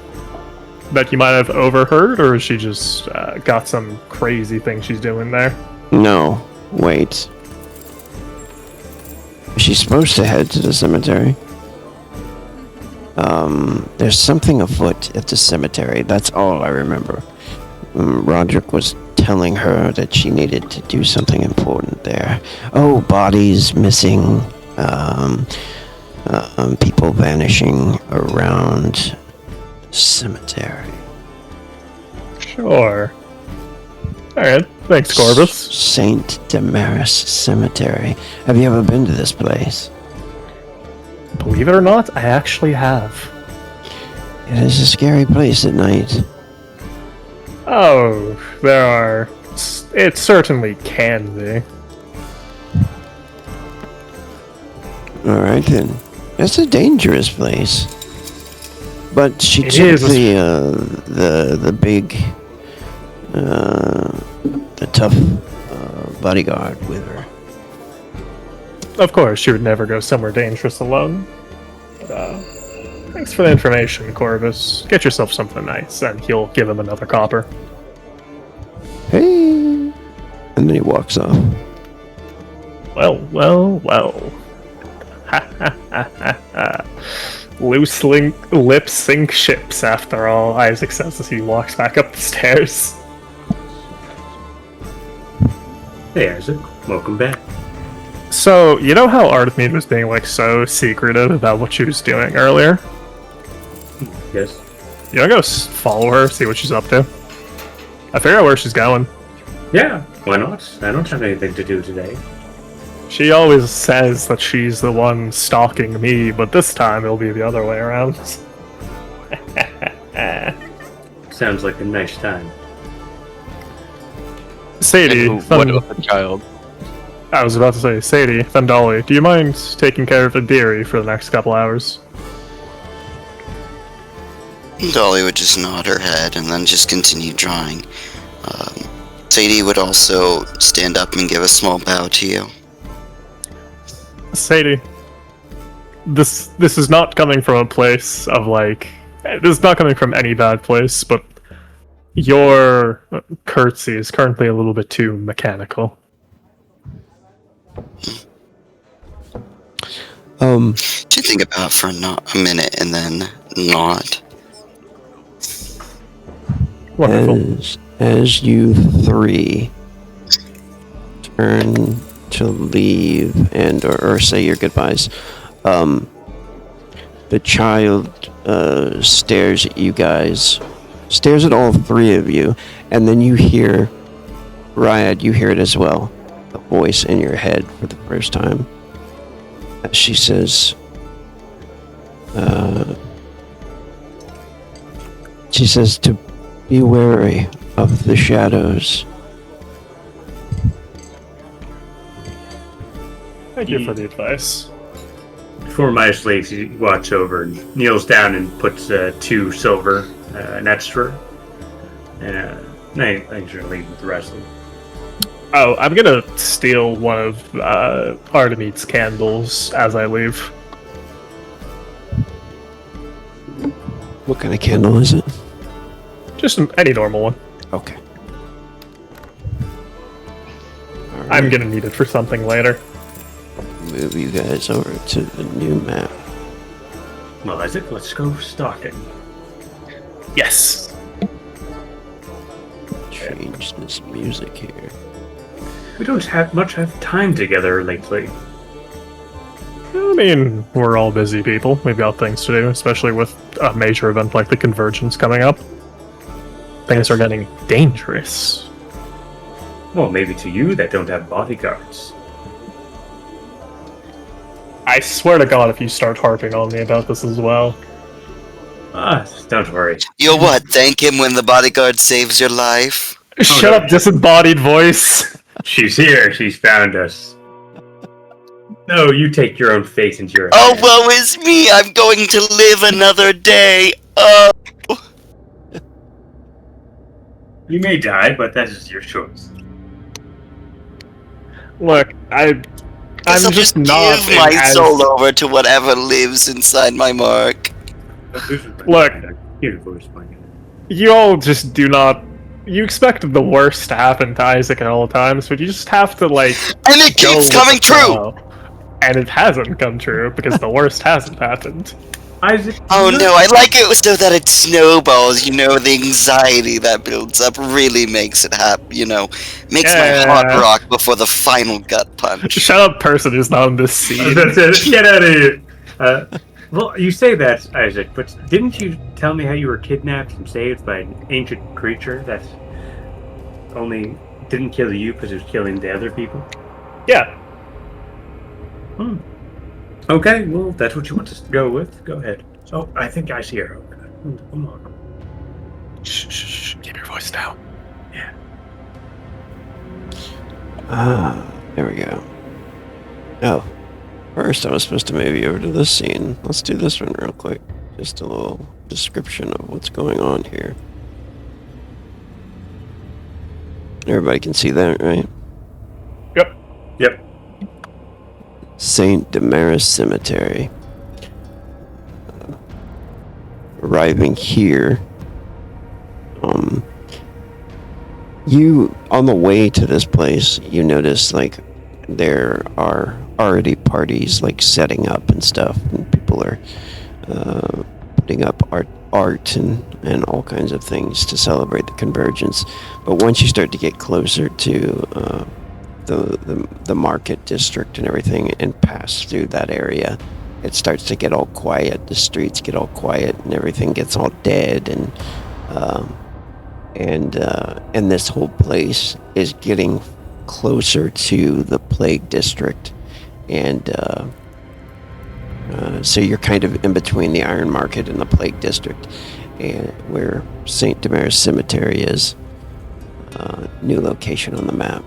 that you might have overheard, or is she just got some crazy thing she's doing there? No, wait. She's supposed to head to the cemetery. There's something afoot at the cemetery. That's all I remember. Roderick was telling her that she needed to do something important there. Oh, bodies missing. People vanishing around the cemetery. Sure. Alright, thanks, Corvus. Saint Damaris Cemetery. Have you ever been to this place? Believe it or not, I actually have. It is a scary place at night. Oh, there are. It certainly can be. Alright then. It's a dangerous place. But she It took is. the big, the tough bodyguard with her. Of course, she would never go somewhere dangerous alone. But, thanks for the information, Corvus. Get yourself something nice, and he'll give him another copper. Hey! And then he walks off. Well, well, well. Ha ha ha ha ha. Loose lip sink ships, after all, Isaac says as he walks back up the stairs. Hey, Isaac. Welcome back. So, you know how Artemis was being, like, so secretive about what she was doing earlier? Yes. You wanna go follow her, see what she's up to? I figure out where she's going. Yeah, why not? I don't have anything to do today. She always says that she's the one stalking me, but this time it'll be the other way around. Sounds like a nice time. Sadie, What of a child? I was about to say, Sadie, Vendali, do you mind taking care of the dairy for the next couple hours? Dolly would just nod her head and then just continue drawing. Sadie would also stand up and give a small bow to you. Sadie, this is not coming from a place of, like, this is not coming from any bad place, but your curtsy is currently a little bit too mechanical. Do you think about it for a minute and then nod? Wonderful. As you three turn to leave and or say your goodbyes, the child stares at you guys, stares at all three of you, and then you hear, Ryad, you hear it as well, a voice in your head for the first time. She says, to be wary of the shadows. Thank you for the advice. Before my slaves, he walks over and kneels down and puts 2 silver nets for her. And thanks for leaving with the rest of them. Oh, I'm gonna steal one of Artemis' candles as I leave. What kind of candle is it? Just any normal one. Okay. I'm gonna need it for something later. Move you guys over to the new map. Well, Isaac, let's go stalking. Yes. Change this music here. We don't have time together lately. I mean, we're all busy people. We've got things to do, especially with a major event like the Convergence coming up. Things are getting dangerous. Well, maybe to you that don't have bodyguards. I swear to God, if you start harping on me about this as well. Don't worry. You'll what? Thank him when the bodyguard saves your life? Shut no. up, disembodied voice! She's here. She's found us. No, you take your own fate into your Oh, hands. woe is me! I'm going to live another day! Oh! You may die, but that is your choice. Look, I'm Guess I'll just just not give my as- soul over to whatever lives inside my mark. Look. Universe, my God. You all just do not. You expect the worst to happen to Isaac at all times, but you just have to, like. And it go keeps with coming the true! flow. And it hasn't come true because the worst hasn't happened. Isaac. Oh no, I like it so that it snowballs, you know, the anxiety that builds up really makes it makes my heart Yeah. rock before the final gut punch. Shut up, person who's not in this scene. Get out of here. Well, you say that, Isaac, but didn't you tell me how you were kidnapped and saved by an ancient creature that only didn't kill you because it was killing the other people? Yeah. Okay, well, if that's what you want to go with. Go ahead. Oh, I think I see her. Come on. Shh, keep your voice down. There we go. Oh, first I was supposed to move you over to this scene. Let's do this one real quick. Just a little description of what's going on here. Everybody can see that, right? Yep. St. Damaris Cemetery. Arriving here, you, on the way to this place, you notice, like, there are already parties, like, setting up and stuff, and people are putting up art and all kinds of things to celebrate the Convergence. But once you start to get closer to the market district and everything and pass through that area, it starts to get all quiet. The streets get all quiet and everything gets all dead, and this whole place is getting closer to the plague district, and so you're kind of in between the Iron Market and the plague district, and where St. Damaris Cemetery is. New location on the map.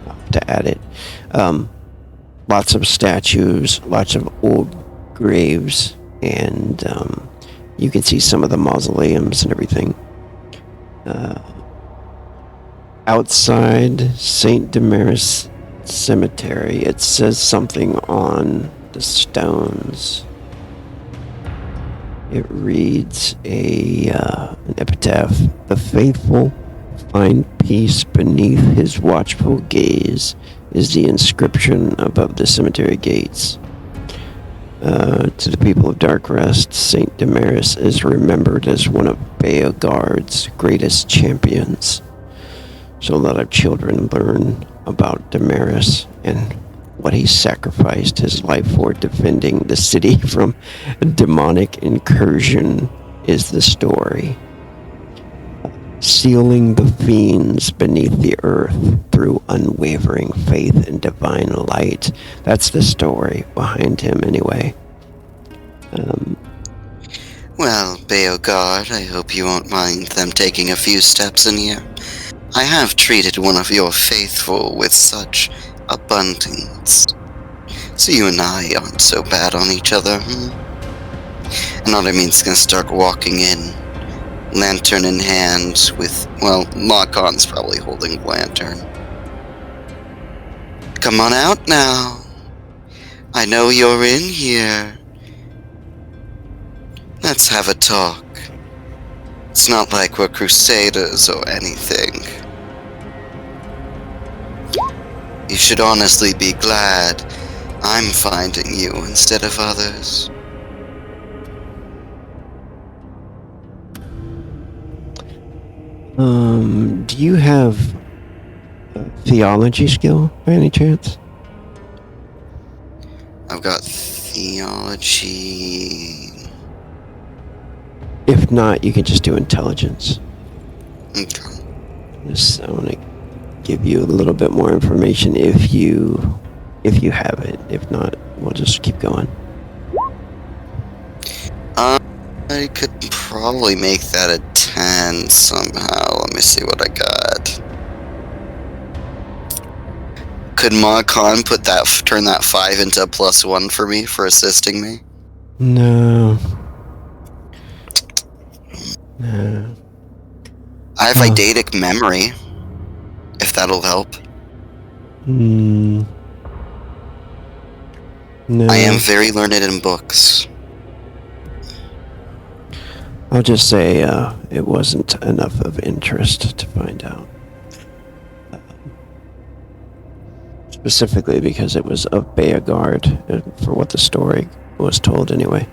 I'll have to add it. Lots of statues, lots of old graves, and you can see some of the mausoleums and everything. Outside St. Damaris Cemetery, it says something on the stones. It reads an epitaph: "The faithful find peace beneath his watchful gaze," is the inscription above the cemetery gates. To the people of Dark Rest, St. Damaris is remembered as one of Beogard's greatest champions. So a lot of children learn about Damaris and what he sacrificed his life for, defending the city from demonic incursion is the story. Sealing the fiends beneath the earth through unwavering faith in divine light. That's the story behind him, anyway. Well, Beogard, I hope you won't mind them taking a few steps in here. I have treated one of your faithful with such abundance. So you and I aren't so bad on each other, And Artemis gonna start walking in, lantern in hand, with, well, Makon's probably holding the lantern. Come on out now. I know you're in here. Let's have a talk. It's not like we're crusaders or anything. You should honestly be glad I'm finding you instead of others. Do you have theology skill by any chance? I've got theology. If not, you can just do intelligence. Okay. I want to give you a little bit more information if you have it. If not, we'll just keep going. I could probably make that a 10 somehow. Let me see what I got. Could Ma Khan turn that 5 into a +1 for me for assisting me? No. No. I have eidetic memory, if that'll help. No. I am very learned in books. I'll just say it wasn't enough of interest to find out. Specifically because it was of Beagard, for what the story was told anyway.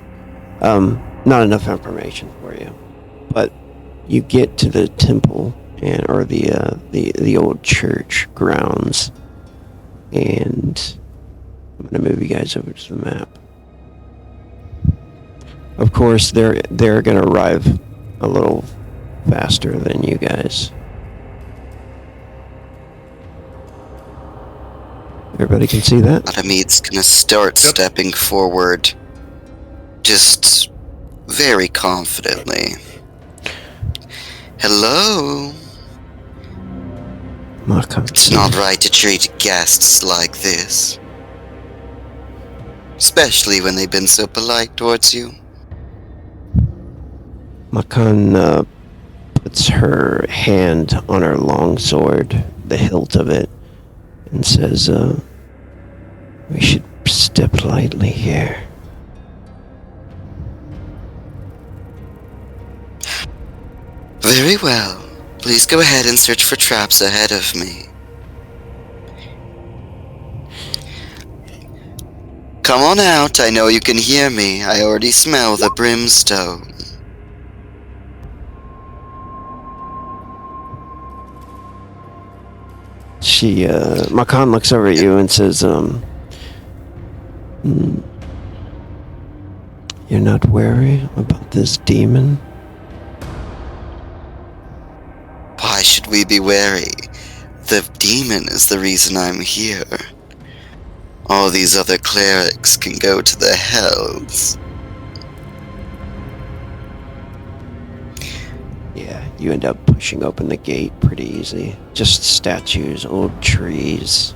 Not enough information for you. But you get to the temple or the old church grounds, and I'm gonna move you guys over to the map. Of course, they're gonna arrive a little faster than you guys. Everybody can see that? Adamid's gonna start stepping forward, just very confidently. Hello? It's not right to treat guests like this. Especially when they've been so polite towards you. Makan puts her hand on her longsword, the hilt of it, and says, we should step lightly here. Very well. Please go ahead and search for traps ahead of me. Come on out, I know you can hear me. I already smell the brimstone. Makan looks over at you and says, you're not wary about this demon? Why should we be wary? The demon is the reason I'm here. All these other clerics can go to the hells. Yeah, you end up pushing open the gate pretty easy. Just statues, old trees,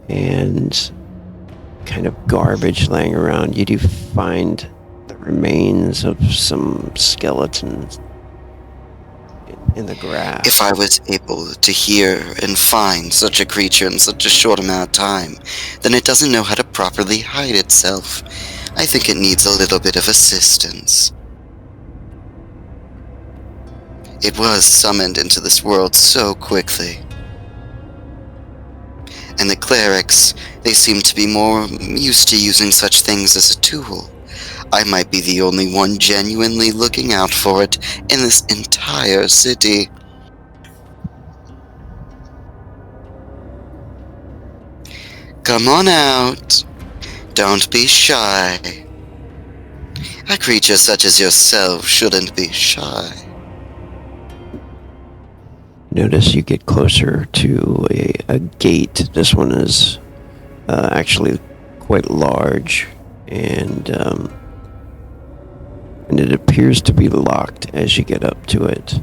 and kind of garbage laying around. You do find the remains of some skeletons in the grass. If I was able to hear and find such a creature in such a short amount of time, then it doesn't know how to properly hide itself. I think it needs a little bit of assistance. It was summoned into this world so quickly. And the clerics, they seem to be more used to using such things as a tool. I might be the only one genuinely looking out for it in this entire city. Come on out. Don't be shy. A creature such as yourself shouldn't be shy. Notice you get closer to a gate. This one is actually quite large, and it appears to be locked as you get up to it.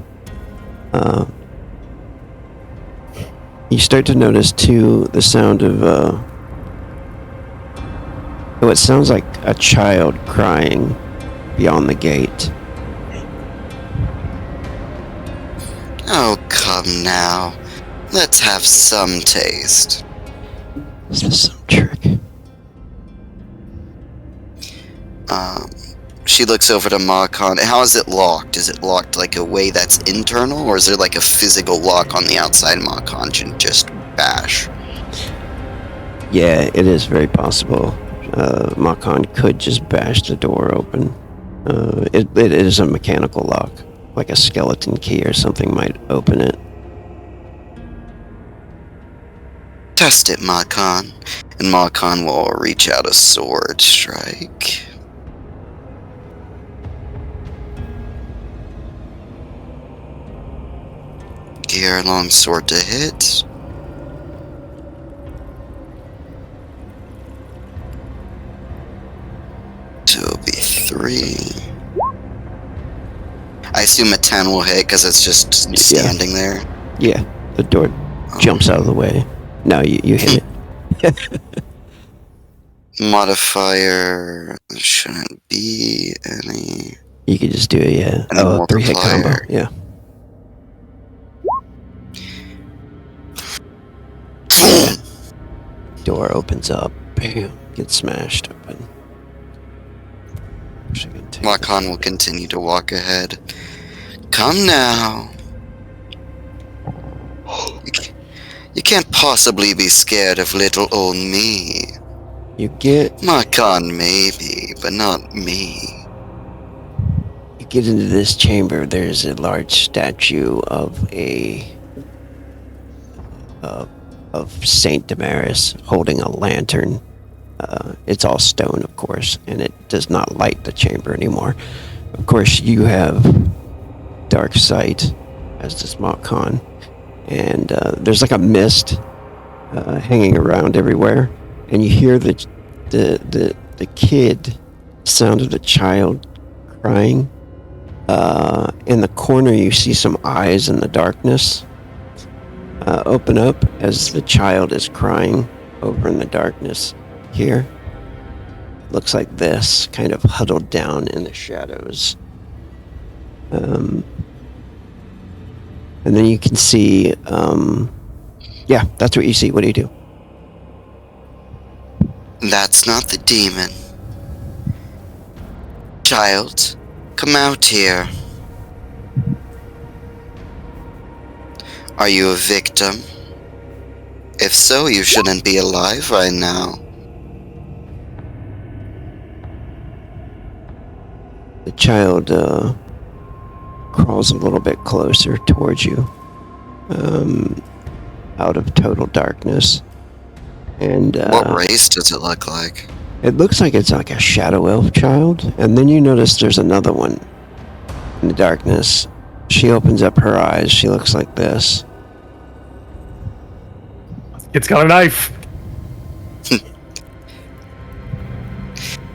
You start to notice too the sound of what sounds like a child crying beyond the gate. Oh, come now. Let's have some taste. Is this some trick? She looks over to Makan. How is it locked? Is it locked like a way that's internal, or is there like a physical lock on the outside Makan can just bash? Yeah, it is very possible. Makan could just bash the door open. It is a mechanical lock. Like a skeleton key or something might open it. Pressed it, Marcon. And Marcon will reach out a sword strike. Gear long sword to hit. So it'll be 3. I assume a 10 will hit because it's just standing there. Yeah, the door jumps out of the way. No, you hit it. Modifier shouldn't be any. You could just do a And then 3-hit combo. multiplier. Yeah. Door opens up. Bam. Gets smashed open. Marcon will continue to walk ahead. Come now. You can't possibly be scared of little old me. You get Marcon maybe, but not me. you get into this chamber. There's a large statue of of Saint Damaris holding a lantern. It's all stone, of course, and it does not light the chamber anymore. Of course, you have dark sight, as does Marcon, and there's like a mist hanging around everywhere, and you hear the kid sound of the child crying. In the corner, you see some eyes in the darkness open up as the child is crying over in the darkness. Here, looks like this, kind of huddled down in the shadows. And then you can see, yeah, that's what you see. What do you do? That's not the demon. Child, come out here. Are you a victim? If so, you shouldn't be alive right now. The child crawls a little bit closer towards you, out of total darkness. And What race does it look like? it looks like it's like a shadow elf child. And then you notice there's another one in the darkness. She opens up her eyes. She looks like this. It's got a knife.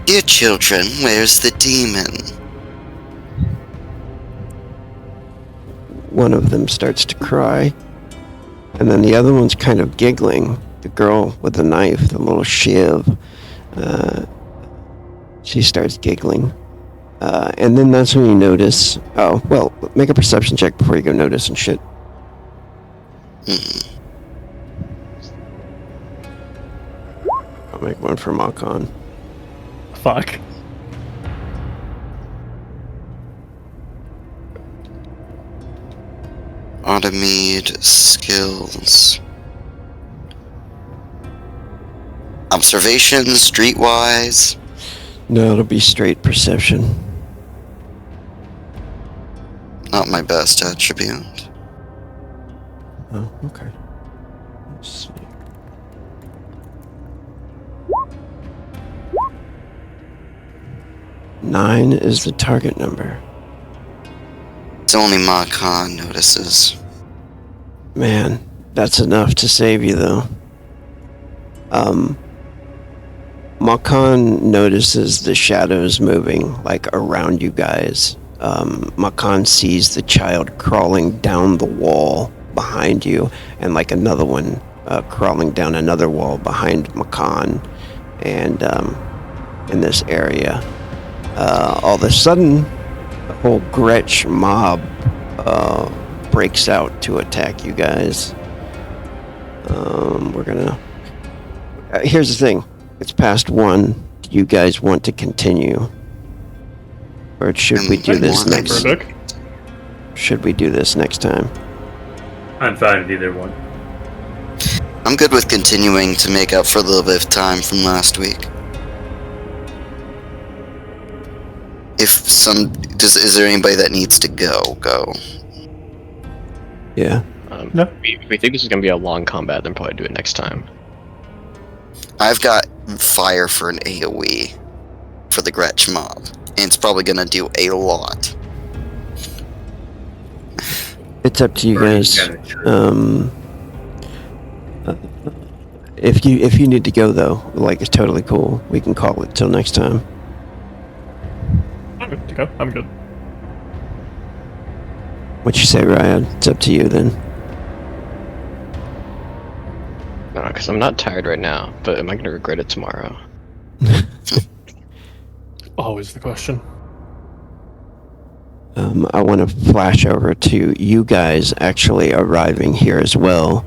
Dear children, where's the demon? One of them starts to cry, and then the other one's kind of giggling. The girl with the knife, the little shiv, she starts giggling. And then that's when you notice... Oh, well, make a perception check before you go notice and shit. I'll make one for Marcon. Fuck. Automate skills. Observation, streetwise. No, it'll be straight perception. Not my best attribute. Oh, okay. Let's see. Nine is the target number. It's only Marcon notices. Man, that's enough to save you, though. Marcon notices the shadows moving, like, around you guys. Marcon sees the child crawling down the wall behind you, and, like, another one crawling down another wall behind Marcon, and, in this area. All of a sudden, the whole Gretsch mob breaks out to attack you guys. We're gonna... here's the thing. It's past 1. Do you guys want to continue? Or should we do this next... Perfect. Should we do this next time? I'm fine with either one. I'm good with continuing to make up for a little bit of time from last week. Is there anybody that needs to go? Yeah. No. If we think this is going to be a long combat, then probably do it next time. I've got fire for an AoE for the Gretsch mob, and it's probably gonna do a lot. It's up to you Or guys. you gotta If you need to go though, like it's totally cool. We can call it till next time. I'm good to go. I'm good. What you say, Ryan? It's up to you then. No, because I'm not tired right now, but am I going to regret it tomorrow? Always the question. I want to flash over to you guys actually arriving here as well.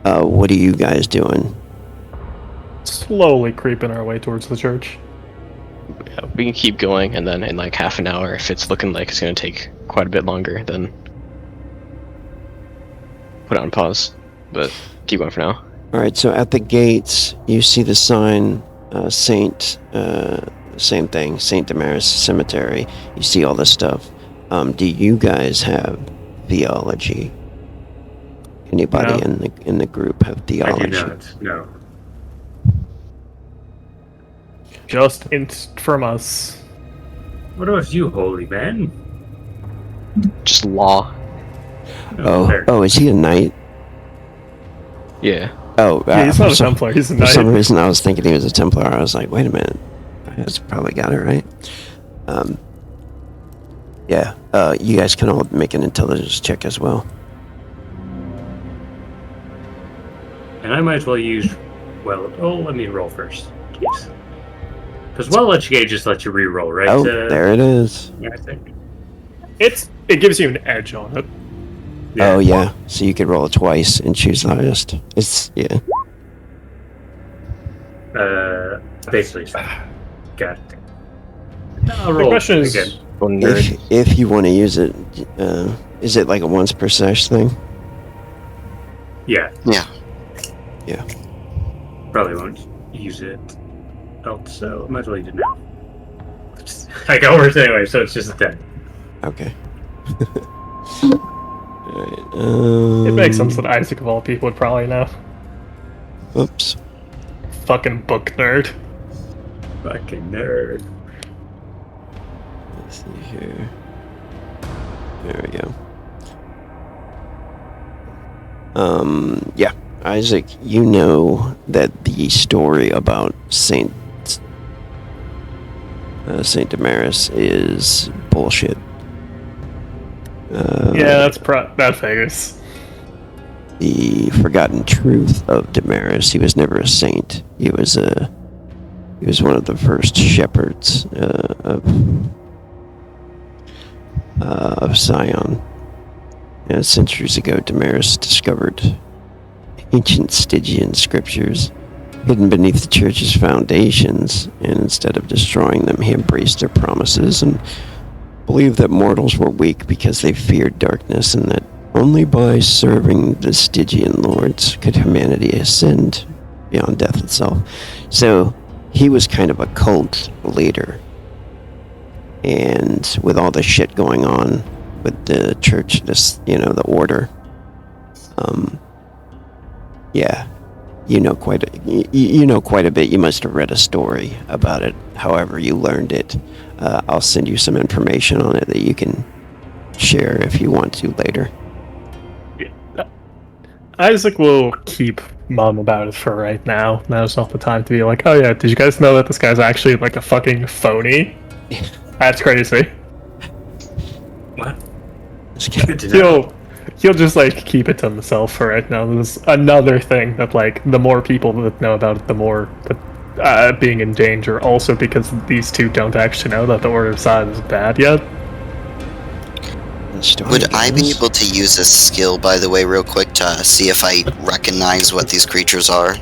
What are you guys doing? Slowly creeping our way towards the church. Yeah, we can keep going, and then in like half an hour, if it's looking like it's going to take quite a bit longer, then put it on pause. But keep going for now. All right. So at the gates, you see the sign, same thing, Saint Damaris Cemetery. You see all this stuff. Do you guys have theology? Anybody No. in the group have I theology? do not. No. Just from us. What about you, holy man? Just law. There. Oh, is he a knight? Yeah. Oh, Yeah, he's for not a some- Templar. He's a For some knight. reason, I was thinking he was a Templar. I was like, wait a minute. That's probably got it right. Yeah. You guys can all make an intelligence check as well. And I might as well use. Well, let me roll first, please. Because well educated just lets you re-roll, right? Oh, there it is. I think. It gives you an edge on it. Oh, yeah. So you could roll it twice and choose the highest. Yeah. Basically. Got it. I'll The roll question is, again. Go nerd. If you want to use it, is it like a once per sesh thing? Yeah. Yeah. Yeah. Probably won't use it else, so might as well use it now. I got worse anyway, so it's just a 10. Okay. Alright, it makes sense that Isaac of all people would probably know. Oops. Fucking book nerd. Fucking nerd. Let's see here. There we go. Yeah. Isaac, you know that the story about Saint Damaris is bullshit. Yeah, that figures. The forgotten truth of Damaris. He was never a saint. He was one of the first shepherds of Sion. Centuries ago, Damaris discovered ancient Stygian scriptures hidden beneath the church's foundations, and instead of destroying them, he embraced their promises and believed that mortals were weak because they feared darkness, and that only by serving the Stygian lords could humanity ascend beyond death itself. So he was kind of a cult leader, and with all the shit going on with the church, the order, yeah, you know quite a bit. You must have read a story about it. However you learned it. I'll send you some information on it that you can share if you want to later. Isaac will keep mum about it for right now. Now's not the time to be like, oh yeah, did you guys know that this guy's actually like a fucking phony? That's crazy. What? It's good. Good to know. He'll just like keep it to himself for right now. There's another thing that like the more people that know about it, the more being in danger. Also because these two don't actually know that the Order of Sod is bad yet. Would I be able to use this skill, by the way, real quick, to see if I recognize what these creatures are?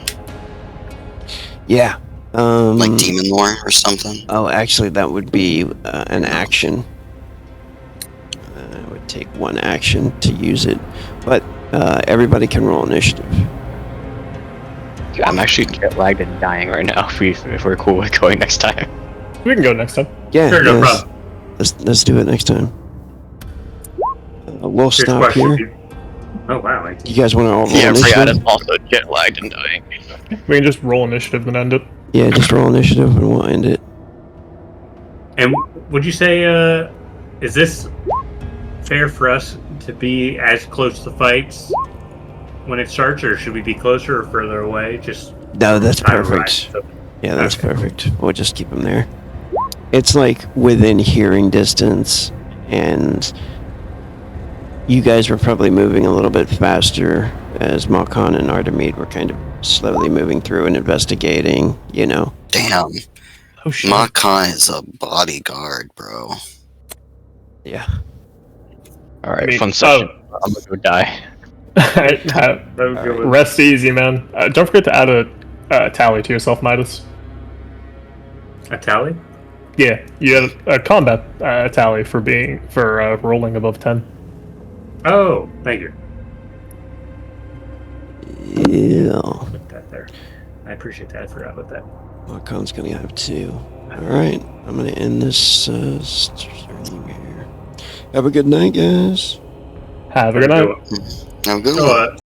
Yeah. Like demon lore or something? Oh, actually, that would be an action. It would take one action to use it, but everybody can roll initiative. Dude, I'm actually jet lagged and dying right now. If we're cool with going next time. We can go next time. Yeah, Sure, no yes. problem. Let's do it next time. We'll Here's a stop question. here. Oh wow! You guys want to all roll Yeah, Riyadh initiative? is also jet lagged and dying. We can just roll initiative and end it. Yeah, just roll initiative and we'll end it. And would you say, is this fair for us to be as close to fights when it starts, or should we be closer or further away? Just No, that's time perfect. arrives, so- Yeah, that's Okay, cool. perfect. We'll just keep them there. It's like within hearing distance, and you guys were probably moving a little bit faster as Malkan and Artemide were kind of slowly moving through and investigating, you know. Damn. Oh shit. Makai is a bodyguard, bro. Yeah. All right, Me- fun session. I'm gonna go die. Rest easy, man. Don't forget to add a tally to yourself, Midas. A tally? Yeah, you had a combat tally for rolling above 10. Oh, thank you. Yeah. Put that there. I appreciate that. I forgot about that. Malkan's gonna have 2. Alright, I'm gonna end this stream here. Have a good night, guys. Have a good night. Have a good So, one.